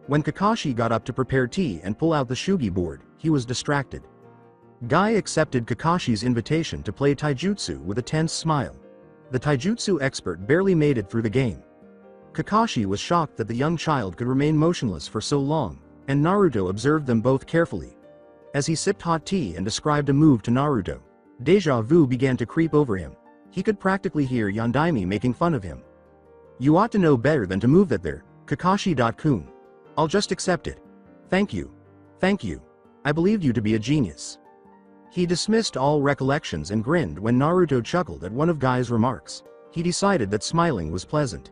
When Kakashi got up to prepare tea and pull out the shugi board, he was distracted. Guy accepted Kakashi's invitation to play taijutsu with a tense smile. The taijutsu expert barely made it through the game. Kakashi was shocked that the young child could remain motionless for so long, and Naruto observed them both carefully. As he sipped hot tea and described a move to Naruto, deja vu began to creep over him. He could practically hear Yondaime making fun of him. You ought to know better than to move that there, Kakashi.kun. I'll just accept it. Thank you. Thank you. I believed you to be a genius. He dismissed all recollections and grinned when Naruto chuckled at one of Guy's remarks. He decided that smiling was pleasant.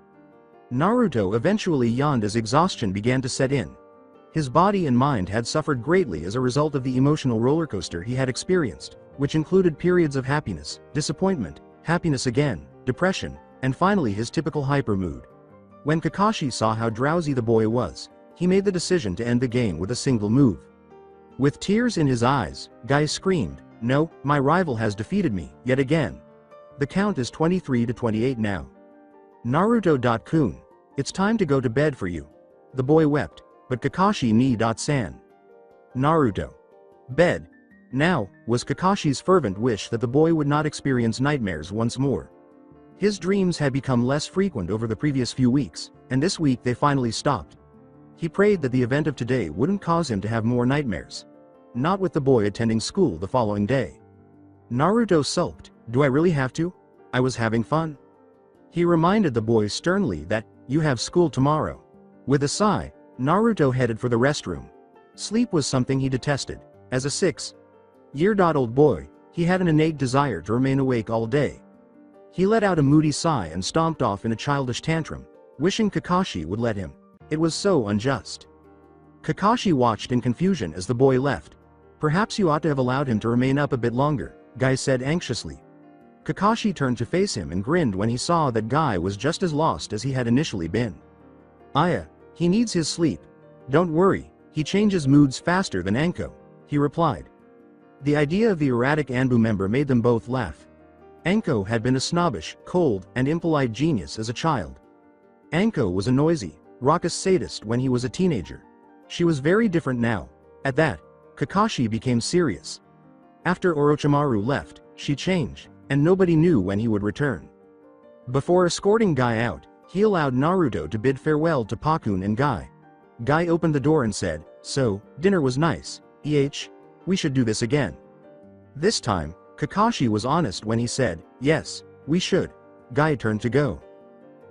Naruto eventually yawned as exhaustion began to set in. His body and mind had suffered greatly as a result of the emotional rollercoaster he had experienced, which included periods of happiness, disappointment, happiness again, depression, and finally his typical hyper mood. When Kakashi saw how drowsy the boy was, he made the decision to end the game with a single move. With tears in his eyes, Guy screamed, "No, my rival has defeated me, yet again. The count is 23-28 now. Naruto.kun, it's time to go to bed for you." The boy wept, but Kakashi ni.san. Naruto. Bed. Now, was Kakashi's fervent wish that the boy would not experience nightmares once more. His dreams had become less frequent over the previous few weeks, and this week they finally stopped. He prayed that the event of today wouldn't cause him to have more nightmares. Not with the boy attending school the following day. Naruto sulked, "Do I really have to? I was having fun." He reminded the boy sternly that, "You have school tomorrow." With a sigh, Naruto headed for the restroom. Sleep was something he detested. As a 6-year-old boy, he had an innate desire to remain awake all day. He let out a moody sigh and stomped off in a childish tantrum, wishing Kakashi would let him. It was so unjust. Kakashi watched in confusion as the boy left. "Perhaps you ought to have allowed him to remain up a bit longer," Guy said anxiously. Kakashi turned to face him and grinned when he saw that Guy was just as lost as he had initially been. "Aya, he needs his sleep. Don't worry, he changes moods faster than Anko," he replied. The idea of the erratic Anbu member made them both laugh. Anko had been a snobbish, cold, and impolite genius as a child. Anko was a noisy, raucous sadist when he was a teenager. She was very different now. At that, Kakashi became serious. After Orochimaru left, she changed, and nobody knew when he would return. Before escorting Guy out, he allowed Naruto to bid farewell to Pakun and Guy. Guy opened the door and said, "So, dinner was nice, we should do this again." This time, Kakashi was honest when he said, "Yes, we should." Guy turned to go.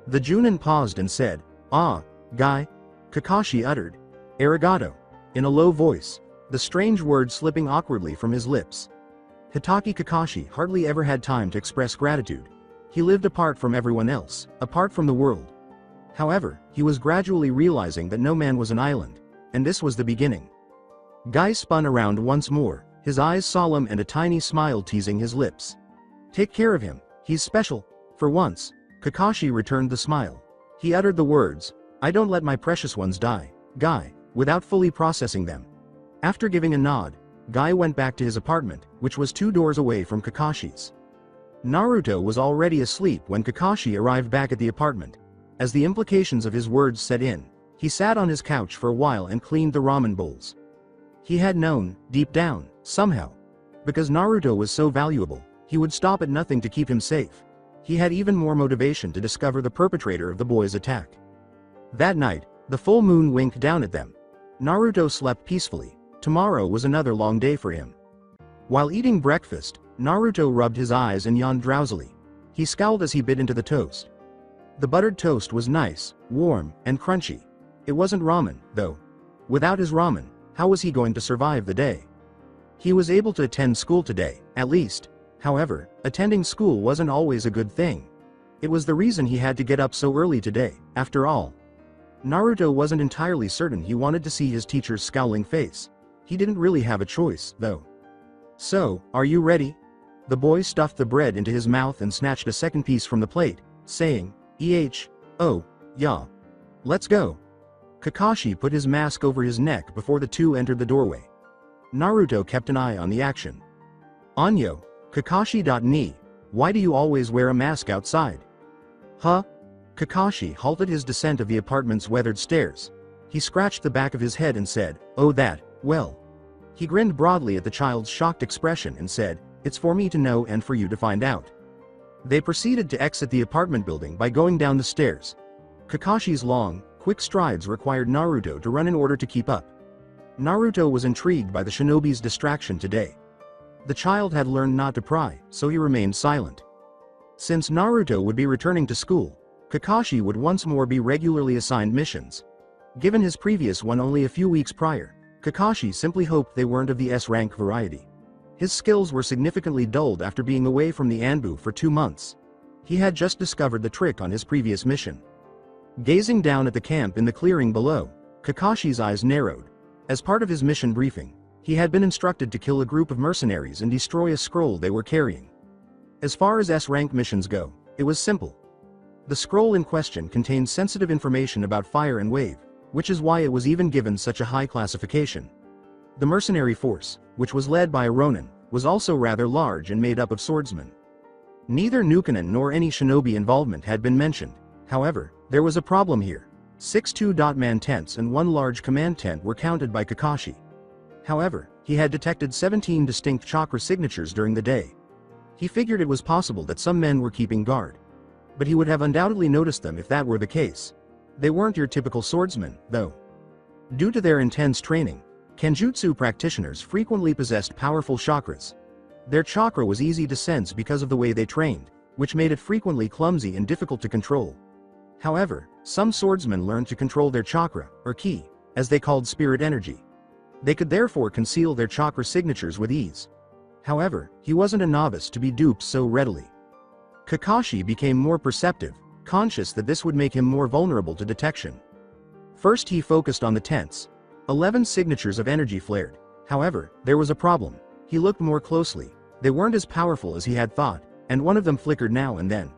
The Junin paused and said, "Ah, Guy?" Kakashi uttered, "Arigato," in a low voice, the strange word slipping awkwardly from his lips. Hitaki Kakashi hardly ever had time to express gratitude. He lived apart from everyone else, apart from the world. However, he was gradually realizing that no man was an island, and this was the beginning. Guy spun around once more, his eyes solemn and a tiny smile teasing his lips. "Take care of him, he's special." For once, Kakashi returned the smile. He uttered the words, "I don't let my precious ones die, Guy," without fully processing them. After giving a nod, Guy went back to his apartment, which was 2 doors away from Kakashi's. Naruto was already asleep when Kakashi arrived back at the apartment. As the implications of his words set in, he sat on his couch for a while and cleaned the ramen bowls. He had known, deep down, somehow, because Naruto was so valuable, he would stop at nothing to keep him safe. He had even more motivation to discover the perpetrator of the boys' attack. That night, the full moon winked down at them. Naruto slept peacefully. Tomorrow was another long day for him. While eating breakfast, Naruto rubbed his eyes and yawned drowsily. He scowled as he bit into the toast. The buttered toast was nice, warm, and crunchy. It wasn't ramen, though. Without his ramen, how was he going to survive the day? He was able to attend school today, at least. However, attending school wasn't always a good thing. It was the reason he had to get up so early today, after all. Naruto wasn't entirely certain he wanted to see his teacher's scowling face. He didn't really have a choice, though. "So, are you ready?" The boy stuffed the bread into his mouth and snatched a second piece from the plate, saying, "Oh, yeah. Let's go." Kakashi put his mask over his neck before the two entered the doorway. Naruto kept an eye on the action. "Anyo, Kakashi.ni, why do you always wear a mask outside?" "Huh?" Kakashi halted his descent of the apartment's weathered stairs. He scratched the back of his head and said, "Oh that, well." He grinned broadly at the child's shocked expression and said, "It's for me to know and for you to find out." They proceeded to exit the apartment building by going down the stairs. Kakashi's long, quick strides required Naruto to run in order to keep up. Naruto was intrigued by the shinobi's distraction today. The child had learned not to pry, so he remained silent. Since Naruto would be returning to school, Kakashi would once more be regularly assigned missions. Given his previous one only a few weeks prior, Kakashi simply hoped they weren't of the S-rank variety. His skills were significantly dulled after being away from the Anbu for 2 months. He had just discovered the trick on his previous mission. Gazing down at the camp in the clearing below, Kakashi's eyes narrowed. As part of his mission briefing, he had been instructed to kill a group of mercenaries and destroy a scroll they were carrying. As far as S-rank missions go, it was simple. The scroll in question contained sensitive information about fire and wave, which is why it was even given such a high classification. The mercenary force, which was led by a Ronin, was also rather large and made up of swordsmen. Neither Nukanen nor any shinobi involvement had been mentioned. However, there was a problem here. 6 two-man tents and 1 large command tent were counted by Kakashi. However, he had detected 17 distinct chakra signatures during the day. He figured it was possible that some men were keeping guard. But he would have undoubtedly noticed them if that were the case. They weren't your typical swordsmen, though. Due to their intense training, Kenjutsu practitioners frequently possessed powerful chakras. Their chakra was easy to sense because of the way they trained, which made it frequently clumsy and difficult to control. However, some swordsmen learned to control their chakra, or ki, as they called spirit energy. They could therefore conceal their chakra signatures with ease. However, he wasn't a novice to be duped so readily. Kakashi became more perceptive, conscious that this would make him more vulnerable to detection. First he focused on the tents. 11 signatures of energy flared. However, there was a problem. He looked more closely. They weren't as powerful as he had thought, and one of them flickered now and then.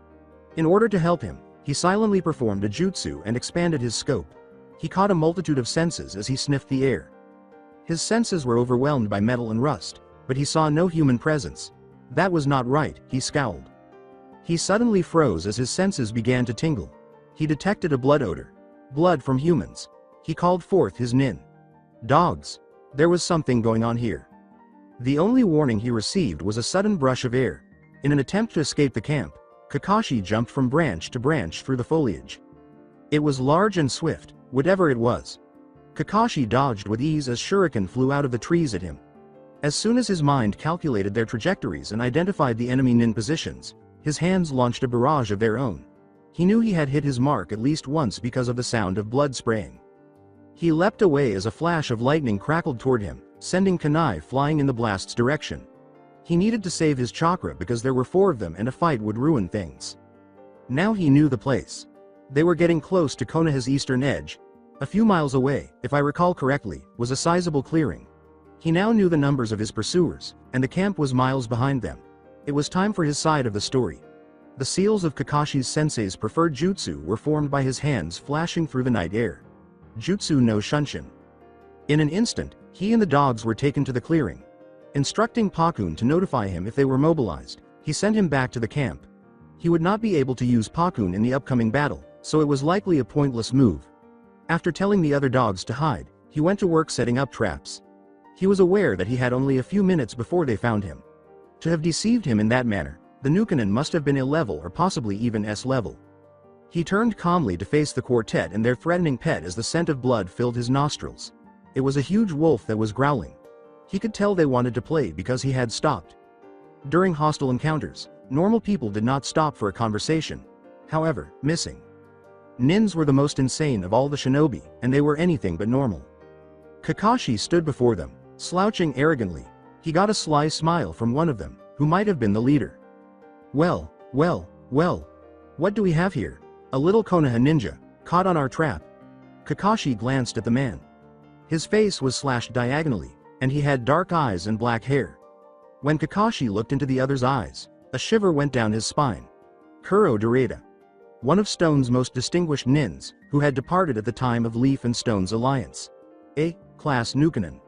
In order to help him, he silently performed a jutsu and expanded his scope. He caught a multitude of senses as he sniffed the air. His senses were overwhelmed by metal and rust, but he saw no human presence. That was not right, he scowled. He suddenly froze as his senses began to tingle. He detected a blood odor. Blood from humans. He called forth his nin. Dogs. There was something going on here. The only warning he received was a sudden brush of air. In an attempt to escape the camp, Kakashi jumped from branch to branch through the foliage. It was large and swift, whatever it was. Kakashi dodged with ease as shuriken flew out of the trees at him. As soon as his mind calculated their trajectories and identified the enemy nin positions, his hands launched a barrage of their own. He knew he had hit his mark at least once because of the sound of blood spraying. He leapt away as a flash of lightning crackled toward him, sending kunai flying in the blast's direction. He needed to save his chakra because there were 4 of them and a fight would ruin things. Now he knew the place. They were getting close to Konoha's eastern edge. A few miles away, if I recall correctly, was a sizable clearing. He now knew the numbers of his pursuers, and the camp was miles behind them. It was time for his side of the story. The seals of Kakashi's sensei's preferred jutsu were formed by his hands flashing through the night air. Jutsu no Shunshin. In an instant, he and the dogs were taken to the clearing. Instructing Pakun to notify him if they were mobilized, he sent him back to the camp. He would not be able to use Pakun in the upcoming battle, so it was likely a pointless move. After telling the other dogs to hide, he went to work setting up traps. He was aware that he had only a few minutes before they found him. To have deceived him in that manner, the Nukanen must have been A level or possibly even S level. He turned calmly to face the quartet and their threatening pet as the scent of blood filled his nostrils. It was a huge wolf that was growling. He could tell they wanted to play because he had stopped. During hostile encounters, normal people did not stop for a conversation. However, missing nins were the most insane of all the shinobi, and they were anything but normal. Kakashi stood before them, slouching arrogantly. He got a sly smile from one of them, who might have been the leader. Well, what do we have here? A little Konoha ninja, caught on our trap. Kakashi glanced at the man. His face was slashed diagonally, and he had dark eyes and black hair. When Kakashi looked into the other's eyes, a shiver went down his spine. Kuro Dorada, one of Stone's most distinguished nins, who had departed at the time of Leaf and Stone's alliance. A-class Nukanen.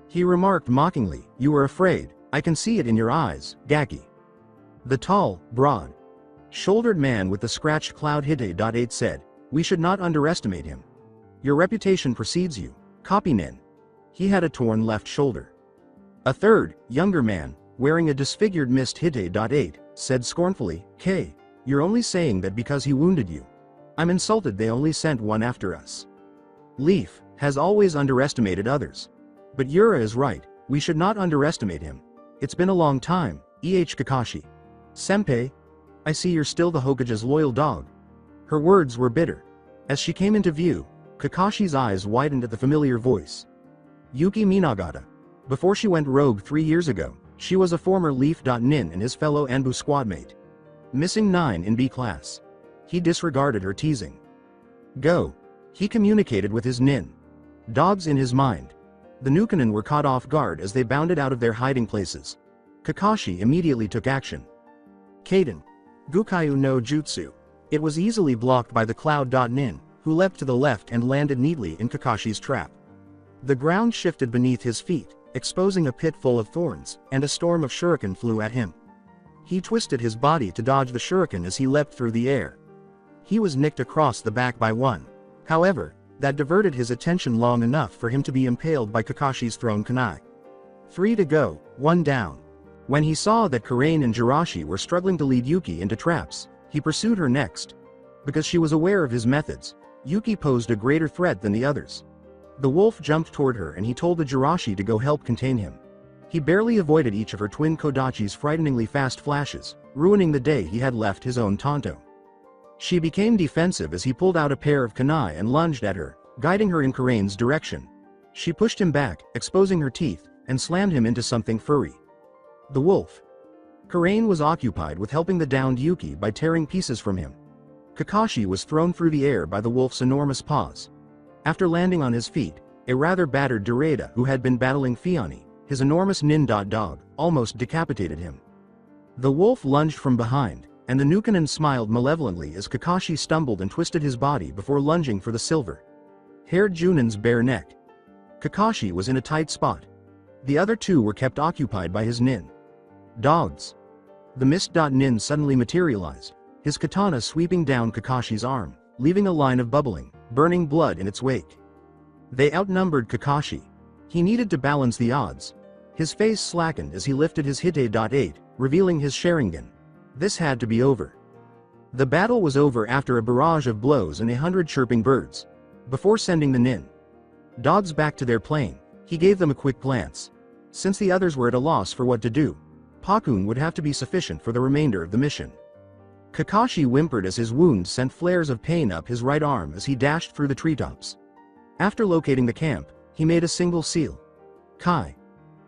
He remarked mockingly, "You were afraid, I can see it in your eyes, Gaki." The tall, broad-shouldered man with the scratched cloud Hite.8 said, "We should not underestimate him. Your reputation precedes you, copy nin." He had a torn left shoulder. A third, younger man, wearing a disfigured mist Hite.8, said scornfully, "K, you're only saying that because he wounded you. I'm insulted they only sent one after us. Leaf has always underestimated others. But Yura is right, we should not underestimate him. It's been a long time, Kakashi. Senpai, I see you're still the Hokage's loyal dog." Her words were bitter. As she came into view, Kakashi's eyes widened at the familiar voice. Yuki Minagata. Before she went rogue 3 years ago, she was a former Leaf.nin and his fellow Anbu squadmate. Missing 9 in B class. He disregarded her teasing. Go. He communicated with his nin. Dogs in his mind. The Nukanen were caught off guard as they bounded out of their hiding places. Kakashi immediately took action. Kaden. Gukaiu no Jutsu. It was easily blocked by the Cloud.nin, who leapt to the left and landed neatly in Kakashi's trap. The ground shifted beneath his feet, exposing a pit full of thorns, and a storm of shuriken flew at him. He twisted his body to dodge the shuriken as he leapt through the air. He was nicked across the back by one. However, that diverted his attention long enough for him to be impaled by Kakashi's thrown kunai. 3 to go, 1 down. When he saw that Karain and Jirashi were struggling to lead Yuki into traps, he pursued her next. Because she was aware of his methods, Yuki posed a greater threat than the others. The wolf jumped toward her and he told the Jirashi to go help contain him. He barely avoided each of her twin Kodachi's frighteningly fast flashes, ruining the day he had left his own Tonto. She became defensive as he pulled out a pair of kunai and lunged at her, guiding her in Karain's direction. She pushed him back, exposing her teeth, and slammed him into something furry. The wolf. Karain was occupied with helping the downed Yuki by tearing pieces from him. Kakashi was thrown through the air by the wolf's enormous paws. After landing on his feet, a rather battered Dorada who had been battling Fiani, his enormous nin.dog, almost decapitated him. The wolf lunged from behind, and the Nukanen smiled malevolently as Kakashi stumbled and twisted his body before lunging for the silver-haired Junin's bare neck. Kakashi was in a tight spot. The other two were kept occupied by his nin. Dogs. The mist.nin suddenly materialized, his katana sweeping down Kakashi's arm, leaving a line of bubbling, burning blood in its wake. They outnumbered Kakashi. He needed to balance the odds. His face slackened as he lifted his Hite.8, revealing his Sharingan. This had to be over. The battle was over after a barrage of blows and 100 chirping birds. Before sending the dogs back to their plane, he gave them a quick glance. Since the others were at a loss for what to do, Pakun would have to be sufficient for the remainder of the mission. Kakashi whimpered as his wound sent flares of pain up his right arm as he dashed through the treetops. After locating the camp, he made a single seal. Kai.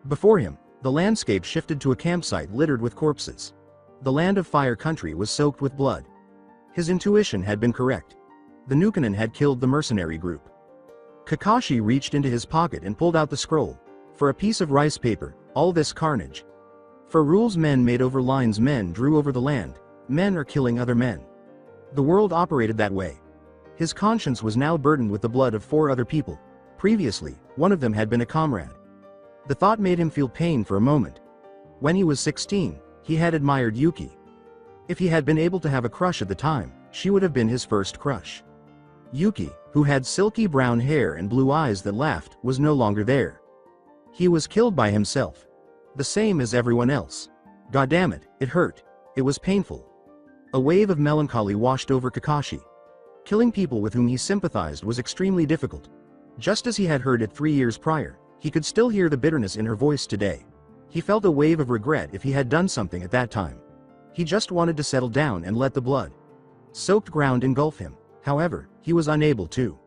Before him, the landscape shifted to a campsite littered with corpses. The land of fire country was soaked with blood. His intuition had been correct. The Nukanen had killed the mercenary group. Kakashi reached into his pocket and pulled out the scroll. For a piece of rice paper, all this carnage. For rules men made over lines men drew over the land, men are killing other men. The world operated that way. His conscience was now burdened with the blood of 4 other people. Previously, one of them had been a comrade. The thought made him feel pain for a moment. When he was 16, he had admired Yuki. If he had been able to have a crush at the time, she would have been his first crush. Yuki, who had silky brown hair and blue eyes that laughed, was no longer there. He was killed by himself. The same as everyone else. Goddammit, it hurt. It was painful. A wave of melancholy washed over Kakashi. Killing people with whom he sympathized was extremely difficult. Just as he had heard it 3 years prior, he could still hear the bitterness in her voice today. He felt a wave of regret if he had done something at that time. He just wanted to settle down and let the blood-soaked ground engulf him. However, he was unable to.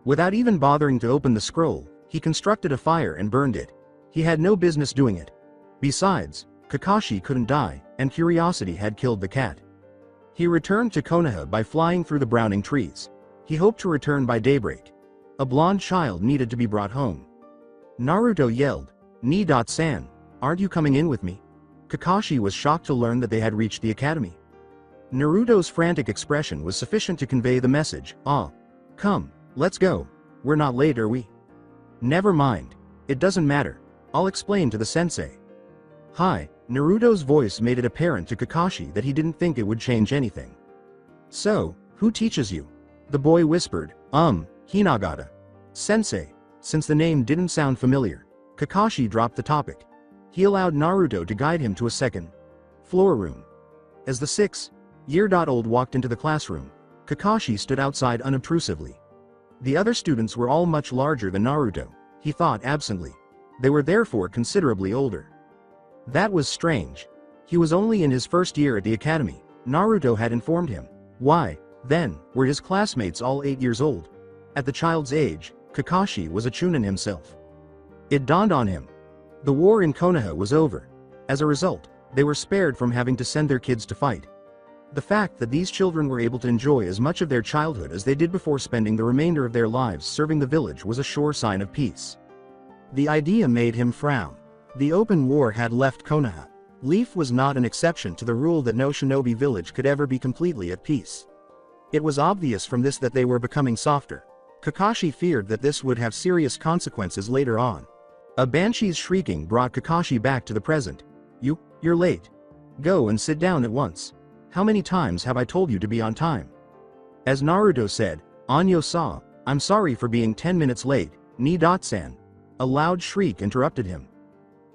Without even bothering to open the scroll, he constructed a fire and burned it. He had no business doing it. Besides, Kakashi couldn't die, and curiosity had killed the cat. He returned to Konoha by flying through the browning trees. He hoped to return by daybreak. A blonde child needed to be brought home. Naruto yelled, "Ni-san, aren't you coming in with me?" Kakashi was shocked to learn that they had reached the academy. Naruto's frantic expression was sufficient to convey the message. "Ah. Come, let's go. We're not late, are we?" "Never mind. It doesn't matter. I'll explain to the sensei." "Hi." Naruto's voice made it apparent to Kakashi that he didn't think it would change anything. "So, who teaches you?" The boy whispered, Hinagata. "Sensei." Since the name didn't sound familiar, Kakashi dropped the topic. He allowed Naruto to guide him to a second-floor room. As the 6-year-old walked into the classroom, Kakashi stood outside unobtrusively. The other students were all much larger than Naruto, he thought absently. They were therefore considerably older. That was strange. He was only in his first year at the academy, Naruto had informed him. Why, then, were his classmates all 8 years old? At the child's age, Kakashi was a chunin himself. It dawned on him. The war in Konoha was over. As a result, they were spared from having to send their kids to fight. The fact that these children were able to enjoy as much of their childhood as they did before spending the remainder of their lives serving the village was a sure sign of peace. The idea made him frown. The open war had left Konoha. Leaf was not an exception to the rule that no shinobi village could ever be completely at peace. It was obvious from this that they were becoming softer. Kakashi feared that this would have serious consequences later on. A banshee's shrieking brought Kakashi back to the present. You're late. Go and sit down at once. How many times have I told you to be on time?" As Naruto said, "Anyo-sa, I'm sorry for being 10 minutes late, Ni-san." A loud shriek interrupted him.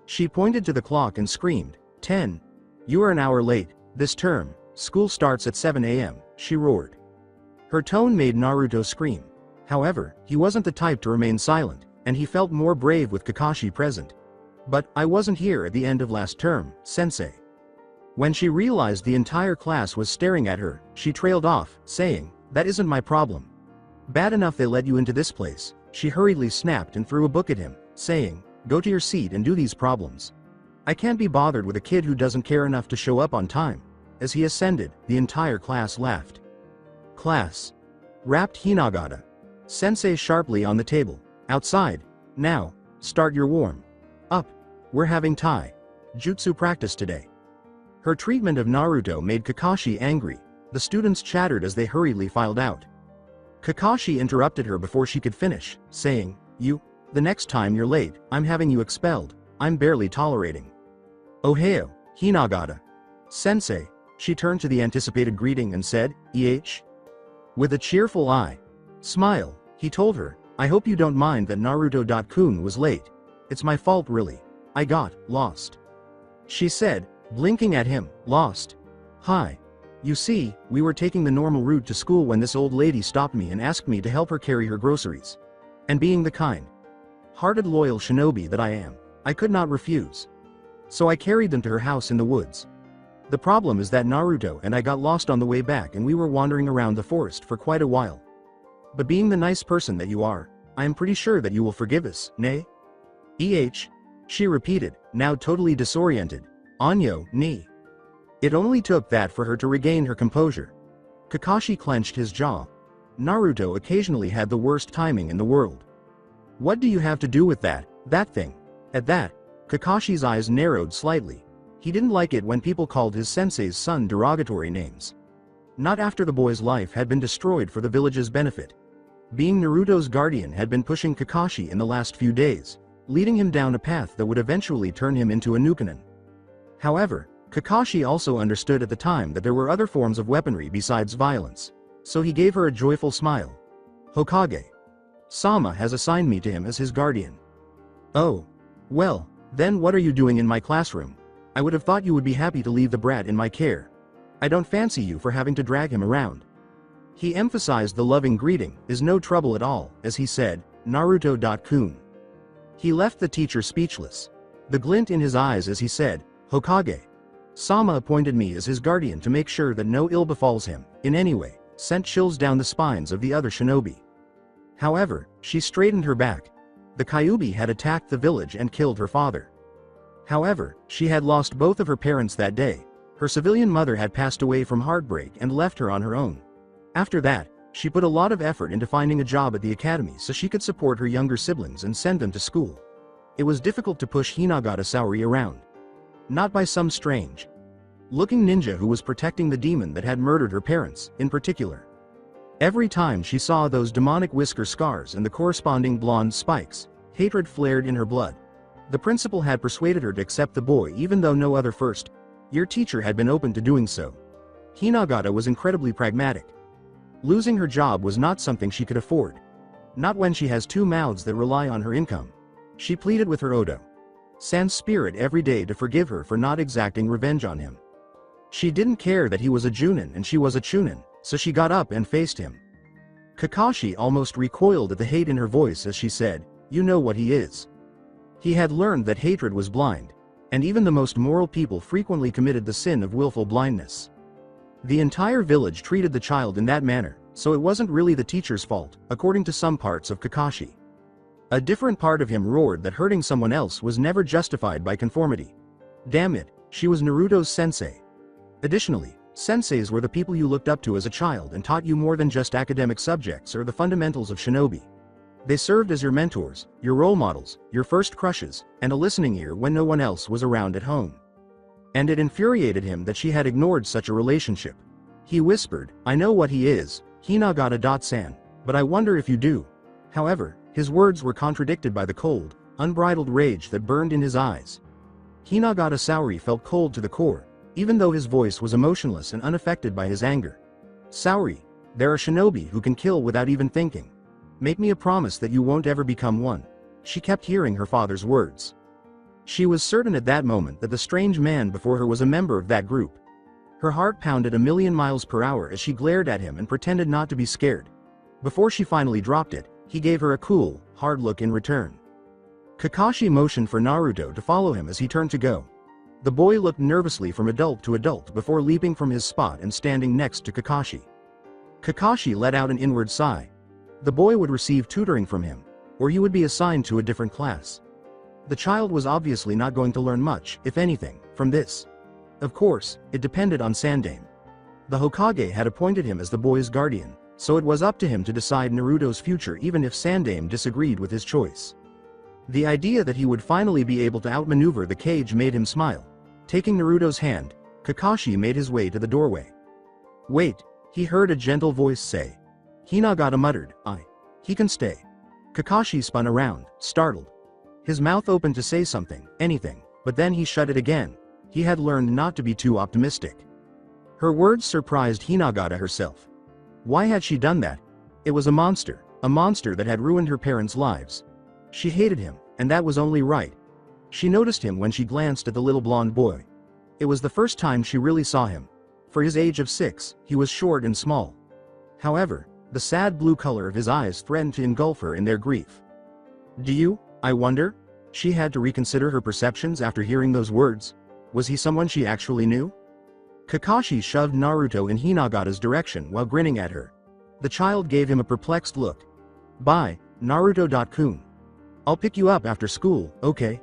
She pointed to the clock and screamed, 10. You are an hour late. This term, school starts at 7 a.m., she roared. Her tone made Naruto scream. However, he wasn't the type to remain silent, and he felt more brave with Kakashi present. "But, I wasn't here at the end of last term, sensei." When she realized the entire class was staring at her, she trailed off, saying, "That isn't my problem. Bad enough they let you into this place." She hurriedly snapped and threw a book at him, saying, "Go to your seat and do these problems. I can't be bothered with a kid who doesn't care enough to show up on time." As he ascended, the entire class laughed. "Class," rapped Hinagata. Sensei sharply on the table. "Outside. Now, start your warm-up. We're having jutsu practice today." Her treatment of Naruto made Kakashi angry. The students chattered as they hurriedly filed out. Kakashi interrupted her before she could finish, saying, The next time you're late, I'm having you expelled. I'm barely tolerating." "Ohio, Hinagata." "Sensei." She turned to the anticipated greeting and said, With a cheerful smile, he told her, "I hope you don't mind that Naruto-kun was late. It's my fault really. I got lost." She said, blinking at him, "Lost? Hi. You see, we were taking the normal route to school when this old lady stopped me and asked me to help her carry her groceries. And being the kind-hearted loyal shinobi that I am, I could not refuse. So I carried them to her house in the woods. The problem is that Naruto and I got lost on the way back and we were wandering around the forest for quite a while. But being the nice person that you are, I am pretty sure that you will forgive us, nay? She repeated, now totally disoriented. Anyo, ni. It only took that for her to regain her composure. Kakashi clenched his jaw. Naruto occasionally had the worst timing in the world. What do you have to do with that thing? At that, Kakashi's eyes narrowed slightly. He didn't like it when people called his sensei's son derogatory names. Not after the boy's life had been destroyed for the village's benefit. Being Naruto's guardian had been pushing Kakashi in the last few days, leading him down a path that would eventually turn him into a Nukenin. However, Kakashi also understood at the time that there were other forms of weaponry besides violence, so he gave her a joyful smile. Hokage Sama has assigned me to him as his guardian. Oh. Well, then what are you doing in my classroom? I would have thought you would be happy to leave the brat in my care. I don't fancy you for having to drag him around. He emphasized the loving greeting, is no trouble at all, as he said, Naruto-kun. He left the teacher speechless. The glint in his eyes as he said, Hokage Sama appointed me as his guardian to make sure that no ill befalls him, in any way, sent chills down the spines of the other shinobi. However, she straightened her back. The Kyuubi had attacked the village and killed her father. However, she had lost both of her parents that day. Her civilian mother had passed away from heartbreak and left her on her own. After that, she put a lot of effort into finding a job at the academy so she could support her younger siblings and send them to school. It was difficult to push Hinagata Saori around. Not by some strange-looking ninja who was protecting the demon that had murdered her parents, in particular. Every time she saw those demonic whisker scars and the corresponding blonde spikes, hatred flared in her blood. The principal had persuaded her to accept the boy even though no other first-year teacher had been open to doing so. Hinagata was incredibly pragmatic. Losing her job was not something she could afford. Not when she has two mouths that rely on her income. She pleaded with her Odo-san's spirit every day to forgive her for not exacting revenge on him. She didn't care that he was a Junin and she was a Chunin, so she got up and faced him. Kakashi almost recoiled at the hate in her voice as she said, you know what he is. He had learned that hatred was blind, and even the most moral people frequently committed the sin of willful blindness. The entire village treated the child in that manner, so it wasn't really the teacher's fault, according to some parts of Kakashi. A different part of him roared that hurting someone else was never justified by conformity. Damn it, she was Naruto's sensei. Additionally, senseis were the people you looked up to as a child and taught you more than just academic subjects or the fundamentals of shinobi. They served as your mentors, your role models, your first crushes, and a listening ear when no one else was around at home. And it infuriated him that she had ignored such a relationship. He whispered, I know what he is, Hinagata-san, but I wonder if you do. However, his words were contradicted by the cold, unbridled rage that burned in his eyes. Hinagata Saori felt cold to the core, even though his voice was emotionless and unaffected by his anger. Saori, there are shinobi who can kill without even thinking. Make me a promise that you won't ever become one. She kept hearing her father's words. She was certain at that moment that the strange man before her was a member of that group. Her heart pounded a million miles per hour as she glared at him and pretended not to be scared. Before she finally dropped it, he gave her a cool, hard look in return. Kakashi motioned for Naruto to follow him as he turned to go. The boy looked nervously from adult to adult before leaping from his spot and standing next to Kakashi. Kakashi let out an inward sigh. The boy would receive tutoring from him, or he would be assigned to a different class. The child was obviously not going to learn much, if anything, from this. Of course, it depended on Sandaime. The Hokage had appointed him as the boy's guardian, so it was up to him to decide Naruto's future even if Sandaime disagreed with his choice. The idea that he would finally be able to outmaneuver the cage made him smile. Taking Naruto's hand, Kakashi made his way to the doorway. Wait, he heard a gentle voice say. Hinagata muttered, he can stay. Kakashi spun around, startled. His mouth opened to say something, anything, but then he shut it again. He had learned not to be too optimistic. Her words surprised Hinagata herself. Why had she done that? It was a monster that had ruined her parents' lives. She hated him, and that was only right. She noticed him when she glanced at the little blonde boy. It was the first time she really saw him. For his age of 6, he was short and small. However, the sad blue color of his eyes threatened to engulf her in their grief. "Do you, I wonder?" She had to reconsider her perceptions after hearing those words. Was he someone she actually knew? Kakashi shoved Naruto in Hinagata's direction while grinning at her. The child gave him a perplexed look. "Bye, Naruto-kun. I'll pick you up after school, okay?"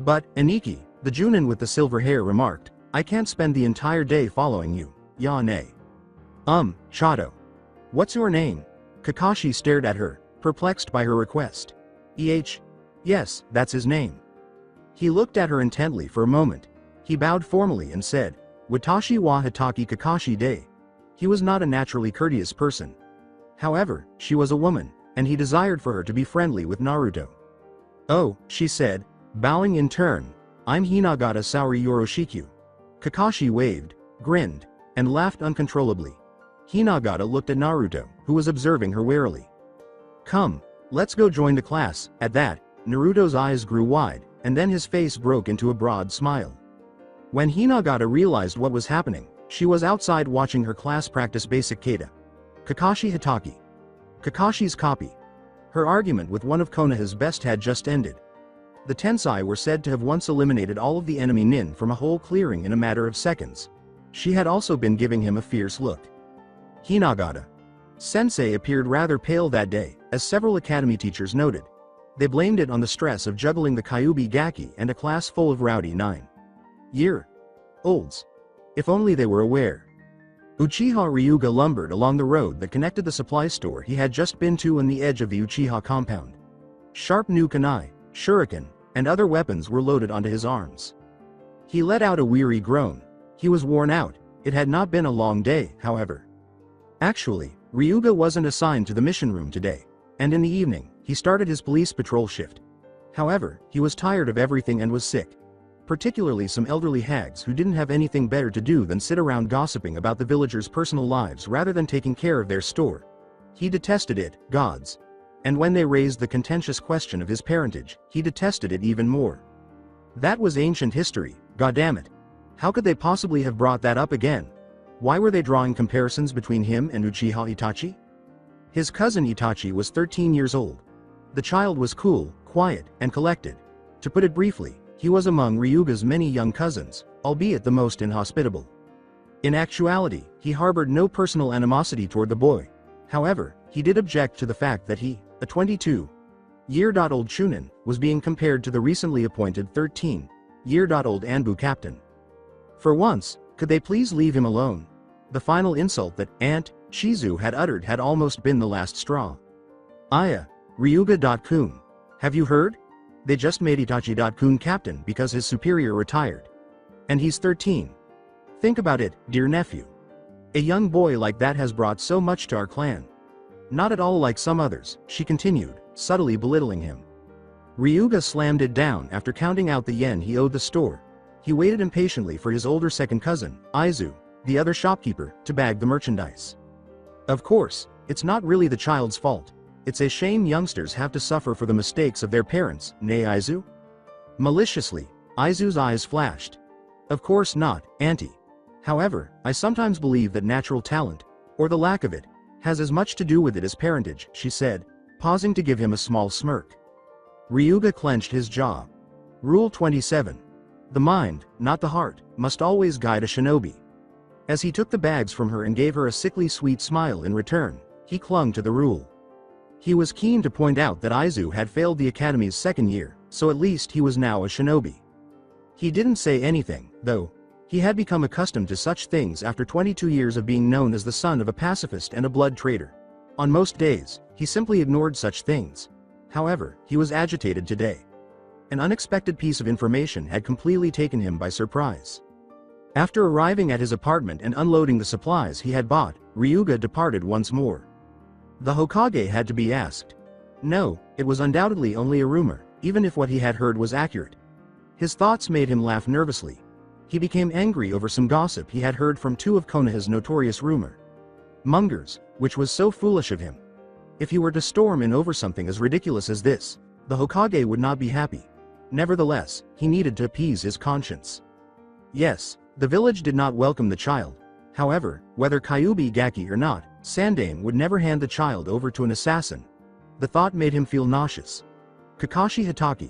"But, Aniki," the Junin with the silver hair remarked, "I can't spend the entire day following you, Yane." Chato. What's your name?" Kakashi stared at her, perplexed by her request. Yes, that's his name." He looked at her intently for a moment. He bowed formally and said, "Watashi wa Hitaki Kakashi de." He was not a naturally courteous person. However, she was a woman, and he desired for her to be friendly with Naruto. "Oh," she said, bowing in turn, "I'm Hinagata Saori Yoroshikyu." Kakashi waved, grinned, and laughed uncontrollably. Hinagata looked at Naruto, who was observing her warily. "Come, let's go join the class." At that, Naruto's eyes grew wide, and then his face broke into a broad smile. When Hinagata realized what was happening, she was outside watching her class practice basic kata. Kakashi Hitaki. Kakashi's copy. Her argument with one of Konoha's best had just ended. The Tensei were said to have once eliminated all of the enemy nin from a whole clearing in a matter of seconds. She had also been giving him a fierce look. Hinagata. Sensei appeared rather pale that day, as several academy teachers noted. They blamed it on the stress of juggling the Kyuubi Gaki and a class full of rowdy 9-year-olds. If only they were aware. Uchiha Ryuga lumbered along the road that connected the supply store he had just been to on the edge of the Uchiha compound. Sharp new kunai, shuriken, and other weapons were loaded onto his arms. He let out a weary groan. He was worn out. It had not been a long day, however. Actually, Ryuga wasn't assigned to the mission room today, and in the evening, he started his police patrol shift. However, he was tired of everything and was sick. Particularly some elderly hags who didn't have anything better to do than sit around gossiping about the villagers' personal lives rather than taking care of their store. He detested it, gods. And when they raised the contentious question of his parentage, he detested it even more. That was ancient history, goddammit. How could they possibly have brought that up again? Why were they drawing comparisons between him and Uchiha Itachi? His cousin Itachi was 13 years old. The child was cool, quiet, and collected. To put it briefly, he was among Ryuga's many young cousins, albeit the most inhospitable. In actuality, he harbored no personal animosity toward the boy. However, he did object to the fact that he, a 22-year-old Chunin, was being compared to the recently appointed 13-year-old Anbu captain. For once, could they please leave him alone? The final insult that Aunt Shizu had uttered had almost been the last straw. "Aya, Ryuga-kun. Have you heard? They just made Itachi-kun captain because his superior retired. And he's 13. Think about it, dear nephew. A young boy like that has brought so much to our clan. Not at all like some others," she continued, subtly belittling him. Ryuga slammed it down after counting out the yen he owed the store. He waited impatiently for his older second cousin, Aizu, the other shopkeeper, to bag the merchandise. Of course, it's not really the child's fault. It's a shame youngsters have to suffer for the mistakes of their parents, nay Aizu? Maliciously, Aizu's eyes flashed. Of course not, auntie. However, I sometimes believe that natural talent, or the lack of it, has as much to do with it as parentage, she said, pausing to give him a small smirk. Ryuga clenched his jaw. Rule 27. The mind, not the heart, must always guide a shinobi. As he took the bags from her and gave her a sickly sweet smile in return, he clung to the rule. He was keen to point out that Aizu had failed the academy's second year, so at least he was now a shinobi. He didn't say anything, though. He had become accustomed to such things after 22 years of being known as the son of a pacifist and a blood traitor. On most days, he simply ignored such things. However, he was agitated today. An unexpected piece of information had completely taken him by surprise. After arriving at his apartment and unloading the supplies he had bought, Ryuga departed once more. The Hokage had to be asked. No, it was undoubtedly only a rumor, even if what he had heard was accurate. His thoughts made him laugh nervously. He became angry over some gossip he had heard from two of Konoha's notorious rumor mongers, which was so foolish of him. If he were to storm in over something as ridiculous as this, the Hokage would not be happy. Nevertheless, he needed to appease his conscience. Yes, the village did not welcome the child. However, whether Kyuubi Gaki or not, Sandaime would never hand the child over to an assassin. The thought made him feel nauseous. Kakashi Hitaki.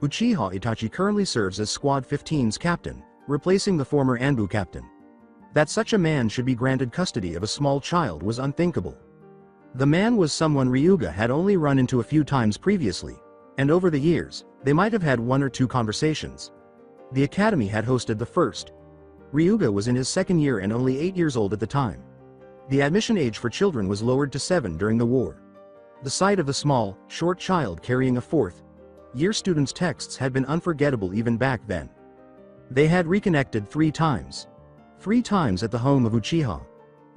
Uchiha Itachi currently serves as Squad 15's captain, replacing the former Anbu captain. That such a man should be granted custody of a small child was unthinkable. The man was someone Ryuga had only run into a few times previously, and over the years, they might have had one or two conversations. The academy had hosted the first. Ryuga was in his second year and only 8 years old at the time. The admission age for children was lowered to 7 during the war. The sight of the small, short child carrying a fourth-year student's texts had been unforgettable even back then. They had reconnected 3 times. 3 times at the home of Uchiha.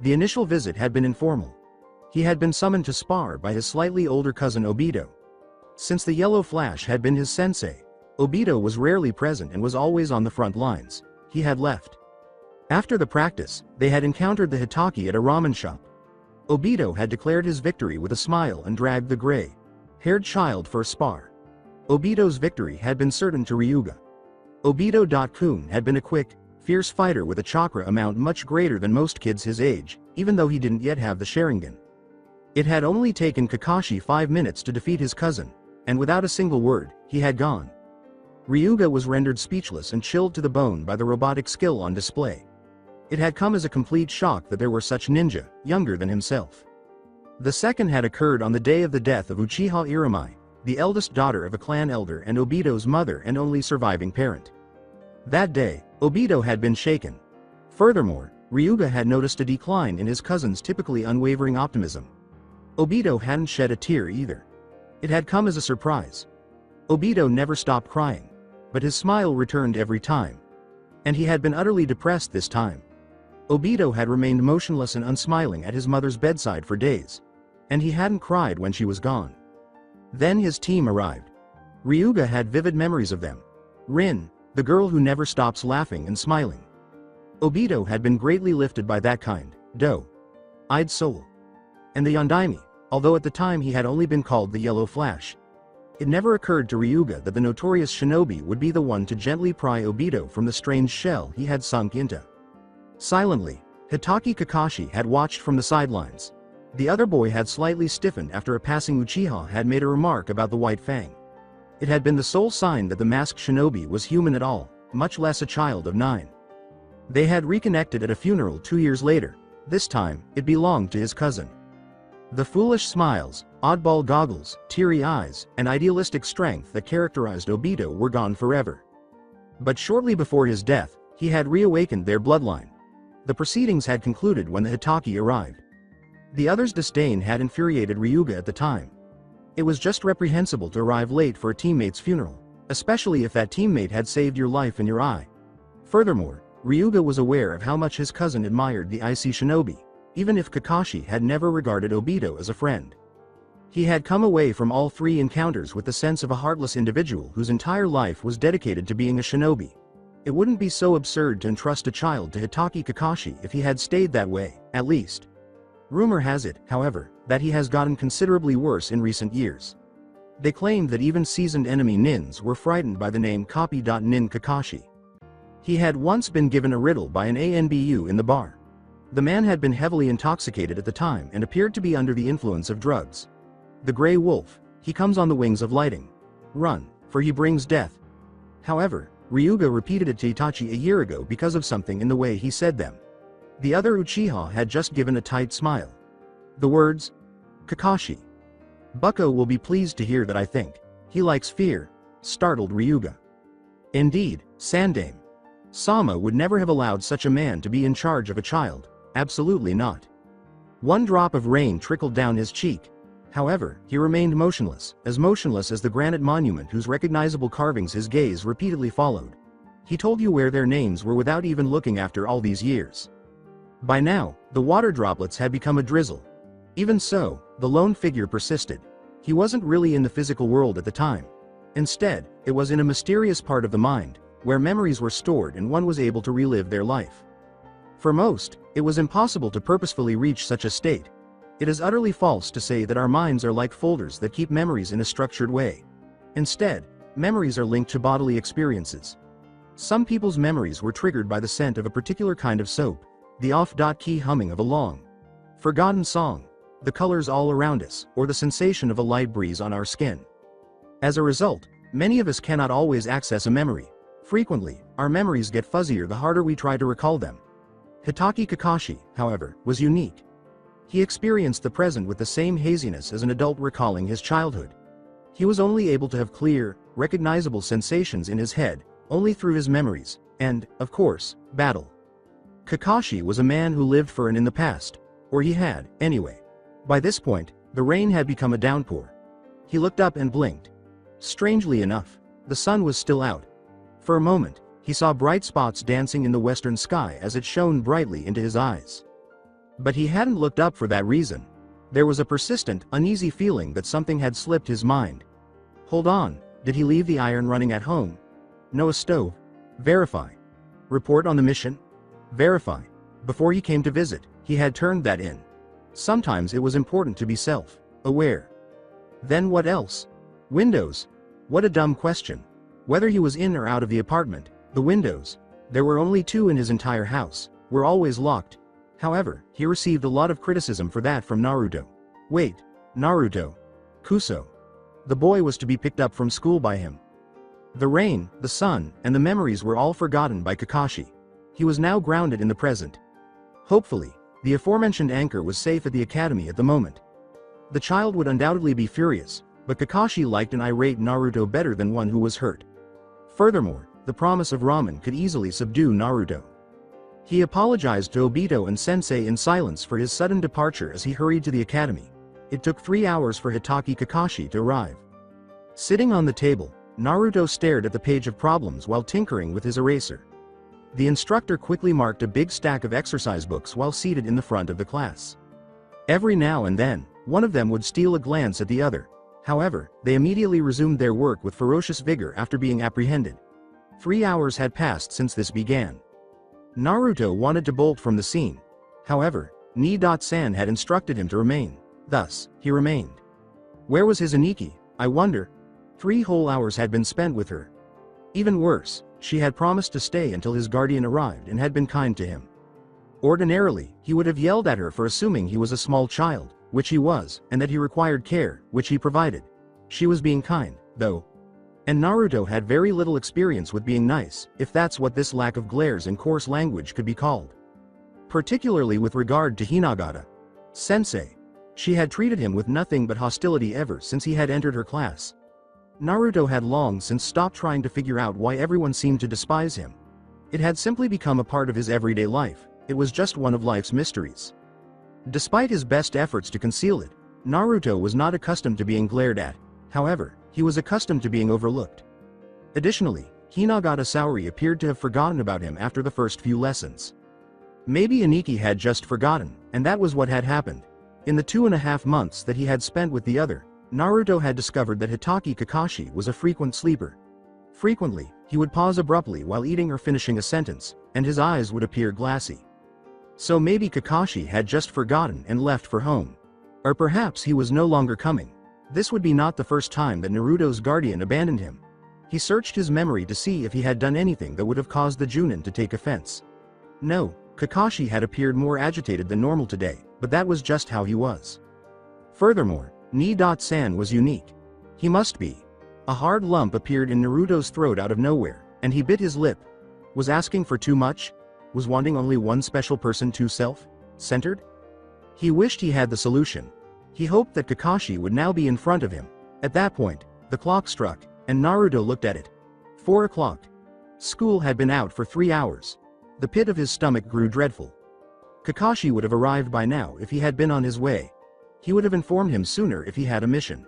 The initial visit had been informal. He had been summoned to spar by his slightly older cousin Obito. Since the Yellow Flash had been his sensei, Obito was rarely present and was always on the front lines. He had left. After the practice, they had encountered the Hitaki at a ramen shop. Obito had declared his victory with a smile and dragged the gray-haired child for a spar. Obito's victory had been certain to Ryuga. Obito-kun had been a quick, fierce fighter with a chakra amount much greater than most kids his age, even though he didn't yet have the Sharingan. It had only taken Kakashi 5 minutes to defeat his cousin, and without a single word, he had gone. Ryuga was rendered speechless and chilled to the bone by the robotic skill on display. It had come as a complete shock that there were such ninja, younger than himself. The second had occurred on the day of the death of Uchiha Irumai, the eldest daughter of a clan elder and Obito's mother and only surviving parent. That day, Obito had been shaken. Furthermore, Ryuga had noticed a decline in his cousin's typically unwavering optimism. Obito hadn't shed a tear either. It had come as a surprise. Obito never stopped crying, but his smile returned every time. And he had been utterly depressed this time. Obito had remained motionless and unsmiling at his mother's bedside for days. And he hadn't cried when she was gone. Then his team arrived. Ryuga had vivid memories of them. Rin, the girl who never stops laughing and smiling. Obito had been greatly lifted by that kind, doe-eyed soul. And the Yondaime, although at the time he had only been called the Yellow Flash. It never occurred to Ryuga that the notorious shinobi would be the one to gently pry Obito from the strange shell he had sunk into. Silently, Hitaki Kakashi had watched from the sidelines. The other boy had slightly stiffened after a passing Uchiha had made a remark about the white fang. It had been the sole sign that the masked shinobi was human at all, much less a child of 9. They had reconnected at a funeral 2 years later. This time, it belonged to his cousin. The foolish smiles, oddball goggles, teary eyes, and idealistic strength that characterized Obito were gone forever. But shortly before his death, he had reawakened their bloodline. The proceedings had concluded when the Hitaki arrived. The other's disdain had infuriated Ryuga at the time. It was just reprehensible to arrive late for a teammate's funeral, especially if that teammate had saved your life and your eye. Furthermore, Ryuga was aware of how much his cousin admired the icy shinobi, even if Kakashi had never regarded Obito as a friend. He had come away from all 3 encounters with the sense of a heartless individual whose entire life was dedicated to being a shinobi. It wouldn't be so absurd to entrust a child to Hitaki Kakashi if he had stayed that way, at least. Rumor has it, however, that he has gotten considerably worse in recent years. They claimed that even seasoned enemy nins were frightened by the name Copy.Nin Kakashi. He had once been given a riddle by an ANBU in the bar. The man had been heavily intoxicated at the time and appeared to be under the influence of drugs. The Grey Wolf, he comes on the wings of lightning. Run, for he brings death. However, Ryuga repeated it to Itachi a year ago because of something in the way he said them. The other Uchiha had just given a tight smile. The words, Kakashi. Bucko will be pleased to hear that I think. He likes fear, startled Ryuga. Indeed, Sandaime. Sama would never have allowed such a man to be in charge of a child, absolutely not. One drop of rain trickled down his cheek. However, he remained motionless as the granite monument whose recognizable carvings his gaze repeatedly followed. He told you where their names were without even looking after all these years. By now, the water droplets had become a drizzle. Even so, the lone figure persisted. He wasn't really in the physical world at the time. Instead, it was in a mysterious part of the mind, where memories were stored and one was able to relive their life. For most, it was impossible to purposefully reach such a state. It is utterly false to say that our minds are like folders that keep memories in a structured way. Instead, memories are linked to bodily experiences. Some people's memories were triggered by the scent of a particular kind of soap. the off-key humming of a long, forgotten song, the colors all around us, or the sensation of a light breeze on our skin. As a result, many of us cannot always access a memory. Frequently, our memories get fuzzier the harder we try to recall them. Itachi Kakashi, however, was unique. He experienced the present with the same haziness as an adult recalling his childhood. He was only able to have clear, recognizable sensations in his head, only through his memories, and, of course, battle. Kakashi was a man who lived for and in the past, or he had, anyway. By this point, the rain had become a downpour. He looked up and blinked. Strangely enough, the sun was still out. For a moment, he saw bright spots dancing in the western sky as it shone brightly into his eyes. But he hadn't looked up for that reason. There was a persistent, uneasy feeling that something had slipped his mind. Hold on, did he leave the iron running at home? No, a stove. Verify. Report on the mission? Verify. Before he came to visit, he had turned that in. Sometimes it was important to be self-aware. Then what else? Windows. What a dumb question. Whether he was in or out of the apartment, the windows, there were only 2 in his entire house, were always locked. However, he received a lot of criticism for that from Naruto. Wait, Naruto. Kuso. The boy was to be picked up from school by him. The rain, the sun, and the memories were all forgotten by Kakashi. He was now grounded in the present. Hopefully, the aforementioned anchor was safe at the academy at the moment. The child would undoubtedly be furious, but Kakashi liked an irate Naruto better than one who was hurt. Furthermore, the promise of ramen could easily subdue Naruto. He apologized to Obito and Sensei in silence for his sudden departure as he hurried to the academy. It took 3 hours for Itachi Kakashi to arrive. Sitting on the table, Naruto stared at the page of problems while tinkering with his eraser. The instructor quickly marked a big stack of exercise books while seated in the front of the class. Every now and then, one of them would steal a glance at the other. However, they immediately resumed their work with ferocious vigor after being apprehended. 3 hours had passed since this began. Naruto wanted to bolt from the scene. However, Ni-san had instructed him to remain. Thus, he remained. Where was his Aniki, I wonder? 3 whole hours had been spent with her. Even worse, she had promised to stay until his guardian arrived and had been kind to him. Ordinarily, he would have yelled at her for assuming he was a small child, which he was, and that he required care, which he provided. She was being kind, though. And Naruto had very little experience with being nice, if that's what this lack of glares and coarse language could be called. Particularly with regard to Hinagata. Sensei. She had treated him with nothing but hostility ever since he had entered her class. Naruto had long since stopped trying to figure out why everyone seemed to despise him. It had simply become a part of his everyday life. It was just one of life's mysteries. Despite his best efforts to conceal it, Naruto was not accustomed to being glared at. However, he was accustomed to being overlooked. Additionally, Hinagata Saori appeared to have forgotten about him after the first few lessons. Maybe Aniki had just forgotten, and that was what had happened. In the 2.5 months that he had spent with the other, Naruto had discovered that Itachi Kakashi was a frequent sleeper. Frequently, he would pause abruptly while eating or finishing a sentence, and his eyes would appear glassy. So maybe Kakashi had just forgotten and left for home. Or perhaps he was no longer coming. This would be not the first time that Naruto's guardian abandoned him. He searched his memory to see if he had done anything that would have caused the Junin to take offense. No, Kakashi had appeared more agitated than normal today, but that was just how he was. Furthermore, Ni-san was unique. He must be. A hard lump appeared in Naruto's throat out of nowhere, and he bit his lip. Was asking for too much? Was wanting only one special person too self-centered? He wished he had the solution. He hoped that Kakashi would now be in front of him. At that point, the clock struck, and Naruto looked at it. 4 o'clock. School had been out for 3 hours. The pit of his stomach grew dreadful. Kakashi would have arrived by now if he had been on his way. He would have informed him sooner if he had a mission.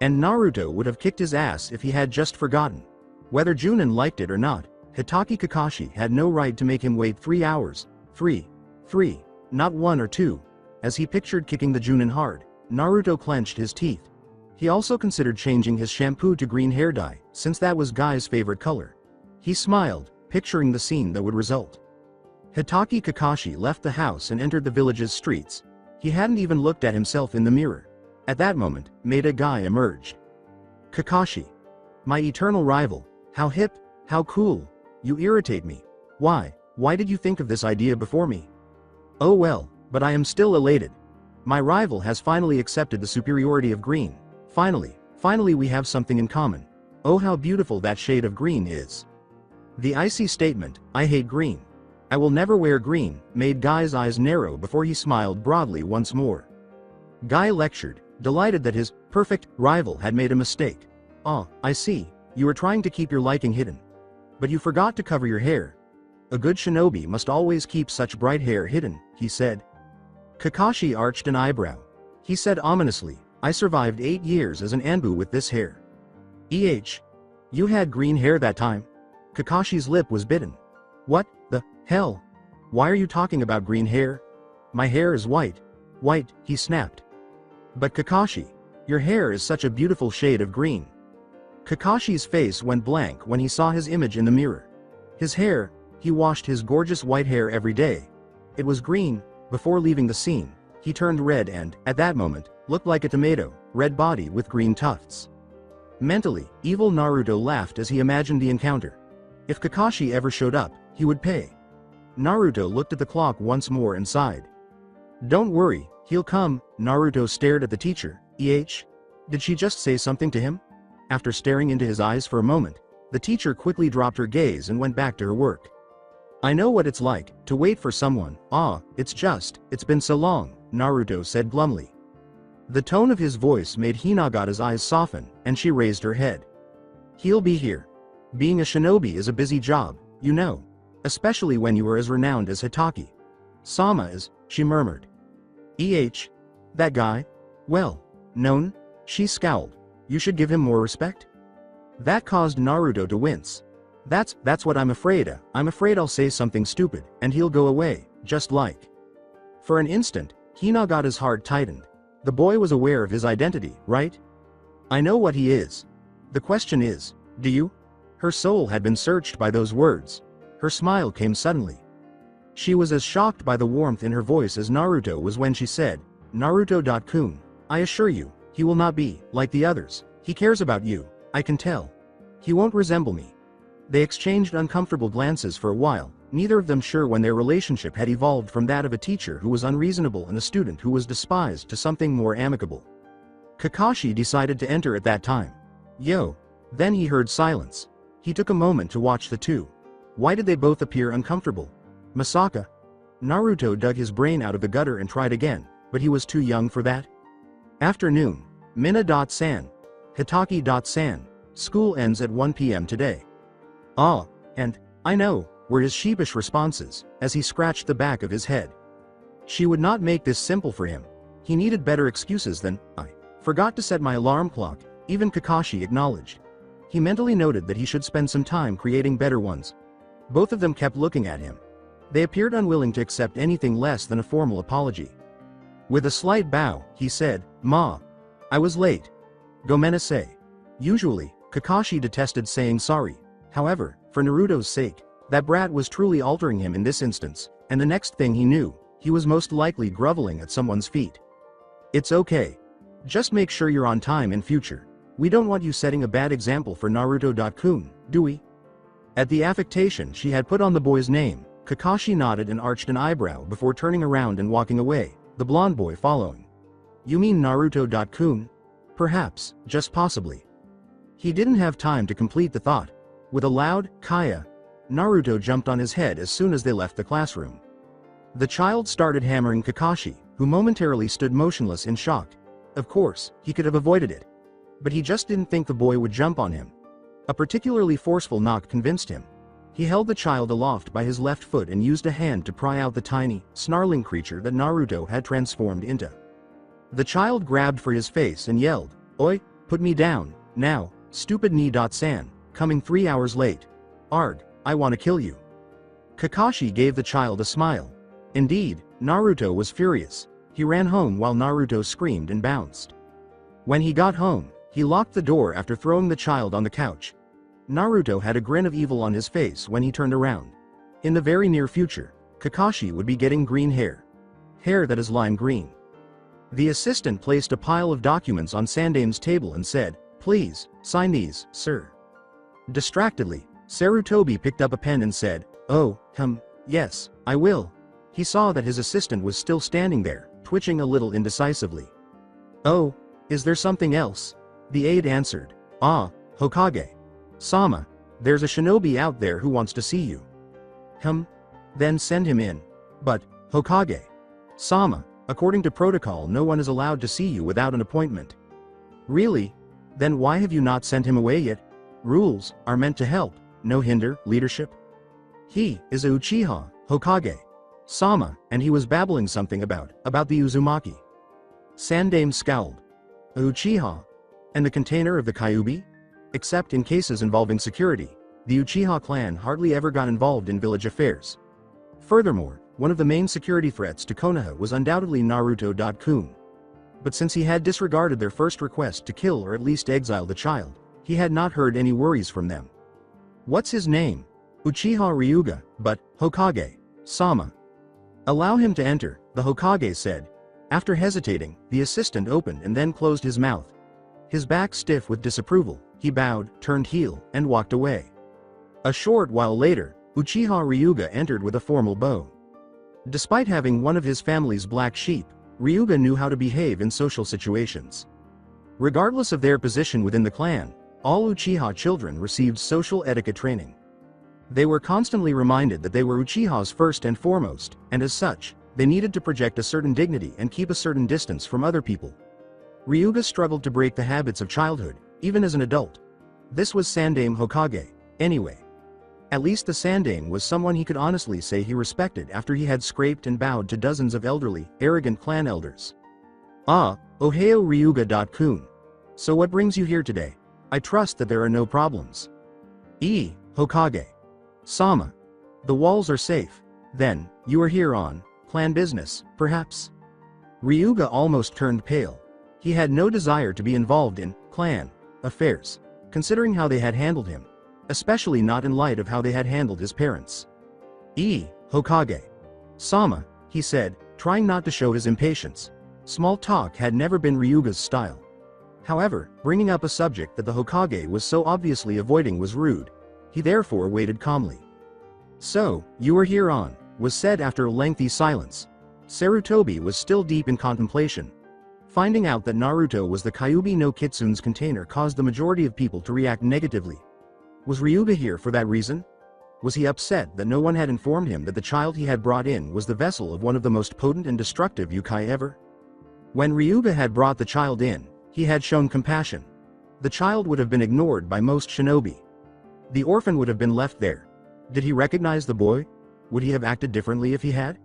And Naruto would have kicked his ass if he had just forgotten. Whether Junin liked it or not, Itachi Kakashi had no right to make him wait 3 hours. 3, not 1 or 2. As he pictured kicking the Junin hard, Naruto clenched his teeth. He also considered changing his shampoo to green hair dye, since that was Guy's favorite color. He smiled, picturing the scene that would result. Itachi Kakashi left the house and entered the village's streets. He hadn't even looked at himself in the mirror. At that moment, Maida Guy emerged. Kakashi. My eternal rival. How hip, how cool. You irritate me. Why did you think of this idea before me? Oh well, but I am still elated. My rival has finally accepted the superiority of green. Finally we have something in common. Oh how beautiful that shade of green is. The icy statement, I hate green. I will never wear green, made Guy's eyes narrow before he smiled broadly once more. Guy lectured, delighted that his perfect rival had made a mistake. Ah, I see, you were trying to keep your liking hidden. But you forgot to cover your hair. A good shinobi must always keep such bright hair hidden, he said. Kakashi arched an eyebrow. He said ominously, I survived 8 years as an Anbu with this hair. You had green hair that time? Kakashi's lip was bitten. What the hell? Why are you talking about green hair? My hair is white. White, he snapped. But Kakashi, your hair is such a beautiful shade of green. Kakashi's face went blank when he saw his image in the mirror. His hair, he washed his gorgeous white hair every day. It was green. Before leaving the scene, he turned red and, at that moment, looked like a tomato, red body with green tufts. Mentally, evil Naruto laughed as he imagined the encounter. If Kakashi ever showed up, he would pay. Naruto looked at the clock once more and sighed. Don't worry, he'll come. Naruto stared at the teacher. Did she just say something to him? After staring into his eyes for a moment, the teacher quickly dropped her gaze and went back to her work. I know what it's like, to wait for someone. It's been so long, Naruto said glumly. The tone of his voice made Hinagata's eyes soften, and she raised her head. He'll be here. Being a shinobi is a busy job, you know. Especially when you are as renowned as Hitaki. Sama is, she murmured. That guy? Well, known? She scowled. You should give him more respect? That caused Naruto to wince. That's what I'm afraid of. I'm afraid I'll say something stupid, and he'll go away, just like. For an instant, Hinagata's heart tightened. The boy was aware of his identity, right? I know what he is. The question is, do you? Her soul had been searched by those words. Her smile came suddenly. She was as shocked by the warmth in her voice as Naruto was when she said, Naruto-kun, I assure you, he will not be like the others. He cares about you, I can tell. He won't resemble me. They exchanged uncomfortable glances for a while, neither of them sure when their relationship had evolved from that of a teacher who was unreasonable and a student who was despised to something more amicable. Kakashi decided to enter at that time. Then he heard silence. He took a moment to watch the two. Why did they both appear uncomfortable? Masaka? Naruto dug his brain out of the gutter and tried again, but he was too young for that. Afternoon. Mina.san. Hitaki.san. School ends at 1 p.m. today. And, I know, were his sheepish responses, as he scratched the back of his head. She would not make this simple for him. He needed better excuses than, I forgot to set my alarm clock, even Kakashi acknowledged. He mentally noted that he should spend some time creating better ones. Both of them kept looking at him. They appeared unwilling to accept anything less than a formal apology. With a slight bow, he said, Ma. I was late. Gomenasai. Usually, Kakashi detested saying sorry. However, for Naruto's sake, that brat was truly altering him in this instance, and the next thing he knew, he was most likely groveling at someone's feet. It's okay. Just make sure you're on time in future. We don't want you setting a bad example for Naruto-kun, do we? At the affectation she had put on the boy's name, Kakashi nodded and arched an eyebrow before turning around and walking away, the blonde boy following. You mean Naruto-kun? Perhaps, just possibly. He didn't have time to complete the thought. With a loud, Kaya, Naruto jumped on his head as soon as they left the classroom. The child started hammering Kakashi, who momentarily stood motionless in shock. Of course, he could have avoided it. But he just didn't think the boy would jump on him. A particularly forceful knock convinced him. He held the child aloft by his left foot and used a hand to pry out the tiny, snarling creature that Naruto had transformed into. The child grabbed for his face and yelled, Oi, put me down, now, stupid Ni.san, coming 3 hours late. Arg, I want to kill you. Kakashi gave the child a smile. Indeed, Naruto was furious. He ran home while Naruto screamed and bounced. When he got home, he locked the door after throwing the child on the couch. Naruto had a grin of evil on his face when he turned around. In the very near future, Kakashi would be getting green hair. Hair that is lime green. The assistant placed a pile of documents on Sandame's table and said, Please, sign these, sir. Distractedly, Sarutobi picked up a pen and said, Oh, yes, I will. He saw that his assistant was still standing there, twitching a little indecisively. "Oh, is there something else?" The aide answered. "Ah, Hokage. Sama, there's a shinobi out there who wants to see you." Then send him in." "But, Hokage. Sama, according to protocol no one is allowed to see you without an appointment." "Really? Then why have you not sent him away yet? Rules are meant to help, no hinder leadership." "He is a Uchiha, Hokage. Sama," and he was babbling something about the Uzumaki. Sandaime scowled. "A Uchiha? And the container of the Kyuubi?" Except in cases involving security, the Uchiha clan hardly ever got involved in village affairs. Furthermore, one of the main security threats to Konoha was undoubtedly Naruto-kun. But since he had disregarded their first request to kill or at least exile the child, he had not heard any worries from them. "What's his name?" "Uchiha Ryuga, but, Hokage. Sama." "Allow him to enter," the Hokage said. After hesitating, the assistant opened and then closed his mouth. His back stiff with disapproval, he bowed, turned heel, and walked away. A short while later, Uchiha Ryuga entered with a formal bow. Despite having one of his family's black sheep, Ryuga knew how to behave in social situations. Regardless of their position within the clan, all Uchiha children received social etiquette training. They were constantly reminded that they were Uchihas first and foremost, and as such, they needed to project a certain dignity and keep a certain distance from other people. Ryuga struggled to break the habits of childhood, even as an adult. This was Sandaime Hokage, anyway. At least the Sandaime was someone he could honestly say he respected after he had scraped and bowed to dozens of elderly, arrogant clan elders. "Ah, Ohio Ryuga-kun. So what brings you here today? I trust that there are no problems." Hokage. Sama. The walls are safe. Then, you are here on clan business, perhaps?" Ryuga almost turned pale. He had no desire to be involved in clan affairs, considering how they had handled him, especially not in light of how they had handled his parents. Hokage. Sama, he said, trying not to show his impatience. Small talk had never been Ryuga's style. However, bringing up a subject that the Hokage was so obviously avoiding was rude. He therefore waited calmly. "So, you are here on," was said after a lengthy silence. Sarutobi was still deep in contemplation. Finding out that Naruto was the Kyuubi no Kitsune's container caused the majority of people to react negatively. Was Ryuga here for that reason? Was he upset that no one had informed him that the child he had brought in was the vessel of one of the most potent and destructive yokai ever? When Ryuga had brought the child in, he had shown compassion. The child would have been ignored by most shinobi. The orphan would have been left there. Did he recognize the boy? Would he have acted differently if he had?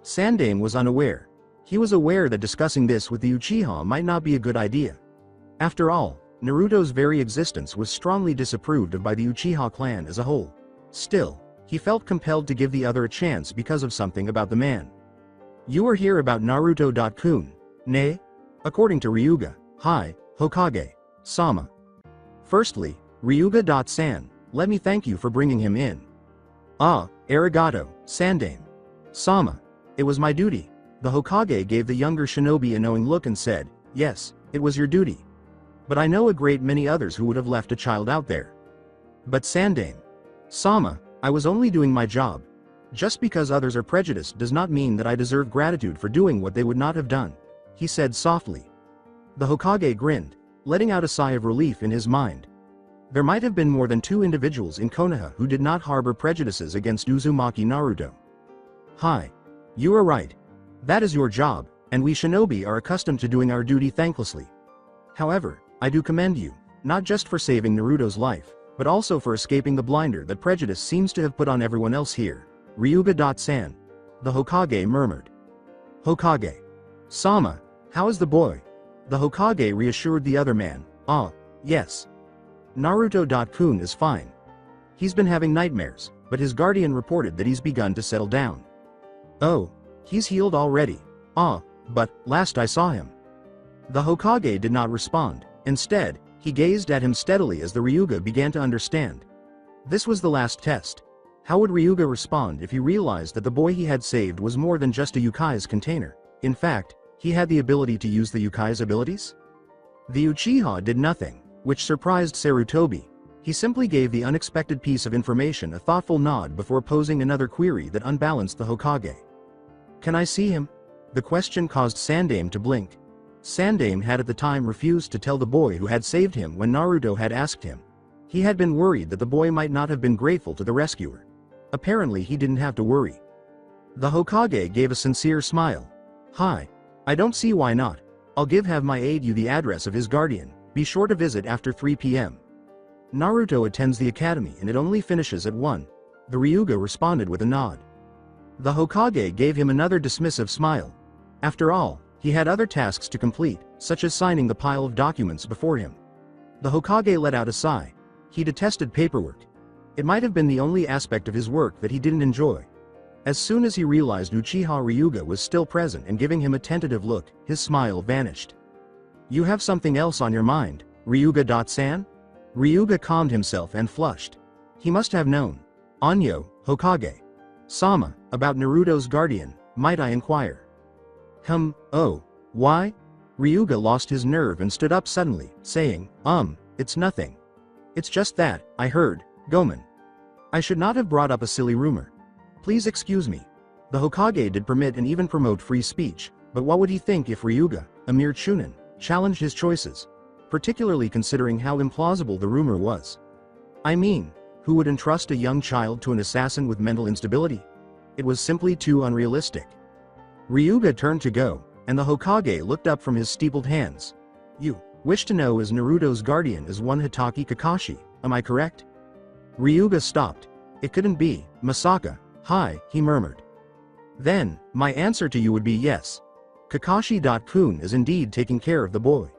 Sandaime was unaware. He was aware that discussing this with the Uchiha might not be a good idea. After all, Naruto's very existence was strongly disapproved of by the Uchiha clan as a whole. Still, he felt compelled to give the other a chance because of something about the man. "You are here about Naruto-kun, nay?" According to Ryuga. "Hi, Hokage. Sama." "Firstly, Ryuga-san, let me thank you for bringing him in." "Ah, arigato, Sandaime. Sama. It was my duty." The Hokage gave the younger shinobi a knowing look and said, "Yes, it was your duty. But I know a great many others who would have left a child out there." "But Sandaime. Sama, I was only doing my job. Just because others are prejudiced does not mean that I deserve gratitude for doing what they would not have done," he said softly. The Hokage grinned, letting out a sigh of relief in his mind. There might have been more than 2 individuals in Konoha who did not harbor prejudices against Uzumaki Naruto. "Hi. You are right. That is your job, and we shinobi are accustomed to doing our duty thanklessly. However, I do commend you, not just for saving Naruto's life, but also for escaping the blinder that prejudice seems to have put on everyone else here. Ryuga-san." The Hokage murmured. "Hokage. Sama, how is the boy?" The Hokage reassured the other man. "Ah, yes. Naruto-kun is fine. He's been having nightmares, but his guardian reported that he's begun to settle down." "Oh, he's healed already." "Ah, but, last I saw him." The Hokage did not respond. Instead, he gazed at him steadily as the Ryuga began to understand. This was the last test. How would Ryuga respond if he realized that the boy he had saved was more than just a yukai's container? In fact, he had the ability to use the yukai's abilities? The Uchiha did nothing, which surprised Sarutobi. He simply gave the unexpected piece of information a thoughtful nod before posing another query that unbalanced the Hokage. Can I see him? The question caused Sandame to blink. Sandame had at the time refused to tell the boy who had saved him when Naruto had asked him. He had been worried that the boy might not have been grateful to the rescuer. Apparently he didn't have to worry. The Hokage gave a sincere smile. Hi. I don't see why not. I'll have my aide you the address of his guardian. Be sure to visit after 3 p.m. Naruto attends the academy and it only finishes at 1. The Ryuga responded with a nod. The Hokage gave him another dismissive smile. After all, he had other tasks to complete, such as signing the pile of documents before him. The Hokage let out a sigh. He detested paperwork. It might have been the only aspect of his work that he didn't enjoy. As soon as he realized Uchiha Ryuga was still present and giving him a tentative look, his smile vanished. You have something else on your mind, Ryuga-san? Ryuga calmed himself and flushed. He must have known. Anyo, Hokage. Sama, about Naruto's guardian, might I inquire? Oh, why? Ryuga lost his nerve and stood up suddenly, saying, it's nothing. It's just that, I heard, Gomen. I should not have brought up a silly rumor. Please excuse me. The Hokage did permit and even promote free speech, but what would he think if Ryuga, a mere chunin, challenged his choices? Particularly considering how implausible the rumor was. I mean, who would entrust a young child to an assassin with mental instability? It was simply too unrealistic. Ryuga turned to go, and the Hokage looked up from his steepled hands. You wish to know is Naruto's guardian is one Hitachi Kakashi, am I correct? Ryuga stopped. It couldn't be, Masaka. Hi, he murmured. Then, my answer to you would be yes. Kakashi-kun is indeed taking care of the boy.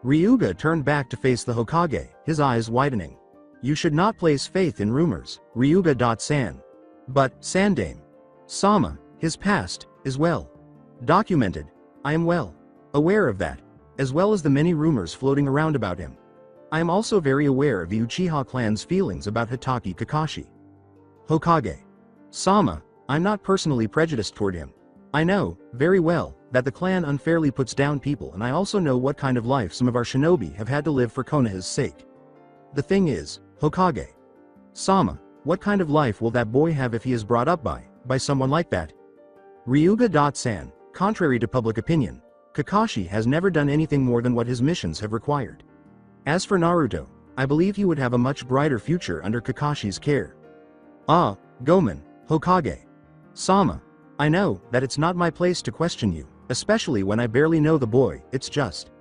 Ryuga turned back to face the Hokage, his eyes widening. You should not place faith in rumors, Ryuga-san. But, Sandame. Sama, his past, is well documented. I am well aware of that, as well as the many rumors floating around about him. I am also very aware of the Uchiha clan's feelings about Hitachi Kakashi. Hokage. Sama, I'm not personally prejudiced toward him. I know, very well, that the clan unfairly puts down people and I also know what kind of life some of our shinobi have had to live for Konoha's sake. The thing is, Hokage. Sama, what kind of life will that boy have if he is brought up by someone like that? Ryuga-san, contrary to public opinion, Kakashi has never done anything more than what his missions have required. As for Naruto, I believe he would have a much brighter future under Kakashi's care. Ah, Gomen, Hokage. Sama, I know that it's not my place to question you, especially when I barely know the boy, it's just.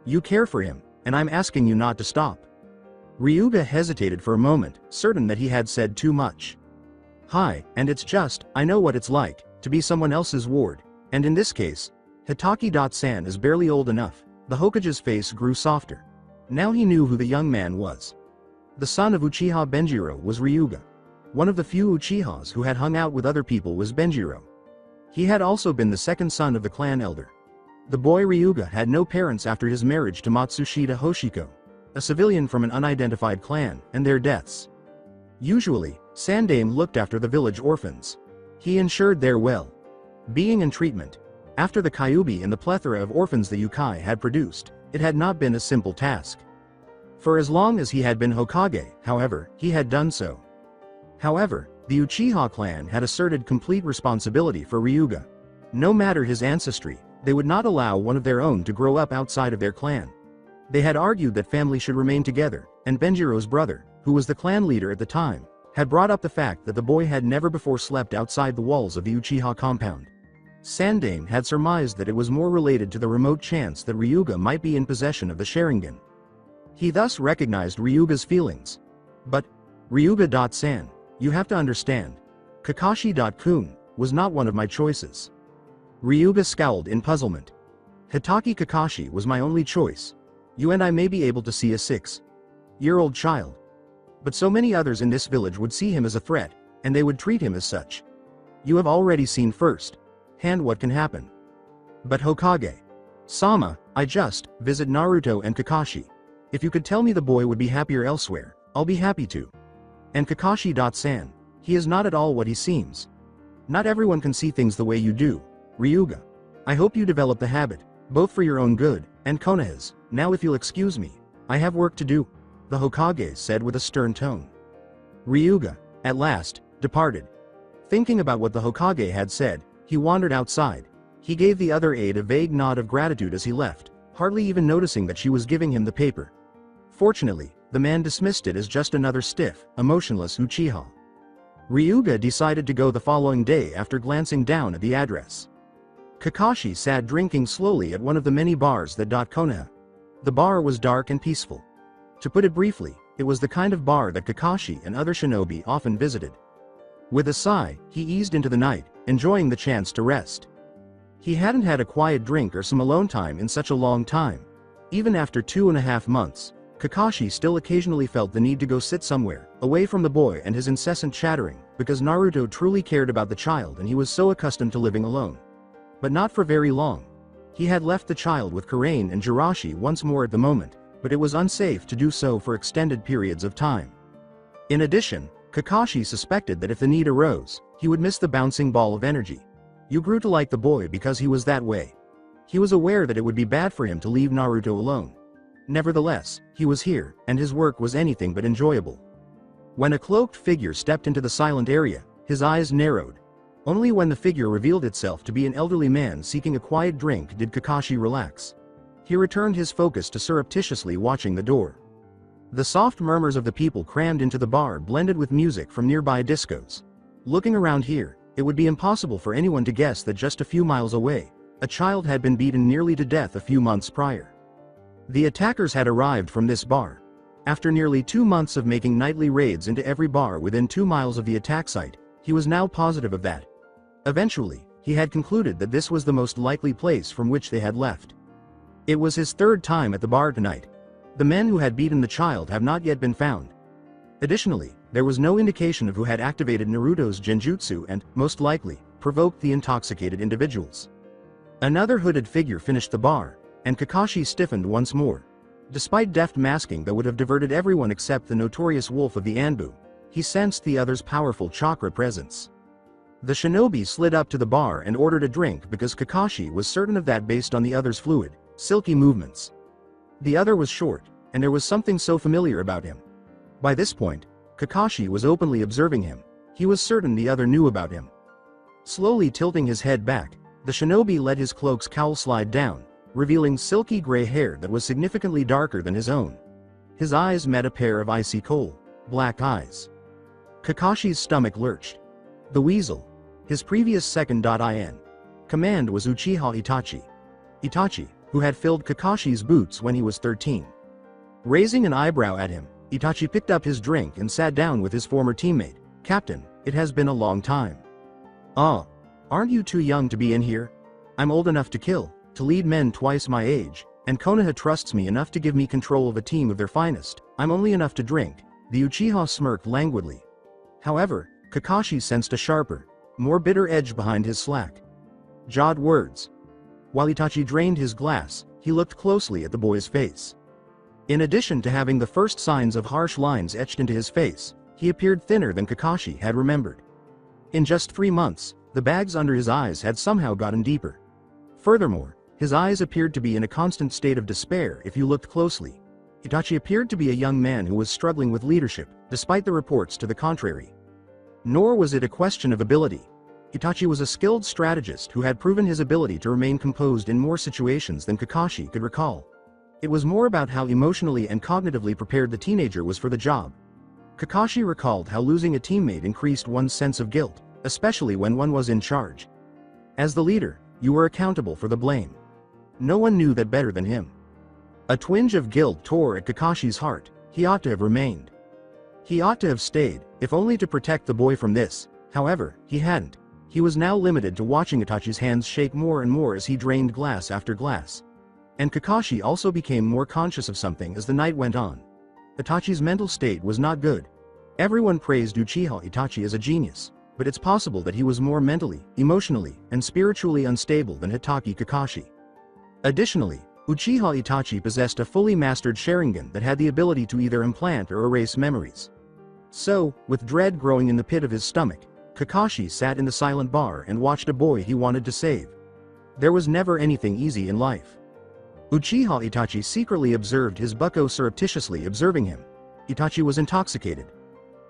You care for him, and I'm asking you not to stop. Ryuga hesitated for a moment, certain that he had said too much. Hi, and it's just, I know what it's like, to be someone else's ward, and in this case, Hitachi-san is barely old enough. The Hokage's face grew softer. Now he knew who the young man was. The son of Uchiha Benjiro was Ryuga. One of the few Uchihas who had hung out with other people was Benjiro. He had also been the second son of the clan elder. The boy Ryuga had no parents after his marriage to Matsushita Hoshiko, a civilian from an unidentified clan, and their deaths. Usually, Sandame looked after the village orphans. He ensured their well-being and treatment. After the Kyuubi and the plethora of orphans the Yukai had produced, it had not been a simple task. For as long as he had been Hokage, however, he had done so. However, the Uchiha clan had asserted complete responsibility for Ryuga. No matter his ancestry, they would not allow one of their own to grow up outside of their clan. They had argued that family should remain together, and Benjiro's brother, who was the clan leader at the time, had brought up the fact that the boy had never before slept outside the walls of the Uchiha compound. Sandame had surmised that it was more related to the remote chance that Ryuga might be in possession of the Sharingan. He thus recognized Ryuga's feelings. But, Ryuga-san, you have to understand. Kakashi-kun was not one of my choices. Ryuga scowled in puzzlement. Hitachi Kakashi was my only choice. You and I may be able to see a 6-year-old child. But so many others in this village would see him as a threat, and they would treat him as such. You have already seen first-hand what can happen. But Hokage. Sama, I just visit Naruto and Kakashi. If you could tell me the boy would be happier elsewhere, I'll be happy to. And Kakashi-san, he is not at all what he seems. Not everyone can see things the way you do, Ryuga. I hope you develop the habit, both for your own good, and Konoha's. Now if you'll excuse me, I have work to do, the Hokage said with a stern tone. Ryuga, at last, departed. Thinking about what the Hokage had said, He wandered outside. He gave the other aide a vague nod of gratitude as he left, hardly even noticing that she was giving him the paper. Fortunately, the man dismissed it as just another stiff, emotionless Uchiha. Ryuga decided to go the following day after glancing down at the address. Kakashi sat drinking slowly at one of the many bars that dot Konoha. The bar was dark and peaceful. To put it briefly, it was the kind of bar that Kakashi and other shinobi often visited. With a sigh, he eased into the night, enjoying the chance to rest. He hadn't had a quiet drink or some alone time in such a long time. Even after 2.5 months, Kakashi still occasionally felt the need to go sit somewhere, away from the boy and his incessant chattering, because Naruto truly cared about the child and he was so accustomed to living alone. But not for very long. He had left the child with Karain and Jirachi once more at the moment, but it was unsafe to do so for extended periods of time. In addition, Kakashi suspected that if the need arose, he would miss the bouncing ball of energy. You grew to like the boy because he was that way. He was aware that it would be bad for him to leave Naruto alone. Nevertheless, he was here, and his work was anything but enjoyable. When a cloaked figure stepped into the silent area, his eyes narrowed. Only when the figure revealed itself to be an elderly man seeking a quiet drink did Kakashi relax. He returned his focus to surreptitiously watching the door. The soft murmurs of the people crammed into the bar blended with music from nearby discos. Looking around here, it would be impossible for anyone to guess that just a few miles away, a child had been beaten nearly to death a few months prior. The attackers had arrived from this bar. After nearly 2 months of making nightly raids into every bar within 2 miles of the attack site, he was now positive of that. Eventually, he had concluded that this was the most likely place from which they had left. It was his 3rd time at the bar tonight. The men who had beaten the child have not yet been found. Additionally, there was no indication of who had activated Naruto's genjutsu and, most likely, provoked the intoxicated individuals. Another hooded figure finished the bar, and Kakashi stiffened once more. Despite deft masking that would have diverted everyone except the notorious wolf of the Anbu, he sensed the other's powerful chakra presence. The shinobi slid up to the bar and ordered a drink because Kakashi was certain of that based on the other's fluid, silky movements. The other was short, and there was something so familiar about him. By this point, Kakashi was openly observing him. He was certain the other knew about him. Slowly tilting his head back, the shinobi let his cloak's cowl slide down, revealing silky gray hair that was significantly darker than his own. His eyes met a pair of icy cold, black eyes. Kakashi's stomach lurched. The weasel. His previous second.in command was Uchiha Itachi. Itachi, who had filled Kakashi's boots when he was 13. Raising an eyebrow at him, Itachi picked up his drink and sat down with his former teammate. "Captain, it has been a long time." "Ah, aren't you too young to be in here? I'm old enough to kill, to lead men twice my age, and Konoha trusts me enough to give me control of a team of their finest. I'm only enough to drink." The Uchiha smirked languidly. However, Kakashi sensed a sharper, more bitter edge behind his slack jawed words. While Itachi drained his glass, he looked closely at the boy's face. In addition to having the first signs of harsh lines etched into his face, he appeared thinner than Kakashi had remembered. In just 3 months, the bags under his eyes had somehow gotten deeper. Furthermore, his eyes appeared to be in a constant state of despair if you looked closely. Itachi appeared to be a young man who was struggling with leadership, despite the reports to the contrary. Nor was it a question of ability. Itachi was a skilled strategist who had proven his ability to remain composed in more situations than Kakashi could recall. It was more about how emotionally and cognitively prepared the teenager was for the job. Kakashi recalled how losing a teammate increased one's sense of guilt, especially when one was in charge. As the leader, you were accountable for the blame. No one knew that better than him. A twinge of guilt tore at Kakashi's heart. He ought to have remained. He ought to have stayed, if only to protect the boy from this. However, he hadn't. He was now limited to watching Itachi's hands shake more and more as he drained glass after glass. And Kakashi also became more conscious of something as the night went on. Itachi's mental state was not good. Everyone praised Uchiha Itachi as a genius, but it's possible that he was more mentally, emotionally, and spiritually unstable than Hitaki Kakashi. Additionally, Uchiha Itachi possessed a fully mastered Sharingan that had the ability to either implant or erase memories. So, with dread growing in the pit of his stomach, Kakashi sat in the silent bar and watched a boy he wanted to save. There was never anything easy in life. Uchiha Itachi secretly observed his bucko surreptitiously observing him. Itachi was intoxicated.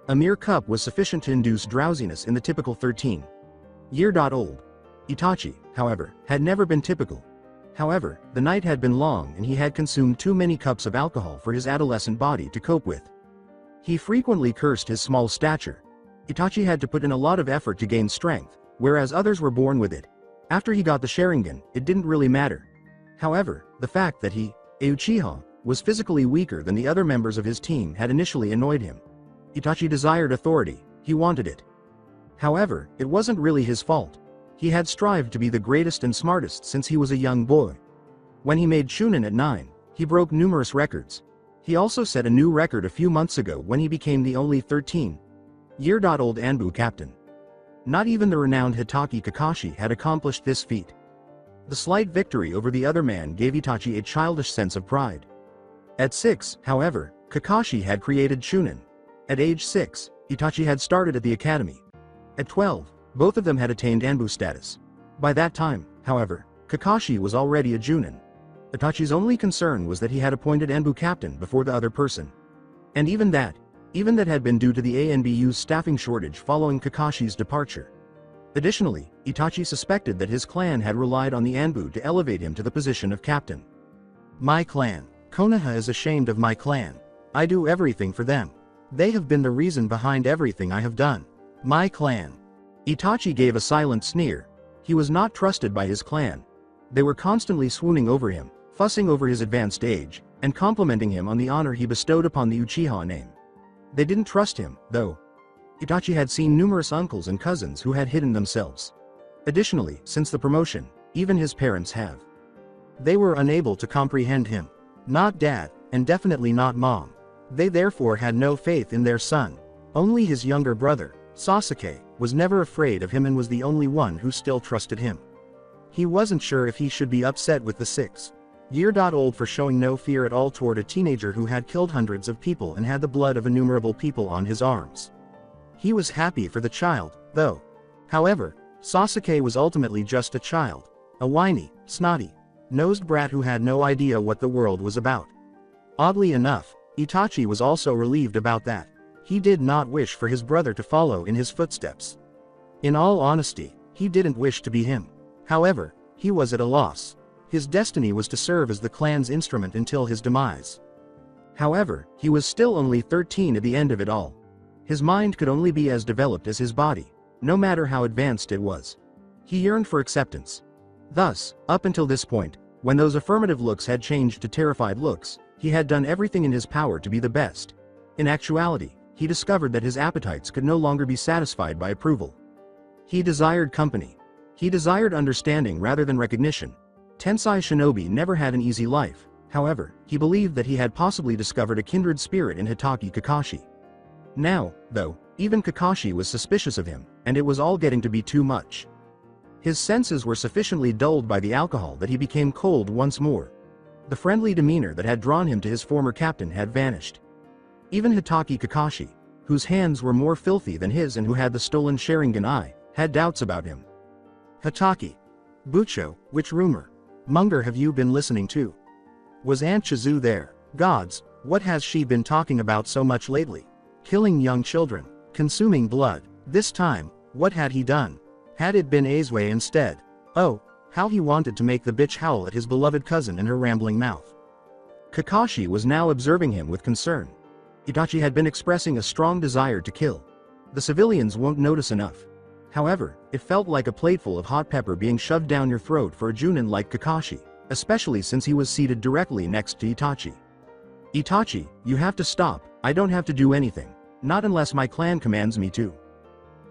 A mere cup was sufficient to induce drowsiness in the typical 13-year-old. Itachi, however, had never been typical. However, the night had been long and he had consumed too many cups of alcohol for his adolescent body to cope with. He frequently cursed his small stature. Itachi had to put in a lot of effort to gain strength, whereas others were born with it. After he got the Sharingan, it didn't really matter. However, the fact that he, a Uchiha, was physically weaker than the other members of his team had initially annoyed him. Itachi desired authority, he wanted it. However, it wasn't really his fault. He had strived to be the greatest and smartest since he was a young boy. When he made Chunin at 9, he broke numerous records. He also set a new record a few months ago when he became the only 13-year-old Anbu captain. Not even the renowned Hitaki Kakashi had accomplished this feat. The slight victory over the other man gave Itachi a childish sense of pride. At 6, however, Kakashi had created Chunin. At age 6, Itachi had started at the academy. At 12, both of them had attained Anbu status. By that time, however, Kakashi was already a Junin. Itachi's only concern was that he had appointed Anbu captain before the other person. And even that had been due to the ANBU's staffing shortage following Kakashi's departure. Additionally, Itachi suspected that his clan had relied on the Anbu to elevate him to the position of captain. My clan. Konoha is ashamed of my clan. I do everything for them. They have been the reason behind everything I have done. My clan. Itachi gave a silent sneer. He was not trusted by his clan. They were constantly swooning over him, fussing over his advanced age, and complimenting him on the honor he bestowed upon the Uchiha name. They didn't trust him, though. Itachi had seen numerous uncles and cousins who had hidden themselves. Additionally, since the promotion, even his parents have. They were unable to comprehend him. Not dad, and definitely not mom. They therefore had no faith in their son. Only his younger brother, Sasuke, was never afraid of him and was the only one who still trusted him. He wasn't sure if he should be upset with the 6-year-old for showing no fear at all toward a teenager who had killed hundreds of people and had the blood of innumerable people on his arms. He was happy for the child, though. However, Sasuke was ultimately just a child, a whiny, snotty-nosed brat who had no idea what the world was about. Oddly enough, Itachi was also relieved about that. He did not wish for his brother to follow in his footsteps. In all honesty, he didn't wish to be him. However, he was at a loss. His destiny was to serve as the clan's instrument until his demise. However, he was still only 13 at the end of it all. His mind could only be as developed as his body, no matter how advanced it was. He yearned for acceptance. Thus, up until this point, when those affirmative looks had changed to terrified looks, he had done everything in his power to be the best. In actuality, he discovered that his appetites could no longer be satisfied by approval. He desired company. He desired understanding rather than recognition. Tensai Shinobi never had an easy life. However, he believed that he had possibly discovered a kindred spirit in Hitaki Kakashi. Now, though, even Kakashi was suspicious of him, and it was all getting to be too much. His senses were sufficiently dulled by the alcohol that he became cold once more. The friendly demeanor that had drawn him to his former captain had vanished. Even Hitaki Kakashi, whose hands were more filthy than his and who had the stolen Sharingan eye, had doubts about him. Hitaki. Bucho, which rumor? Munger have you been listening to? Was Aunt Chizu there? Gods, what has she been talking about so much lately? Killing young children, consuming blood. This time, what had he done? Had it been Azue instead? Oh, how he wanted to make the bitch howl at his beloved cousin and her rambling mouth. Kakashi was now observing him with concern. Itachi had been expressing a strong desire to kill. The civilians won't notice enough. However, it felt like a plateful of hot pepper being shoved down your throat for a Junin like Kakashi, especially since he was seated directly next to Itachi. Itachi, you have to stop. I don't have to do anything. Not unless my clan commands me to.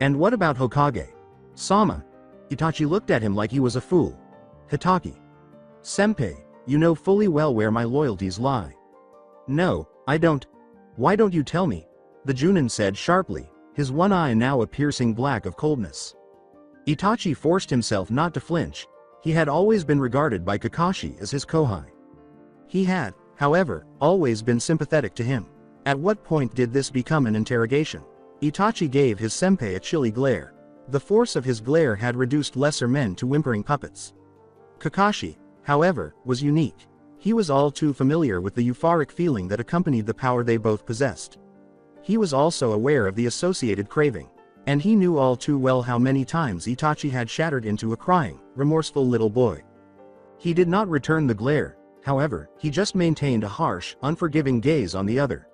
And what about Hokage? Sama. Itachi looked at him like he was a fool. Hitaki. Senpai, you know fully well where my loyalties lie. No, I don't. Why don't you tell me? The Junin said sharply, his one eye now a piercing black of coldness. Itachi forced himself not to flinch. He had always been regarded by Kakashi as his kohai. He had, however, always been sympathetic to him. At what point did this become an interrogation? Itachi gave his senpai a chilly glare. The force of his glare had reduced lesser men to whimpering puppets. Kakashi, however, was unique. He was all too familiar with the euphoric feeling that accompanied the power they both possessed. He was also aware of the associated craving. And he knew all too well how many times Itachi had shattered into a crying, remorseful little boy. He did not return the glare, however, he just maintained a harsh, unforgiving gaze on the other.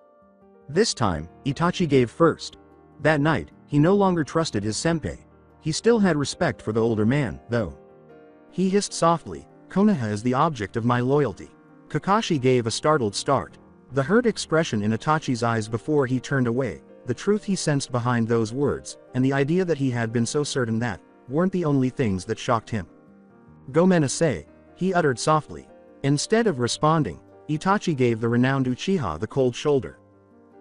This time, Itachi gave first. That night, he no longer trusted his senpai. He still had respect for the older man, though. He hissed softly, "Konoha is the object of my loyalty." Kakashi gave a startled start. The hurt expression in Itachi's eyes before he turned away, the truth he sensed behind those words, and the idea that he had been so certain that, weren't the only things that shocked him. "Gomenasai," he uttered softly. Instead of responding, Itachi gave the renowned Uchiha the cold shoulder.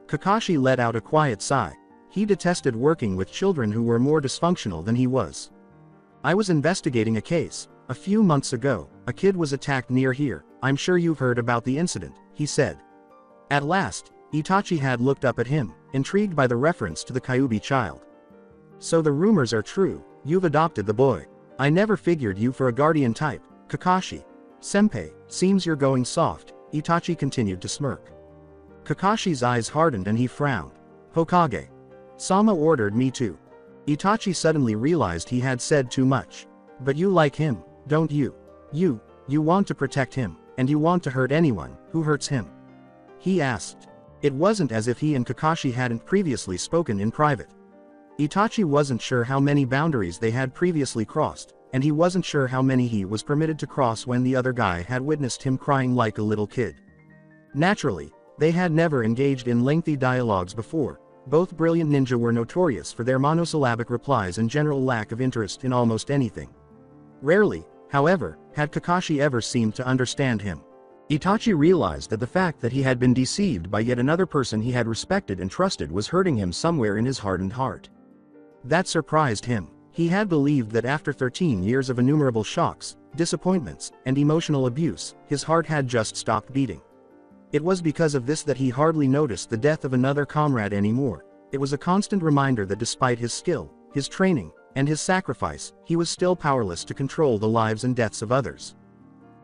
Kakashi let out a quiet sigh. He detested working with children who were more dysfunctional than he was. "I was investigating a case. A few months ago, a kid was attacked near here. I'm sure you've heard about the incident," he said. At last, Itachi had looked up at him, intrigued by the reference to the Kyuubi child. "So the rumors are true, you've adopted the boy. I never figured you for a guardian type, Kakashi. Senpai, seems you're going soft," Itachi continued to smirk. Kakashi's eyes hardened and he frowned. "Hokage. Sama ordered me to." Itachi suddenly realized he had said too much. "But you like him, don't you? You want to protect him, and you want to hurt anyone who hurts him?" he asked. It wasn't as if he and Kakashi hadn't previously spoken in private. Itachi wasn't sure how many boundaries they had previously crossed, and he wasn't sure how many he was permitted to cross when the other guy had witnessed him crying like a little kid. Naturally, they had never engaged in lengthy dialogues before. Both brilliant ninja were notorious for their monosyllabic replies and general lack of interest in almost anything. Rarely, however, had Kakashi ever seemed to understand him. Itachi realized that the fact that he had been deceived by yet another person he had respected and trusted was hurting him somewhere in his hardened heart. That surprised him. He had believed that after 13 years of innumerable shocks, disappointments, and emotional abuse, his heart had just stopped beating. It was because of this that he hardly noticed the death of another comrade anymore. It was a constant reminder that despite his skill, his training, and his sacrifice, he was still powerless to control the lives and deaths of others.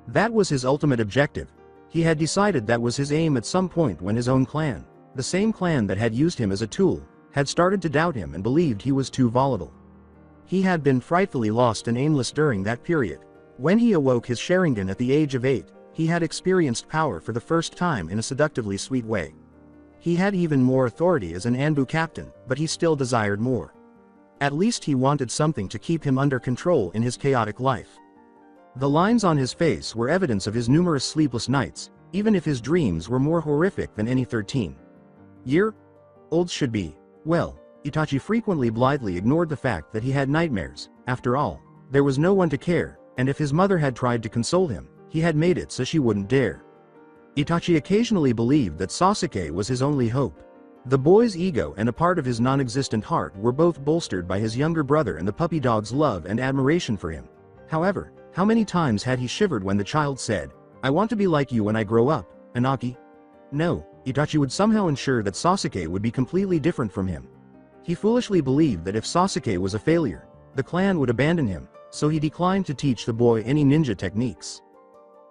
That was his ultimate objective. He had decided that was his aim at some point when his own clan, the same clan that had used him as a tool, had started to doubt him and believed he was too volatile. He had been frightfully lost and aimless during that period. When he awoke his Sharingan at the age of 8, he had experienced power for the first time in a seductively sweet way. He had even more authority as an Anbu captain, but he still desired more. At least he wanted something to keep him under control in his chaotic life. The lines on his face were evidence of his numerous sleepless nights, even if his dreams were more horrific than any 13-year-olds should be. Well, Itachi frequently blithely ignored the fact that he had nightmares. After all, there was no one to care, and if his mother had tried to console him, he had made it so she wouldn't dare. Itachi occasionally believed that Sasuke was his only hope. The boy's ego and a part of his non-existent heart were both bolstered by his younger brother and the puppy dog's love and admiration for him. However, how many times had he shivered when the child said, "I want to be like you when I grow up, Anaki"? No, Itachi would somehow ensure that Sasuke would be completely different from him. He foolishly believed that if Sasuke was a failure, the clan would abandon him, so he declined to teach the boy any ninja techniques.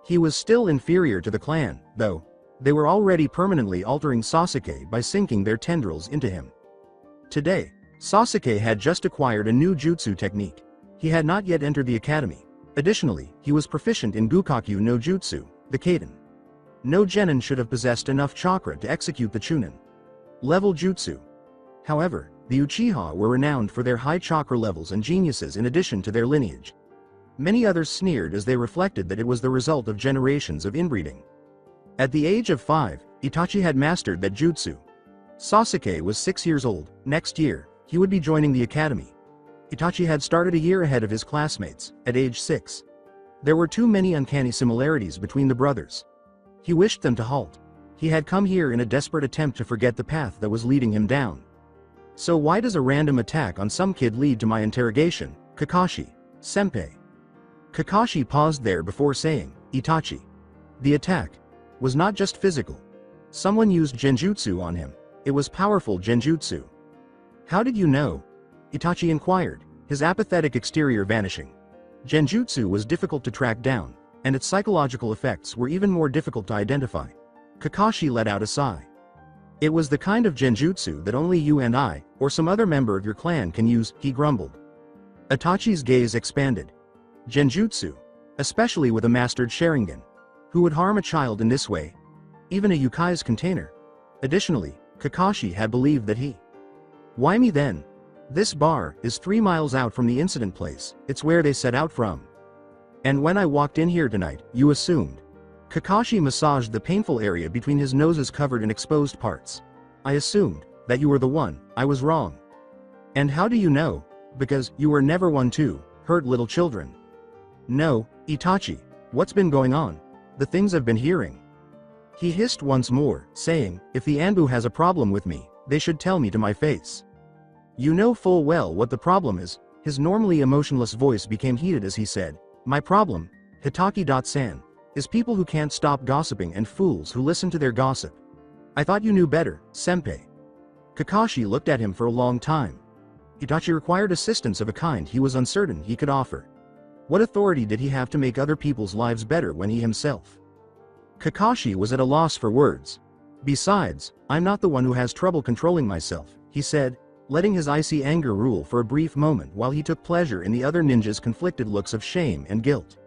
He was still inferior to the clan, though. They were already permanently altering Sasuke by sinking their tendrils into him. Today, Sasuke had just acquired a new jutsu technique. He had not yet entered the academy. Additionally, he was proficient in Gukakyu no Jutsu, the Kaden. No genin should have possessed enough chakra to execute the Chunin level jutsu. However, the Uchiha were renowned for their high chakra levels and geniuses in addition to their lineage. Many others sneered as they reflected that it was the result of generations of inbreeding. At the age of 5, Itachi had mastered that jutsu. Sasuke was 6 years old. Next year, he would be joining the academy. Itachi had started a year ahead of his classmates, at age 6. There were too many uncanny similarities between the brothers. He wished them to halt. He had come here in a desperate attempt to forget the path that was leading him down. So why does a random attack on some kid lead to my interrogation, Kakashi, senpai? Kakashi paused there before saying, Itachi. The attack was not just physical. Someone used genjutsu on him. It was powerful genjutsu. How did you know? Itachi inquired, his apathetic exterior vanishing. Genjutsu was difficult to track down, and its psychological effects were even more difficult to identify. Kakashi let out a sigh. It was the kind of genjutsu that only you and I, or some other member of your clan can use, he grumbled. Itachi's gaze expanded. Genjutsu? Especially with a mastered Sharingan. Who would harm a child in this way? Even a Yukai's container. Additionally, Kakashi had believed that he. Why me then? This bar is 3 miles out from the incident place, it's where they set out from. And when I walked in here tonight, you assumed. Kakashi massaged the painful area between his noses covered in exposed parts. I assumed that you were the one. I was wrong. And how do you know? Because you were never one to hurt little children. No, Itachi, what's been going on? The things I've been hearing. He hissed once more, saying, if the Anbu has a problem with me, they should tell me to my face. You know full well what the problem is. His normally emotionless voice became heated as he said, my problem, Hitaki-san, is people who can't stop gossiping and fools who listen to their gossip. I thought you knew better, senpai. Kakashi looked at him for a long time. Itachi required assistance of a kind he was uncertain he could offer. What authority did he have to make other people's lives better when he himself? Kakashi was at a loss for words. Besides, I'm not the one who has trouble controlling myself, he said, letting his icy anger rule for a brief moment while he took pleasure in the other ninja's conflicted looks of shame and guilt.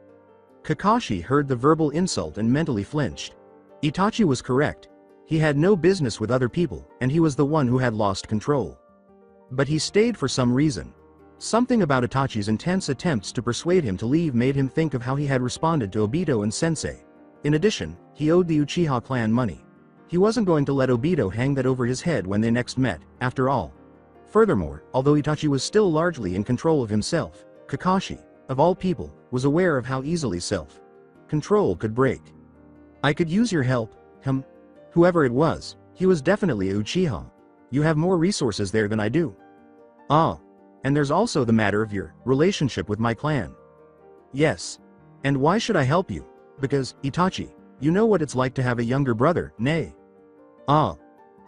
Kakashi heard the verbal insult and mentally flinched. Itachi was correct. He had no business with other people, and he was the one who had lost control. But he stayed for some reason. Something about Itachi's intense attempts to persuade him to leave made him think of how he had responded to Obito and Sensei. In addition, he owed the Uchiha clan money. He wasn't going to let Obito hang that over his head when they next met, after all. Furthermore, although Itachi was still largely in control of himself, Kakashi, of all people, was aware of how easily self-control could break. I could use your help, whoever it was, he was definitely a Uchiha. You have more resources there than I do. Ah. And there's also the matter of your relationship with my clan. Yes. And why should I help you? Because, Itachi, you know what it's like to have a younger brother, nay. Ah.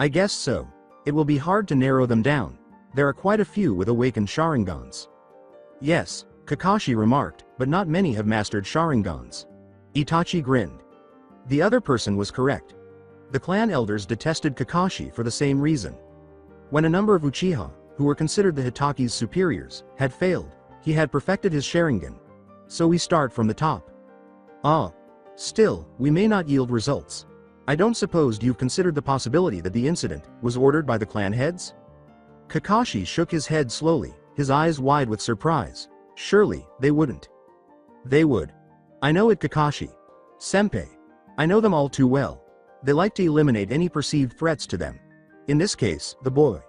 I guess so. It will be hard to narrow them down. There are quite a few with awakened Sharingans. Yes, Kakashi remarked, but not many have mastered Sharingans. Itachi grinned. The other person was correct. The clan elders detested Kakashi for the same reason. When a number of Uchiha, who were considered the Hitachi's superiors, had failed, he had perfected his Sharingan. So we start from the top. Ah. Still, we may not yield results. I don't suppose you've considered the possibility that the incident was ordered by the clan heads? Kakashi shook his head slowly, his eyes wide with surprise. Surely, they wouldn't. They would. I know it, Kakashi. Senpai. I know them all too well. They like to eliminate any perceived threats to them. In this case, the boy.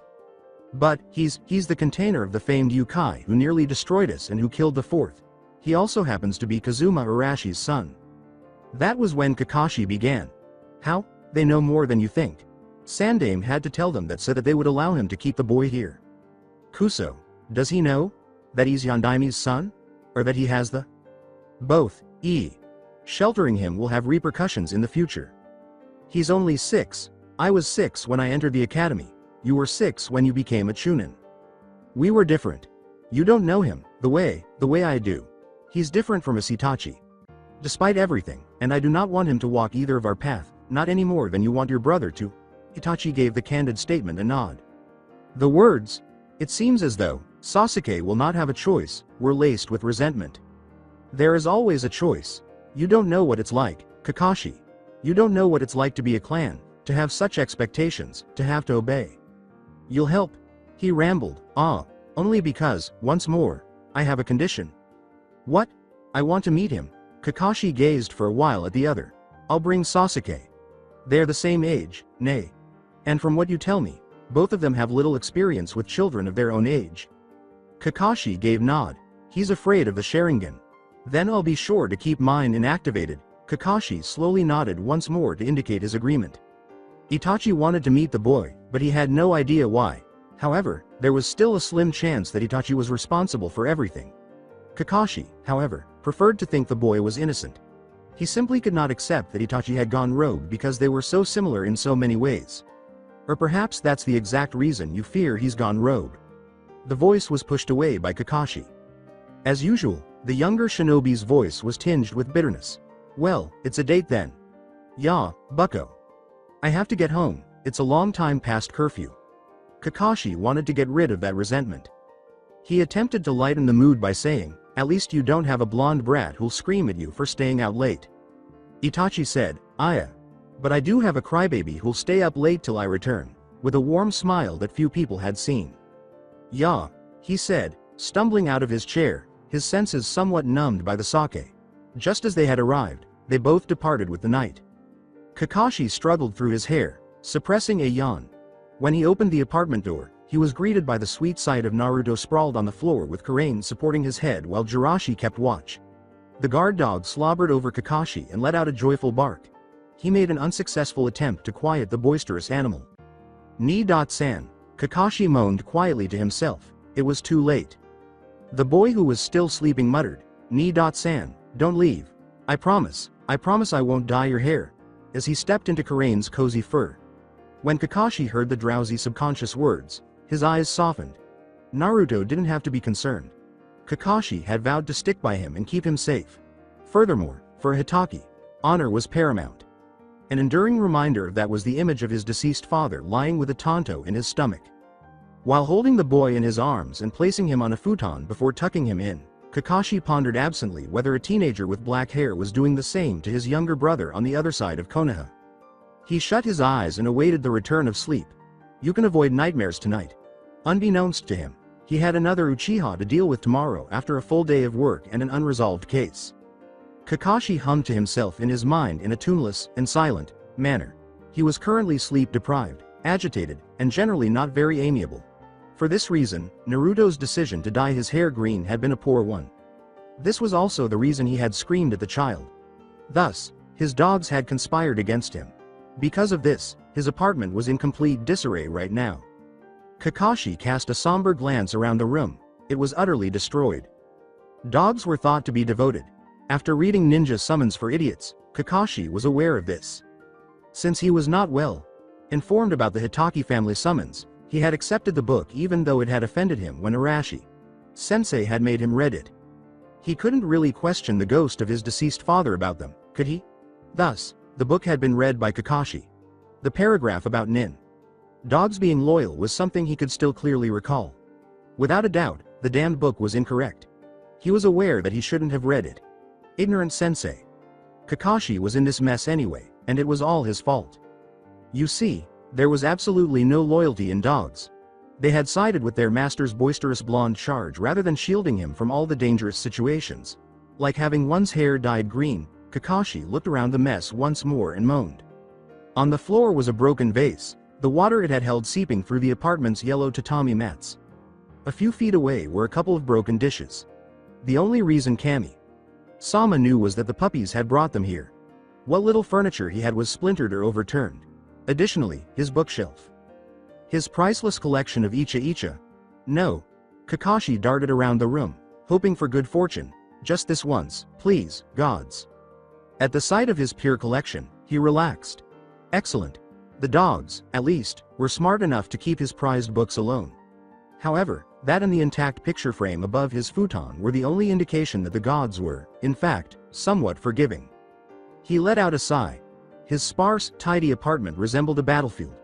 But, he's the container of the famed Yukai who nearly destroyed us and who killed the fourth. He also happens to be Kazuma Arashi's son. That was when Kakashi began. How? They know more than you think. Sandame had to tell them that so that they would allow him to keep the boy here. Kuso, does he know? That he's Yondaime's son? Or that he has the? Both. Sheltering him will have repercussions in the future. He's only 6. I was 6 when I entered the academy. You were 6 when you became a Chunin. We were different. You don't know him, the way I do. He's different from us, Itachi. Despite everything, and I do not want him to walk either of our path, not any more than you want your brother to. Itachi gave the candid statement a nod. The words, it seems as though Sasuke will not have a choice, were laced with resentment. There is always a choice. You don't know what it's like, Kakashi. You don't know what it's like to be a clan, to have such expectations, to have to obey. You'll help. He rambled, only because, once more, I have a condition. What? I want to meet him. Kakashi gazed for a while at the other. I'll bring Sasuke. They're the same age, nay. And from what you tell me, both of them have little experience with children of their own age. Kakashi gave nod. He's afraid of the Sharingan. Then I'll be sure to keep mine inactivated. Kakashi slowly nodded once more to indicate his agreement. Itachi wanted to meet the boy, but he had no idea why. However, there was still a slim chance that Itachi was responsible for everything. Kakashi, however, preferred to think the boy was innocent. He simply could not accept that Itachi had gone rogue because they were so similar in so many ways. Or perhaps that's the exact reason you fear he's gone rogue. The voice was pushed away by Kakashi. As usual, the younger shinobi's voice was tinged with bitterness. Well, it's a date then. Yeah, bucko. I have to get home, It's a long time past curfew. Kakashi wanted to get rid of that resentment. He attempted to lighten the mood by saying, "At least you don't have a blonde brat who'll scream at you for staying out late." Itachi said, "Aya. But I do have a crybaby who'll stay up late till I return," with a warm smile that few people had seen. "Yeah," he said, stumbling out of his chair, his senses somewhat numbed by the sake. Just as they had arrived, they both departed with the night. Kakashi struggled through his hair, suppressing a yawn. When he opened the apartment door, he was greeted by the sweet sight of Naruto sprawled on the floor with Karain supporting his head while Jirachi kept watch. The guard dog slobbered over Kakashi and let out a joyful bark. He made an unsuccessful attempt to quiet the boisterous animal. "Ni-san," Kakashi moaned quietly to himself. It was too late. The boy who was still sleeping muttered, "Ni-san, don't leave. I promise I won't dye your hair," as he stepped into Karain's cozy fur. When Kakashi heard the drowsy subconscious words, his eyes softened. Naruto didn't have to be concerned. Kakashi had vowed to stick by him and keep him safe. Furthermore, for Hitaki, honor was paramount. An enduring reminder of that was the image of his deceased father lying with a tanto in his stomach. While holding the boy in his arms and placing him on a futon before tucking him in, Kakashi pondered absently whether a teenager with black hair was doing the same to his younger brother on the other side of Konoha. He shut his eyes and awaited the return of sleep. You can avoid nightmares tonight. Unbeknownst to him, he had another Uchiha to deal with tomorrow after a full day of work and an unresolved case. Kakashi hummed to himself in his mind in a tuneless and silent manner. He was currently sleep-deprived, agitated, and generally not very amiable. For this reason, Naruto's decision to dye his hair green had been a poor one. This was also the reason he had screamed at the child. Thus, his dogs had conspired against him. Because of this, his apartment was in complete disarray right now. Kakashi cast a somber glance around the room. It was utterly destroyed. Dogs were thought to be devoted. After reading Ninja Summons for Idiots, Kakashi was aware of this. Since he was not well informed about the Hitaki family summons, he had accepted the book even though it had offended him when Arashi sensei had made him read it. He couldn't really question the ghost of his deceased father about them, could he? Thus, the book had been read by Kakashi. The paragraph about dogs being loyal was something he could still clearly recall. Without a doubt, the damned book was incorrect. He was aware that he shouldn't have read it. Ignorant sensei. Kakashi was in this mess anyway, and it was all his fault. You see, there was absolutely no loyalty in dogs. They had sided with their master's boisterous blonde charge rather than shielding him from all the dangerous situations. Like having one's hair dyed green, Kakashi looked around the mess once more and moaned. On the floor was a broken vase, the water it had held seeping through the apartment's yellow tatami mats. A few feet away were a couple of broken dishes. The only reason Sama knew was that the puppies had brought them here. What little furniture he had was splintered or overturned. Additionally, his bookshelf. His priceless collection of Icha. No. Kakashi darted around the room, hoping for good fortune. Just this once, please, gods. At the sight of his pure collection, he relaxed. Excellent. The dogs, at least, were smart enough to keep his prized books alone. However, that and the intact picture frame above his futon were the only indication that the gods were, in fact, somewhat forgiving. He let out a sigh. His sparse, tidy apartment resembled a battlefield.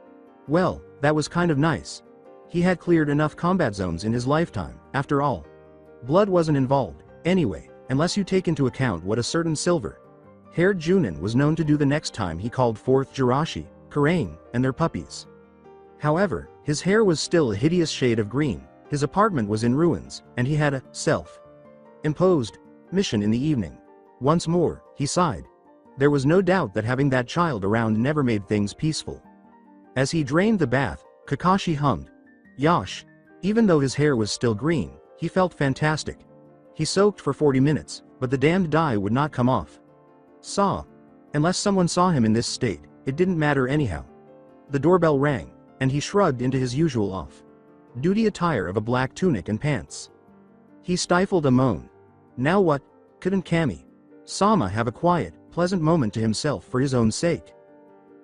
Well, that was kind of nice. He had cleared enough combat zones in his lifetime, after all. Blood wasn't involved, anyway, unless you take into account what a certain silver-haired Junin was known to do the next time he called forth Jirachi, Karain, and their puppies. However, his hair was still a hideous shade of green, his apartment was in ruins, and he had a self-imposed mission in the evening. Once more, he sighed. There was no doubt that having that child around never made things peaceful. As he drained the bath, Kakashi hummed. Yosh. Even though his hair was still green, he felt fantastic. He soaked for 40 minutes, but the damned dye would not come off. Unless someone saw him in this state, it didn't matter anyhow. The doorbell rang, and he shrugged into his usual off-duty attire of a black tunic and pants. He stifled a moan. Now what? Couldn't Sama have a quiet, pleasant moment to himself for his own sake?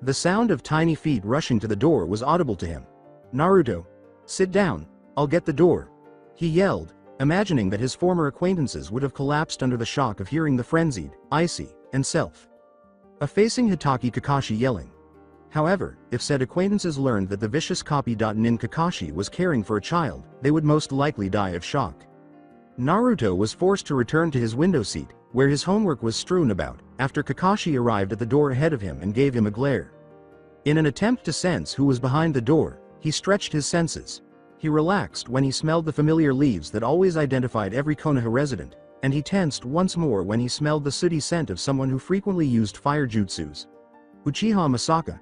The sound of tiny feet rushing to the door was audible to him. Naruto. Sit down, I'll get the door. He yelled, imagining that his former acquaintances would have collapsed under the shock of hearing the frenzied, icy, and self-effacing Hitaki Kakashi yelling. However, if said acquaintances learned that the vicious copy.nin Kakashi was caring for a child, they would most likely die of shock. Naruto was forced to return to his window seat, where his homework was strewn about, after Kakashi arrived at the door ahead of him and gave him a glare. In an attempt to sense who was behind the door, he stretched his senses. He relaxed when he smelled the familiar leaves that always identified every Konoha resident, and he tensed once more when he smelled the sooty scent of someone who frequently used fire jutsus. Uchiha Masaka.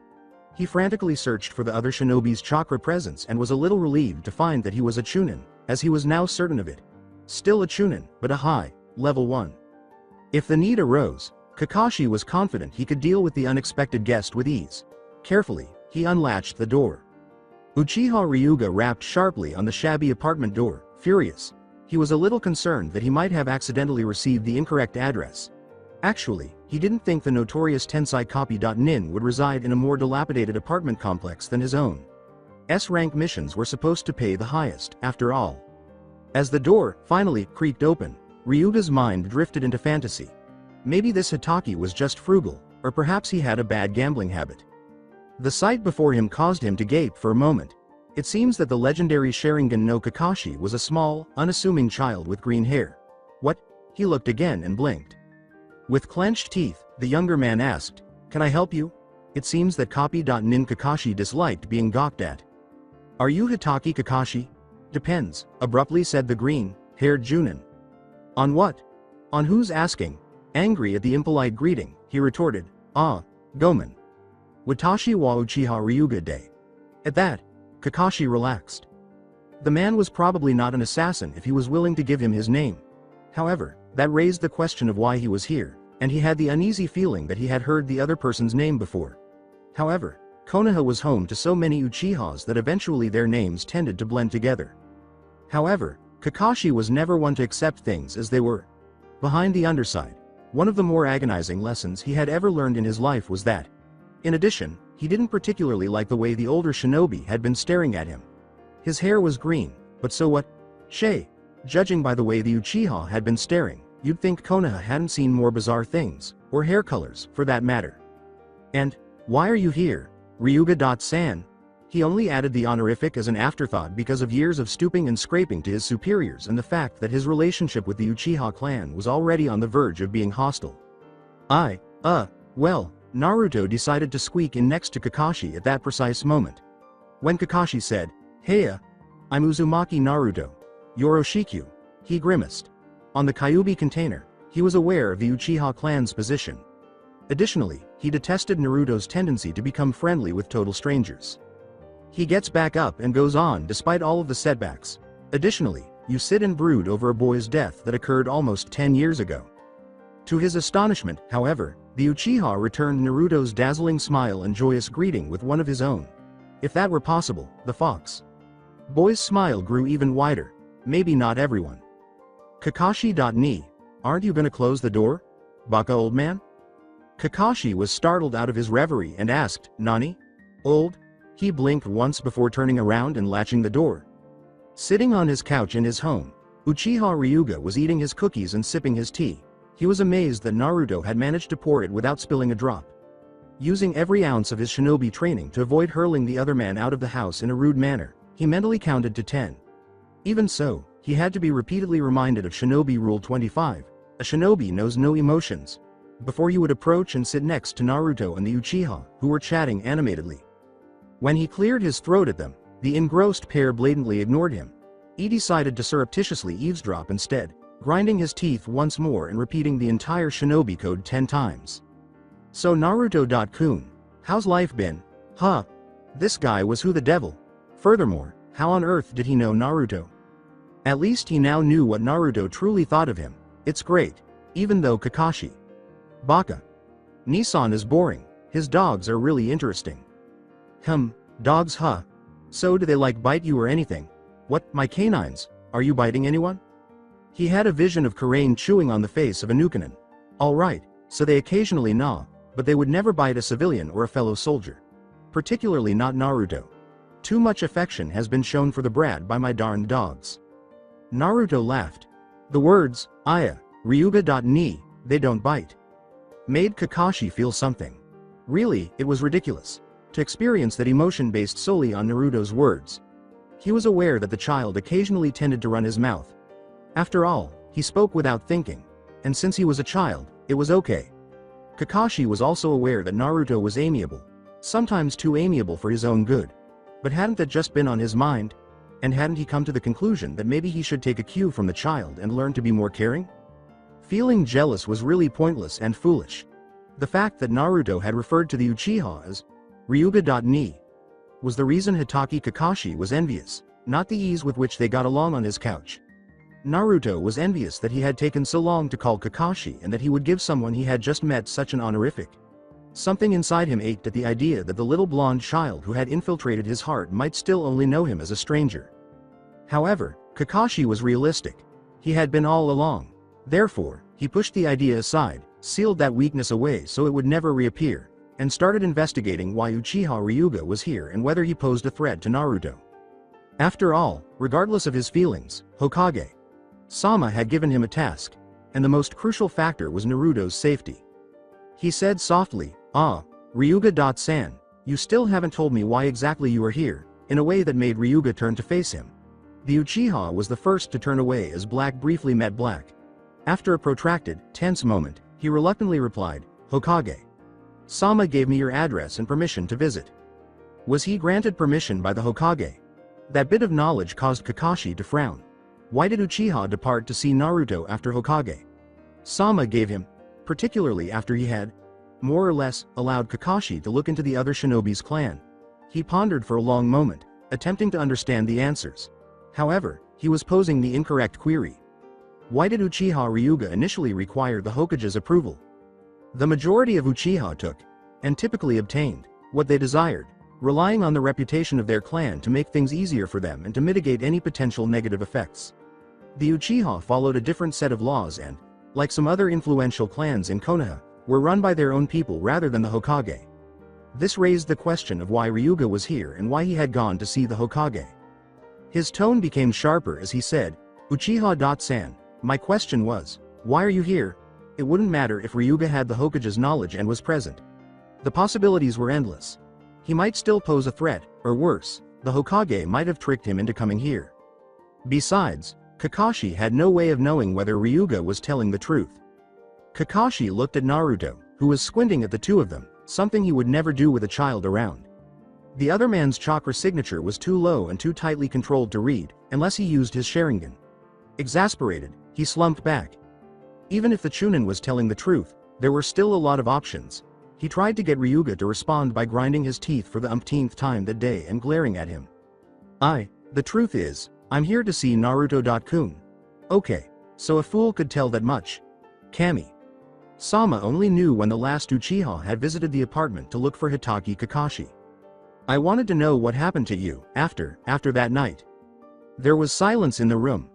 He frantically searched for the other shinobi's chakra presence and was a little relieved to find that he was a Chunin, as he was now certain of it. Still a Chunin, but a high, level 1. If the need arose, Kakashi was confident he could deal with the unexpected guest with ease. Carefully, he unlatched the door. Uchiha Ryuga rapped sharply on the shabby apartment door, furious. He was a little concerned that he might have accidentally received the incorrect address. Actually, he didn't think the notorious Tensei Copy.nin would reside in a more dilapidated apartment complex than his own. S-rank missions were supposed to pay the highest, after all. As the door, finally, creaked open, Ryuga's mind drifted into fantasy. Maybe this Hitaki was just frugal, or perhaps he had a bad gambling habit. The sight before him caused him to gape for a moment. It seems that the legendary Sharingan no Kakashi was a small, unassuming child with green hair. What? He looked again and blinked. With clenched teeth, the younger man asked, "Can I help you?" It seems that Copy.nin Kakashi disliked being gawked at. "Are you Hitaki Kakashi?" "Depends," abruptly said the green-haired Junin. "On what?" "On who's asking?" Angry at the impolite greeting, he retorted, "Ah, Gomen. Watashi wa Uchiha Ryuga de." At that, Kakashi relaxed. The man was probably not an assassin if he was willing to give him his name. However, that raised the question of why he was here, and he had the uneasy feeling that he had heard the other person's name before. However, Konoha was home to so many Uchihas that eventually their names tended to blend together. However, Kakashi was never one to accept things as they were. Behind the underside, one of the more agonizing lessons he had ever learned in his life was that, in addition, he didn't particularly like the way the older shinobi had been staring at him. His hair was green, but so what? Judging by the way the Uchiha had been staring, you'd think Konoha hadn't seen more bizarre things, or hair colors, for that matter. And, why are you here, Ryuga-san? He only added the honorific as an afterthought because of years of stooping and scraping to his superiors and the fact that his relationship with the Uchiha clan was already on the verge of being hostile. Well, Naruto decided to squeak in next to Kakashi at that precise moment. When Kakashi said, "Heya, I'm Uzumaki Naruto. Yoroshiku," he grimaced. On the Kyuubi container, he was aware of the Uchiha clan's position. Additionally, he detested Naruto's tendency to become friendly with total strangers. He gets back up and goes on despite all of the setbacks. Additionally, you sit and brood over a boy's death that occurred almost 10 years ago. To his astonishment, however, the Uchiha returned Naruto's dazzling smile and joyous greeting with one of his own. If that were possible, the fox boy's smile grew even wider. Maybe not everyone. Kakashi.ni, aren't you gonna close the door? Baka old man? Kakashi was startled out of his reverie and asked, "Nani? Old?" He blinked once before turning around and latching the door. Sitting on his couch in his home, Uchiha Ryuga was eating his cookies and sipping his tea. He was amazed that Naruto had managed to pour it without spilling a drop. Using every ounce of his shinobi training to avoid hurling the other man out of the house in a rude manner, he mentally counted to 10. Even so, he had to be repeatedly reminded of Shinobi Rule 25, a shinobi knows no emotions, before he would approach and sit next to Naruto and the Uchiha, who were chatting animatedly. When he cleared his throat at them, the engrossed pair blatantly ignored him. He decided to surreptitiously eavesdrop instead, grinding his teeth once more and repeating the entire shinobi code 10 times. "So Naruto.kun, how's life been? Huh? This guy was who the devil. Furthermore, how on earth did he know Naruto? At least he now knew what Naruto truly thought of him. It's great. Even though Kakashi. Baka. Nissan is boring. His dogs are really interesting." Dogs huh? So do they like bite you or anything? "What, my canines? Are you biting anyone?" He had a vision of Karain chewing on the face of a Nukanin. Alright, so they occasionally gnaw, but they would never bite a civilian or a fellow soldier. Particularly not Naruto. Too much affection has been shown for the brat by my darned dogs. Naruto laughed. The words, Ryuga.ni, they don't bite, made Kakashi feel something. Really, it was ridiculous. to experience that emotion based solely on Naruto's words. He was aware that the child occasionally tended to run his mouth. After all, he spoke without thinking, and since he was a child, it was okay. Kakashi was also aware that Naruto was amiable, sometimes too amiable for his own good. But hadn't that just been on his mind? And hadn't he come to the conclusion that maybe he should take a cue from the child and learn to be more caring? Feeling jealous was really pointless and foolish. The fact that Naruto had referred to the Uchiha as Ryuga.ni was the reason Hitaki Kakashi was envious, not the ease with which they got along on his couch. Naruto was envious that he had taken so long to call Kakashi and that he would give someone he had just met such an honorific. Something inside him ached at the idea that the little blonde child who had infiltrated his heart might still only know him as a stranger. However, Kakashi was realistic. He had been all along. Therefore, he pushed the idea aside, sealed that weakness away so it would never reappear, and started investigating why Uchiha Ryuga was here and whether he posed a threat to Naruto. After all, regardless of his feelings, Hokage Sama had given him a task, and the most crucial factor was Naruto's safety. He said softly, Ryuga-san, you still haven't told me why exactly you are here, in a way that made Ryuga turn to face him. The Uchiha was the first to turn away as Black briefly met Black. After a protracted, tense moment, he reluctantly replied, Hokage. Sama gave me your address and permission to visit. Was he granted permission by the Hokage? That bit of knowledge caused Kakashi to frown. Why did Uchiha depart to see Naruto after Hokage Sama gave him, particularly after he had, more or less, allowed Kakashi to look into the other shinobi's clan? He pondered for a long moment, attempting to understand the answers. However, he was posing the incorrect query. Why did Uchiha Ryuga initially require the Hokage's approval? The majority of Uchiha took, and typically obtained, what they desired, relying on the reputation of their clan to make things easier for them and to mitigate any potential negative effects. The Uchiha followed a different set of laws and, like some other influential clans in Konoha, were run by their own people rather than the Hokage. This raised the question of why Ryuga was here and why he had gone to see the Hokage. His tone became sharper as he said, Uchiha-san, my question was, why are you here? It wouldn't matter if Ryuga had the Hokage's knowledge and was present. The possibilities were endless. He might still pose a threat, or worse, the Hokage might have tricked him into coming here. Besides, Kakashi had no way of knowing whether Ryuga was telling the truth. Kakashi looked at Naruto, who was squinting at the two of them, something he would never do with a child around. The other man's chakra signature was too low and too tightly controlled to read, unless he used his Sharingan. Exasperated, he slumped back. Even if the Chunin was telling the truth, there were still a lot of options. He tried to get Ryuga to respond by grinding his teeth for the umpteenth time that day and glaring at him. The truth is, I'm here to see Naruto-kun. Okay, so a fool could tell that much. Kami Sama only knew when the last Uchiha had visited the apartment to look for Hitaki Kakashi. I wanted to know what happened to you, after that night. There was silence in the room.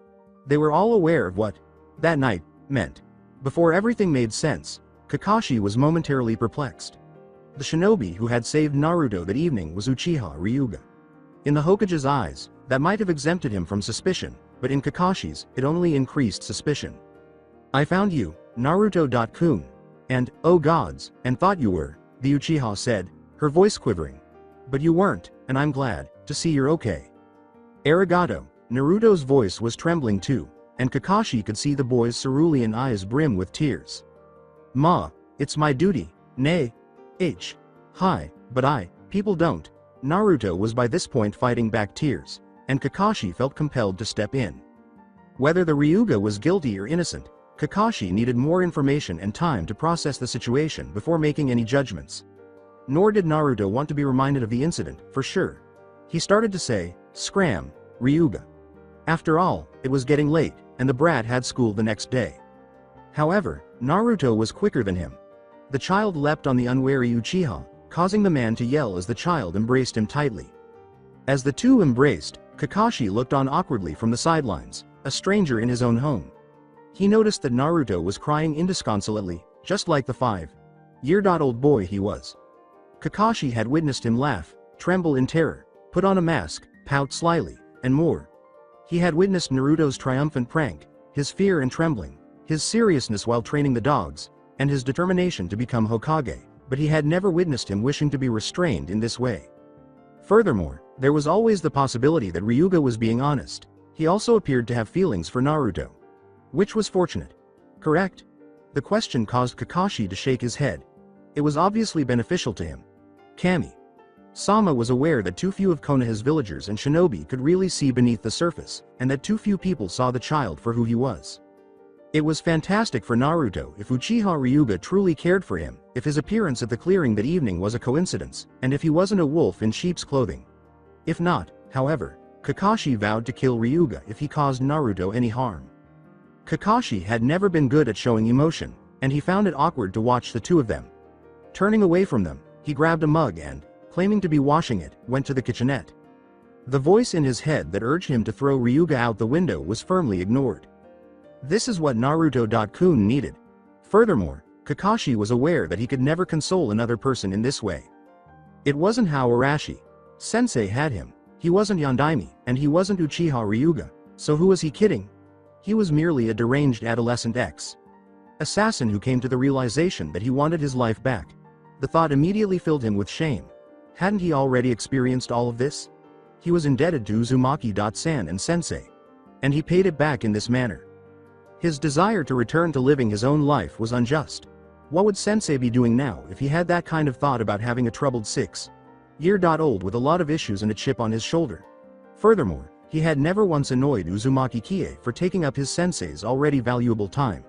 They were all aware of what that night meant. Before everything made sense, Kakashi was momentarily perplexed. The shinobi who had saved Naruto that evening was Uchiha Ryuga. In the Hokage's eyes, that might have exempted him from suspicion, but in Kakashi's, it only increased suspicion. I found you, Naruto-kun, and, oh gods, and thought you were, the Uchiha said, her voice quivering. But you weren't, and I'm glad to see you're okay. Arigato. Naruto's voice was trembling too, and Kakashi could see the boy's cerulean eyes brim with tears. Ma, it's my duty, nay. Hi, but people don't. Naruto was by this point fighting back tears, and Kakashi felt compelled to step in. Whether the Ryuga was guilty or innocent, Kakashi needed more information and time to process the situation before making any judgments. Nor did Naruto want to be reminded of the incident, for sure. He started to say, Scram, Ryuga. After all, it was getting late, and the brat had school the next day. However, Naruto was quicker than him. The child leapt on the unwary Uchiha, causing the man to yell as the child embraced him tightly. As the two embraced, Kakashi looked on awkwardly from the sidelines, a stranger in his own home. He noticed that Naruto was crying indisconsolately, just like the 5-year-old boy he was. Kakashi had witnessed him laugh, tremble in terror, put on a mask, pout slyly, and more. He had witnessed Naruto's triumphant prank, his fear and trembling, his seriousness while training the dogs, and his determination to become Hokage. but he had never witnessed him wishing to be restrained in this way. Furthermore, there was always the possibility that Ryuga was being honest. He also appeared to have feelings for Naruto. Which was fortunate. Correct? The question caused Kakashi to shake his head. It was obviously beneficial to him. Kami-sama was aware that too few of Konoha's villagers and shinobi could really see beneath the surface, and that too few people saw the child for who he was. It was fantastic for Naruto if Uchiha Ryuga truly cared for him, if his appearance at the clearing that evening was a coincidence, and if he wasn't a wolf in sheep's clothing. If not, however, Kakashi vowed to kill Ryuga if he caused Naruto any harm. Kakashi had never been good at showing emotion, and he found it awkward to watch the two of them. Turning away from them, he grabbed a mug and, claiming to be washing it, went to the kitchenette. The voice in his head that urged him to throw Ryuga out the window was firmly ignored. This is what Naruto-kun needed. Furthermore, Kakashi was aware that he could never console another person in this way. It wasn't how Arashi sensei had him. He wasn't Yondaime, and he wasn't Uchiha Ryuga, so who was he kidding? He was merely a deranged adolescent assassin who came to the realization that he wanted his life back. The thought immediately filled him with shame. Hadn't he already experienced all of this? He was indebted to Uzumaki-san and sensei. And he paid it back in this manner. His desire to return to living his own life was unjust. What would sensei be doing now if he had that kind of thought about having a troubled 6-year-old with a lot of issues and a chip on his shoulder? Furthermore, he had never once annoyed Uzumaki-kie for taking up his sensei's already valuable time.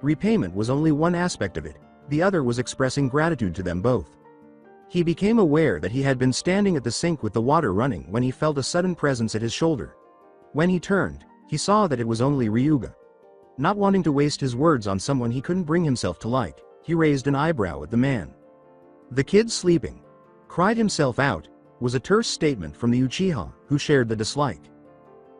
Repayment was only one aspect of it, the other was expressing gratitude to them both. He became aware that he had been standing at the sink with the water running when he felt a sudden presence at his shoulder. When he turned, he saw that it was only Ryuga. Not wanting to waste his words on someone he couldn't bring himself to like, he raised an eyebrow at the man. "The kid's sleeping," cried himself out, was a terse statement from the Uchiha, who shared the dislike.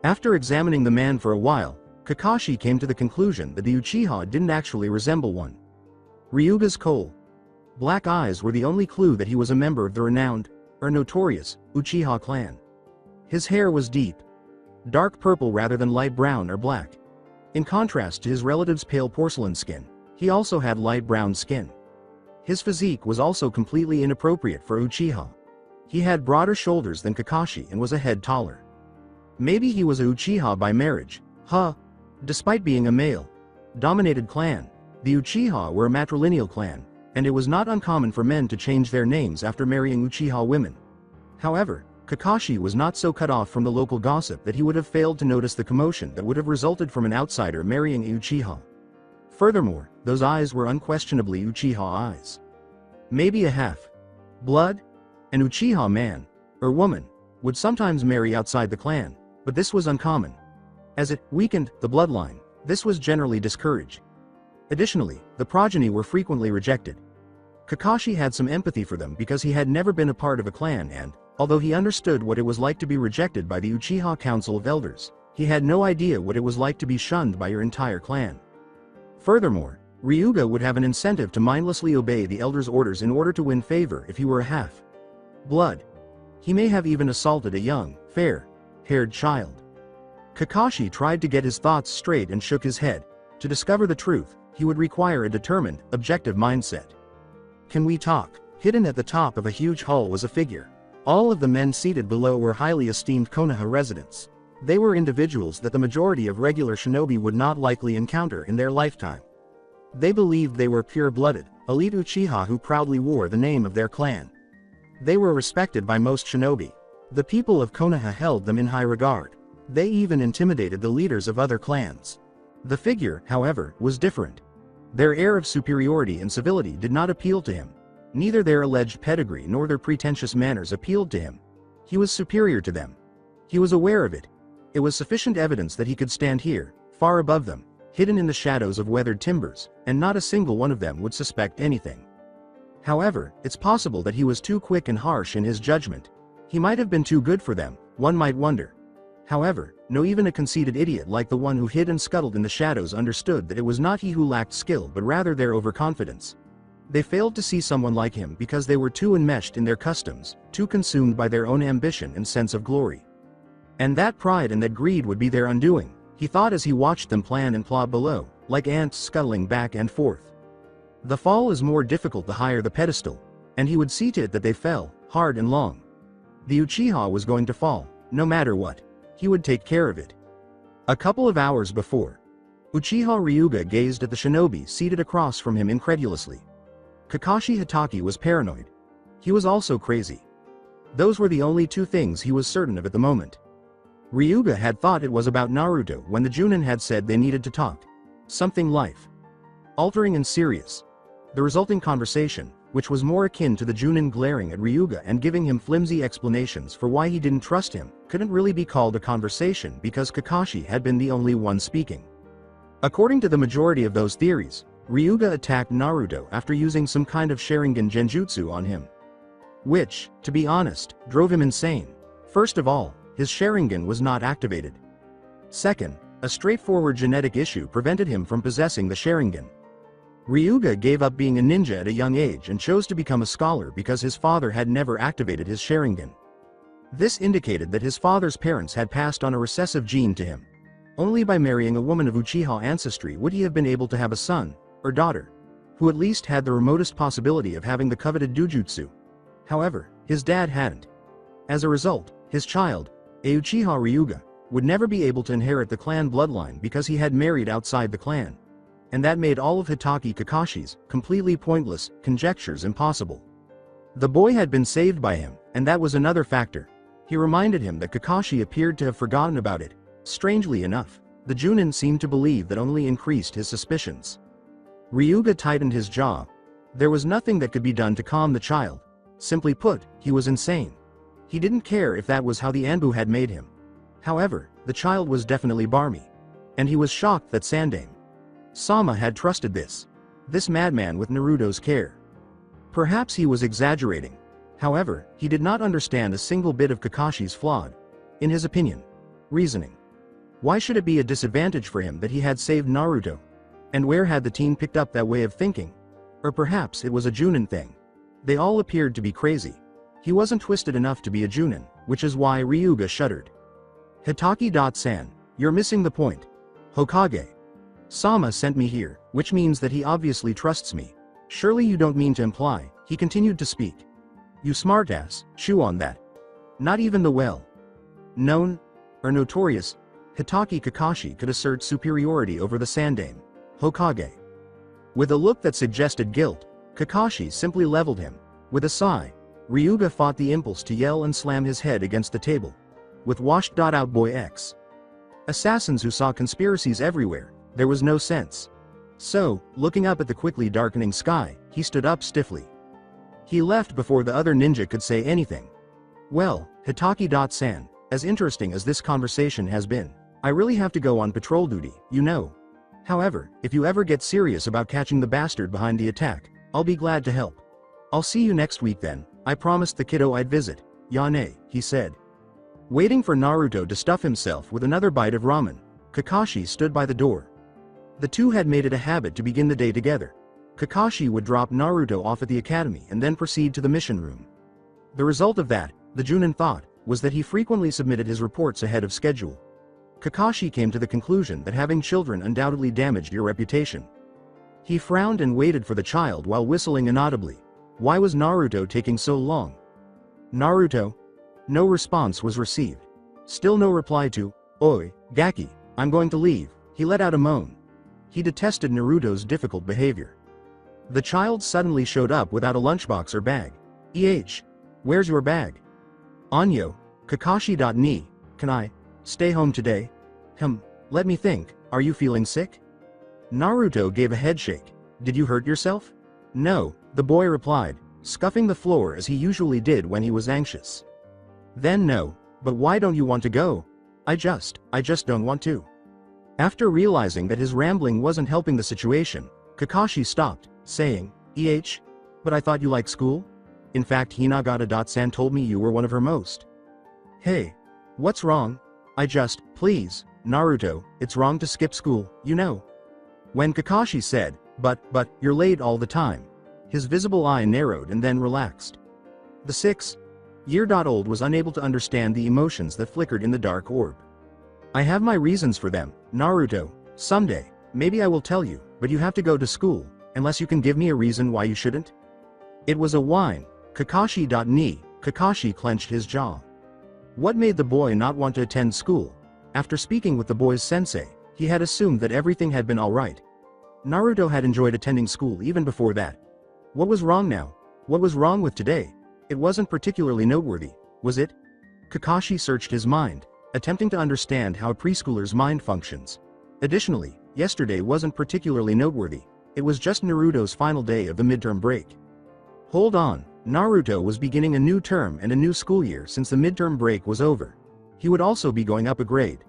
After examining the man for a while, Kakashi came to the conclusion that the Uchiha didn't actually resemble one. Ryuga's coal-black eyes were the only clue that he was a member of the renowned, or notorious, Uchiha clan. His hair was deep, dark purple rather than light brown or black. In contrast to his relative's pale porcelain skin, he also had light brown skin. His physique was also completely inappropriate for Uchiha. He had broader shoulders than Kakashi and was a head taller. Maybe he was a Uchiha by marriage, Despite being a male-dominated clan, the Uchiha were a matrilineal clan, and it was not uncommon for men to change their names after marrying Uchiha women. However, Kakashi was not so cut off from the local gossip that he would have failed to notice the commotion that would have resulted from an outsider marrying a Uchiha. Furthermore, those eyes were unquestionably Uchiha eyes. Maybe a half-blood? An Uchiha man, or woman, would sometimes marry outside the clan, but this was uncommon. As it weakened the bloodline, this was generally discouraged. Additionally, the progeny were frequently rejected. Kakashi had some empathy for them because he had never been a part of a clan and, although he understood what it was like to be rejected by the Uchiha Council of Elders, he had no idea what it was like to be shunned by your entire clan. Furthermore, Ryuga would have an incentive to mindlessly obey the elders' orders in order to win favor if he were a half-blood. He may have even assaulted a young, fair-haired child. Kakashi tried to get his thoughts straight and shook his head. To discover the truth, he would require a determined, objective mindset. "Can we talk?" Hidden at the top of a huge hall was a figure. All of the men seated below were highly esteemed Konoha residents. They were individuals that the majority of regular shinobi would not likely encounter in their lifetime. They believed they were pure-blooded, elite Uchiha who proudly wore the name of their clan. They were respected by most shinobi. The people of Konoha held them in high regard. They even intimidated the leaders of other clans. The figure, however, was different. Their air of superiority and civility did not appeal to him. Neither their alleged pedigree nor their pretentious manners appealed to him. He was superior to them. He was aware of it. It was sufficient evidence that he could stand here, far above them, hidden in the shadows of weathered timbers, and not a single one of them would suspect anything. However, it's possible that he was too quick and harsh in his judgment. He might have been too good for them, one might wonder. However, no even a conceited idiot like the one who hid and scuttled in the shadows understood that it was not he who lacked skill but rather their overconfidence. They failed to see someone like him because they were too enmeshed in their customs, too consumed by their own ambition and sense of glory. And that pride and that greed would be their undoing, he thought as he watched them plan and plot below, like ants scuttling back and forth. The fall is more difficult the higher the pedestal, and he would see to it that they fell, hard and long. The Uchiha was going to fall, no matter what. He would take care of it. A couple of hours before, Uchiha Ryuga gazed at the shinobi seated across from him incredulously. Kakashi Hitaki was paranoid. He was also crazy. Those were the only two things he was certain of at the moment. Ryuga had thought it was about Naruto when the Junin had said they needed to talk. Something life-altering and serious. The resulting conversation, which was more akin to the Junin glaring at Ryuga and giving him flimsy explanations for why he didn't trust him, couldn't really be called a conversation because Kakashi had been the only one speaking. According to the majority of those theories, Ryuga attacked Naruto after using some kind of Sharingan genjutsu on him. Which, to be honest, drove him insane. First of all, his Sharingan was not activated. Second, a straightforward genetic issue prevented him from possessing the Sharingan. Ryuga gave up being a ninja at a young age and chose to become a scholar because his father had never activated his Sharingan. This indicated that his father's parents had passed on a recessive gene to him. Only by marrying a woman of Uchiha ancestry would he have been able to have a son, or daughter, who at least had the remotest possibility of having the coveted dujutsu. However, his dad hadn't. As a result, his child, a Uchiha Ryuga, would never be able to inherit the clan bloodline because he had married outside the clan. And that made all of Hitaki Kakashi's completely pointless conjectures impossible. The boy had been saved by him, and that was another factor. He reminded him that Kakashi appeared to have forgotten about it. Strangely enough, the Junin seemed to believe that only increased his suspicions. Ryuga tightened his jaw. There was nothing that could be done to calm the child. Simply put, he was insane. He didn't care if that was how the Anbu had made him. However, the child was definitely barmy. And he was shocked that Sama had trusted this madman with Naruto's care. Perhaps he was exaggerating. However, he did not understand a single bit of Kakashi's flawed, in his opinion, reasoning. Why should it be a disadvantage for him that he had saved Naruto? And where had the teen picked up that way of thinking? Or perhaps it was a Junin thing. They all appeared to be crazy. He wasn't twisted enough to be a Junin, which is why Ryuga shuddered. Hitaki-san, you're missing the point. Hokage. Sama sent me here, which means that he obviously trusts me. Surely you don't mean to imply, he continued to speak. You smartass, chew on that. Not even the well-known, or notorious, Hitaki Kakashi could assert superiority over the Sandaime, Hokage. With a look that suggested guilt, Kakashi simply leveled him. With a sigh, Ryuga fought the impulse to yell and slam his head against the table. With washed-out boy X. Assassins who saw conspiracies everywhere, there was no sense. So, looking up at the quickly darkening sky, he stood up stiffly. He left before the other ninja could say anything. Well, Hitaki-san, as interesting as this conversation has been, I really have to go on patrol duty, you know. However, if you ever get serious about catching the bastard behind the attack, I'll be glad to help. I'll see you next week then. I promised the kiddo I'd visit. Yane, he said. Waiting for Naruto to stuff himself with another bite of ramen, Kakashi stood by the door. The two had made it a habit to begin the day together. Kakashi would drop Naruto off at the academy and then proceed to the mission room. The result of that, the Junin thought, was that he frequently submitted his reports ahead of schedule. Kakashi came to the conclusion that having children undoubtedly damaged your reputation. He frowned and waited for the child while whistling inaudibly. Why was Naruto taking so long? Naruto? No response was received. Still no reply to, Oi, Gaki, I'm going to leave. He let out a moan. He detested Naruto's difficult behavior. The child suddenly showed up without a lunchbox or bag. Where's your bag? Anyo, Kakashi.ni, can I stay home today? Let me think, are you feeling sick? Naruto gave a headshake. Did you hurt yourself? No, the boy replied, scuffing the floor as he usually did when he was anxious. Then no, but why don't you want to go? I just don't want to. After realizing that his rambling wasn't helping the situation, Kakashi stopped, saying, but I thought you liked school? In fact Hinagata-san told me you were one of her most. Hey. What's wrong? Please, Naruto, it's wrong to skip school, you know. When Kakashi said, but, you're late all the time, his visible eye narrowed and then relaxed. The 6-year-old was unable to understand the emotions that flickered in the dark orb. I have my reasons for them, Naruto. Someday, maybe I will tell you, but you have to go to school. unless you can give me a reason why you shouldn't? It was a whine. Kakashi. Kakashi clenched his jaw. What made the boy not want to attend school? After speaking with the boy's sensei, he had assumed that everything had been alright. Naruto had enjoyed attending school even before that. What was wrong now? What was wrong with today? It wasn't particularly noteworthy, was it? Kakashi searched his mind, attempting to understand how a preschooler's mind functions. Additionally, yesterday wasn't particularly noteworthy. It was just Naruto's final day of the midterm break. Hold on, Naruto was beginning a new term and a new school year since the midterm break was over. He would also be going up a grade.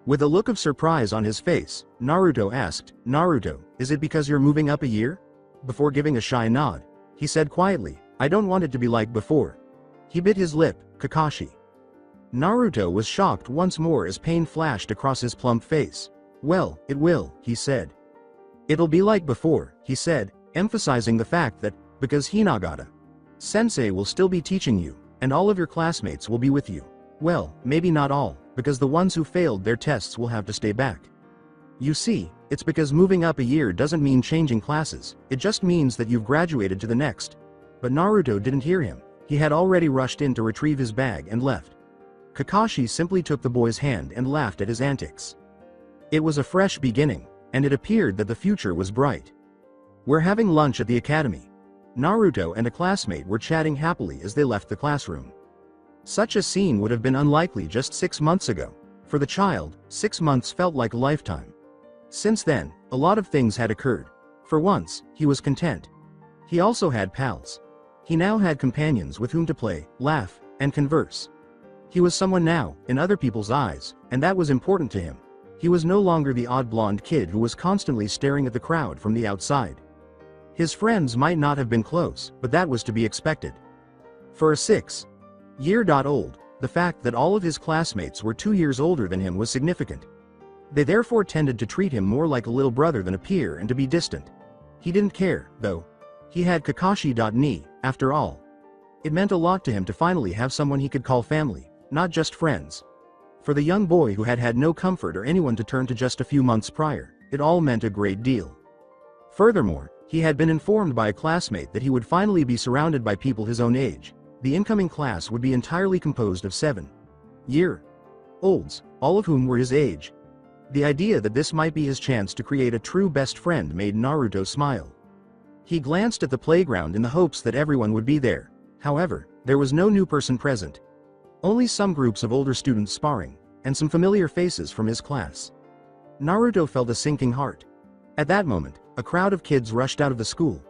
With a look of surprise on his face, Naruto asked, Naruto, is it because you're moving up a year? Before giving a shy nod, he said quietly, I don't want it to be like before. He bit his lip, Kakashi. Naruto was shocked once more as pain flashed across his plump face. Well, it will, he said. It'll be like before, he said, emphasizing the fact that, because Hinagata Sensei will still be teaching you, and all of your classmates will be with you. Well, maybe not all, because the ones who failed their tests will have to stay back. You see, it's because moving up a year doesn't mean changing classes, it just means that you've graduated to the next. But Naruto didn't hear him. He had already rushed in to retrieve his bag and left. Kakashi simply took the boy's hand and laughed at his antics. It was a fresh beginning, and it appeared that the future was bright. We're having lunch at the academy. Naruto and a classmate were chatting happily as they left the classroom. Such a scene would have been unlikely just 6 months ago. For the child, 6 months felt like a lifetime. Since then, a lot of things had occurred. For once, he was content. He also had pals. He now had companions with whom to play, laugh, and converse. He was someone now, in other people's eyes, and that was important to him. He was no longer the odd blonde kid who was constantly staring at the crowd from the outside. His friends might not have been close, but that was to be expected. For a 6-year-old, the fact that all of his classmates were 2 years older than him was significant. They therefore tended to treat him more like a little brother than a peer and to be distant. He didn't care, though. He had Kakashi. After all. It meant a lot to him to finally have someone he could call family, not just friends. For the young boy who had had no comfort or anyone to turn to just a few months prior, it all meant a great deal. Furthermore, he had been informed by a classmate that he would finally be surrounded by people his own age. The incoming class would be entirely composed of 7-year-olds, all of whom were his age. The idea that this might be his chance to create a true best friend made Naruto smile. He glanced at the playground in the hopes that everyone would be there. However, there was no new person present. Only some groups of older students sparring, and some familiar faces from his class. Naruto felt a sinking heart. At that moment, a crowd of kids rushed out of the school.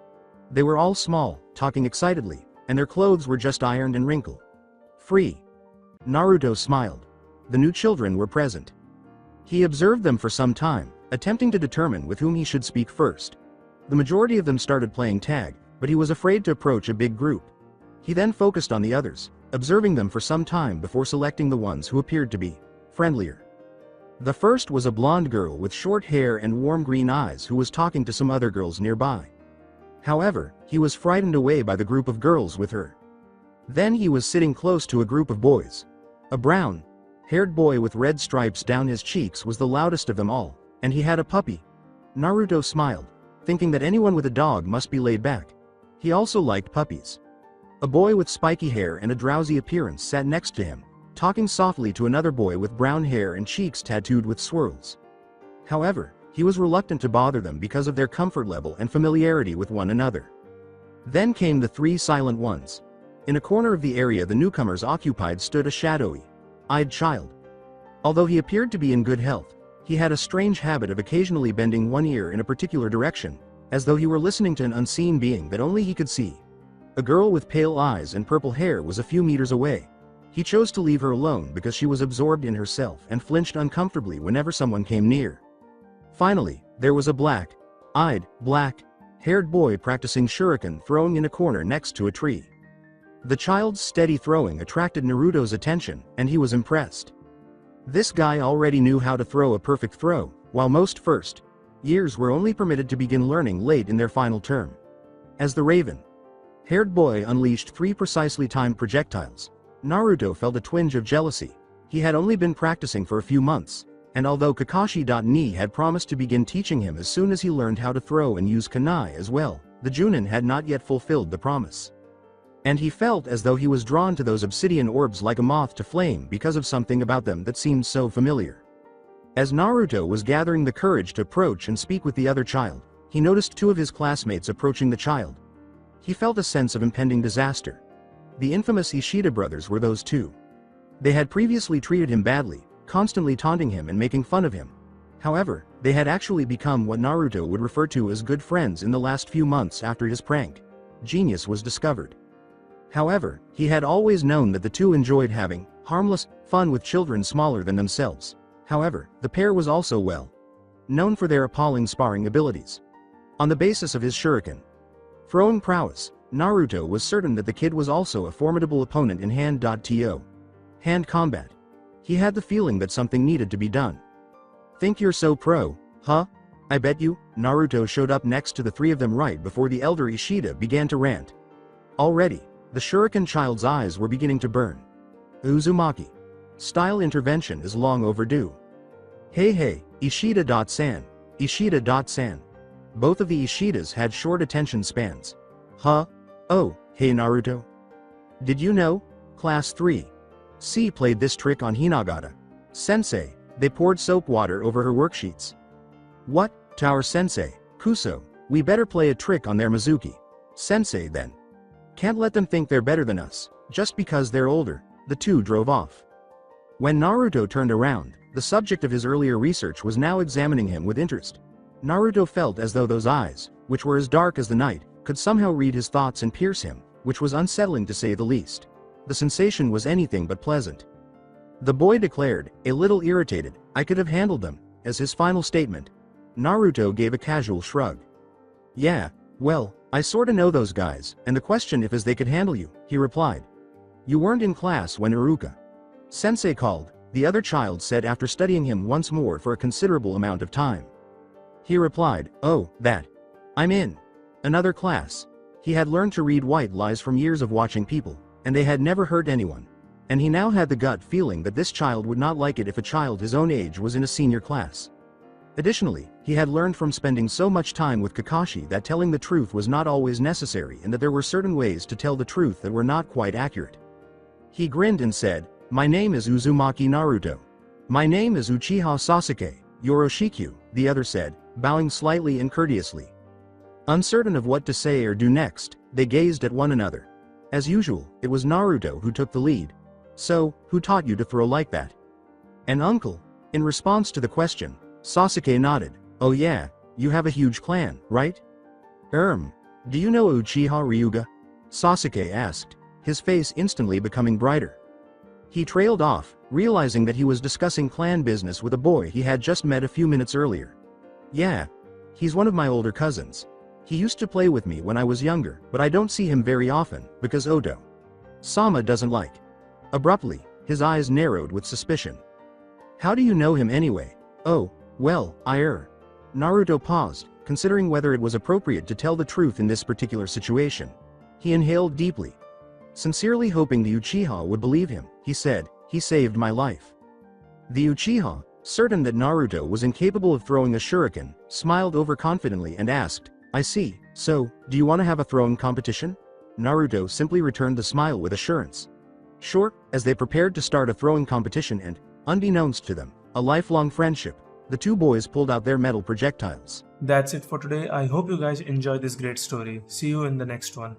They were all small, talking excitedly, and their clothes were just ironed and wrinkle-free. Naruto smiled. The new children were present. He observed them for some time, attempting to determine with whom he should speak first. The majority of them started playing tag, but he was afraid to approach a big group. He then focused on the others, observing them for some time before selecting the ones who appeared to be friendlier. The first was a blonde girl with short hair and warm green eyes who was talking to some other girls nearby. However, he was frightened away by the group of girls with her. Then he was sitting close to a group of boys. A brown-haired boy with red stripes down his cheeks was the loudest of them all, and he had a puppy. Naruto smiled, thinking that anyone with a dog must be laid back. He also liked puppies. A boy with spiky hair and a drowsy appearance sat next to him, talking softly to another boy with brown hair and cheeks tattooed with swirls. However, he was reluctant to bother them because of their comfort level and familiarity with one another. Then came the 3 silent ones. In a corner of the area the newcomers occupied stood a shadowy-eyed child. Although he appeared to be in good health, he had a strange habit of occasionally bending one ear in a particular direction, as though he were listening to an unseen being that only he could see. A girl with pale eyes and purple hair was a few meters away. He chose to leave her alone because she was absorbed in herself and flinched uncomfortably whenever someone came near. Finally, there was a black-eyed, black-haired boy practicing shuriken throwing in a corner next to a tree. The child's steady throwing attracted Naruto's attention, and he was impressed. This guy already knew how to throw a perfect throw, while most first-years were only permitted to begin learning late in their final term. As the raven-haired boy unleashed 3 precisely timed projectiles, Naruto felt a twinge of jealousy. He had only been practicing for a few months. And although Kakashi.ni had promised to begin teaching him as soon as he learned how to throw and use kunai as well, the Junin had not yet fulfilled the promise. And he felt as though he was drawn to those obsidian orbs like a moth to flame because of something about them that seemed so familiar. As Naruto was gathering the courage to approach and speak with the other child, he noticed two of his classmates approaching the child. He felt a sense of impending disaster. The infamous Ishida brothers were those two. They had previously treated him badly, constantly taunting him and making fun of him. However, they had actually become what Naruto would refer to as good friends in the last few months after his prank. Genius was discovered. However, he had always known that the two enjoyed having harmless fun with children smaller than themselves. However, the pair was also well known for their appalling sparring abilities. On the basis of his shuriken throwing prowess, Naruto was certain that the kid was also a formidable opponent in hand combat. He had the feeling that something needed to be done. Think you're so pro, huh? I bet you. Naruto showed up next to the three of them right before the elder Ishida began to rant. Already, the shuriken child's eyes were beginning to burn. Uzumaki style intervention is long overdue. Hey, Ishida-san. Ishida-san. Both of the Ishidas had short attention spans. Huh? Oh, hey Naruto. Did you know? Class 3. C played this trick on Hinagata. Sensei, they poured soap water over her worksheets. What? Tower Sensei, Kuso, we better play a trick on their Mizuki. Sensei then. Can't let them think they're better than us, just because they're older. The two drove off. When Naruto turned around, the subject of his earlier research was now examining him with interest. Naruto felt as though those eyes, which were as dark as the night, could somehow read his thoughts and pierce him, which was unsettling to say the least. The sensation was anything but pleasant. The boy declared, a little irritated, I could have handled them, as his final statement. Naruto gave a casual shrug. Yeah, well, I sorta know those guys, and the question if they could handle you, he replied. You weren't in class when Iruka Sensei called, the other child said after studying him once more for a considerable amount of time. He replied, oh, that. I'm in another class. He had learned to read white lies from years of watching people, and they had never hurt anyone. And he now had the gut feeling that this child would not like it if a child his own age was in a senior class. Additionally, he had learned from spending so much time with Kakashi that telling the truth was not always necessary and that there were certain ways to tell the truth that were not quite accurate. He grinned and said, my name is Uzumaki Naruto. My name is Uchiha Sasuke, Yoroshiku, the other said, bowing slightly and courteously. Uncertain of what to say or do next, they gazed at one another. As usual, it was Naruto who took the lead. So, who taught you to throw like that? An uncle. In response to the question, Sasuke nodded. Oh yeah, you have a huge clan, right? Do you know Uchiha Ryuga? Sasuke asked, his face instantly becoming brighter. He trailed off, realizing that he was discussing clan business with a boy he had just met a few minutes earlier. Yeah. He's one of my older cousins. He used to play with me when I was younger, but I don't see him very often, because Odo Sama doesn't like. Abruptly, his eyes narrowed with suspicion. How do you know him anyway? Oh, well, Naruto paused, considering whether it was appropriate to tell the truth in this particular situation. He inhaled deeply. Sincerely hoping the Uchiha would believe him, he said, he saved my life. The Uchiha, certain that Naruto was incapable of throwing a shuriken, smiled overconfidently and asked, I see, so, do you want to have a throwing competition? Naruto simply returned the smile with assurance. Sure, as they prepared to start a throwing competition and, unbeknownst to them, a lifelong friendship, the two boys pulled out their metal projectiles. That's it for today. I hope you guys enjoyed this great story. See you in the next one.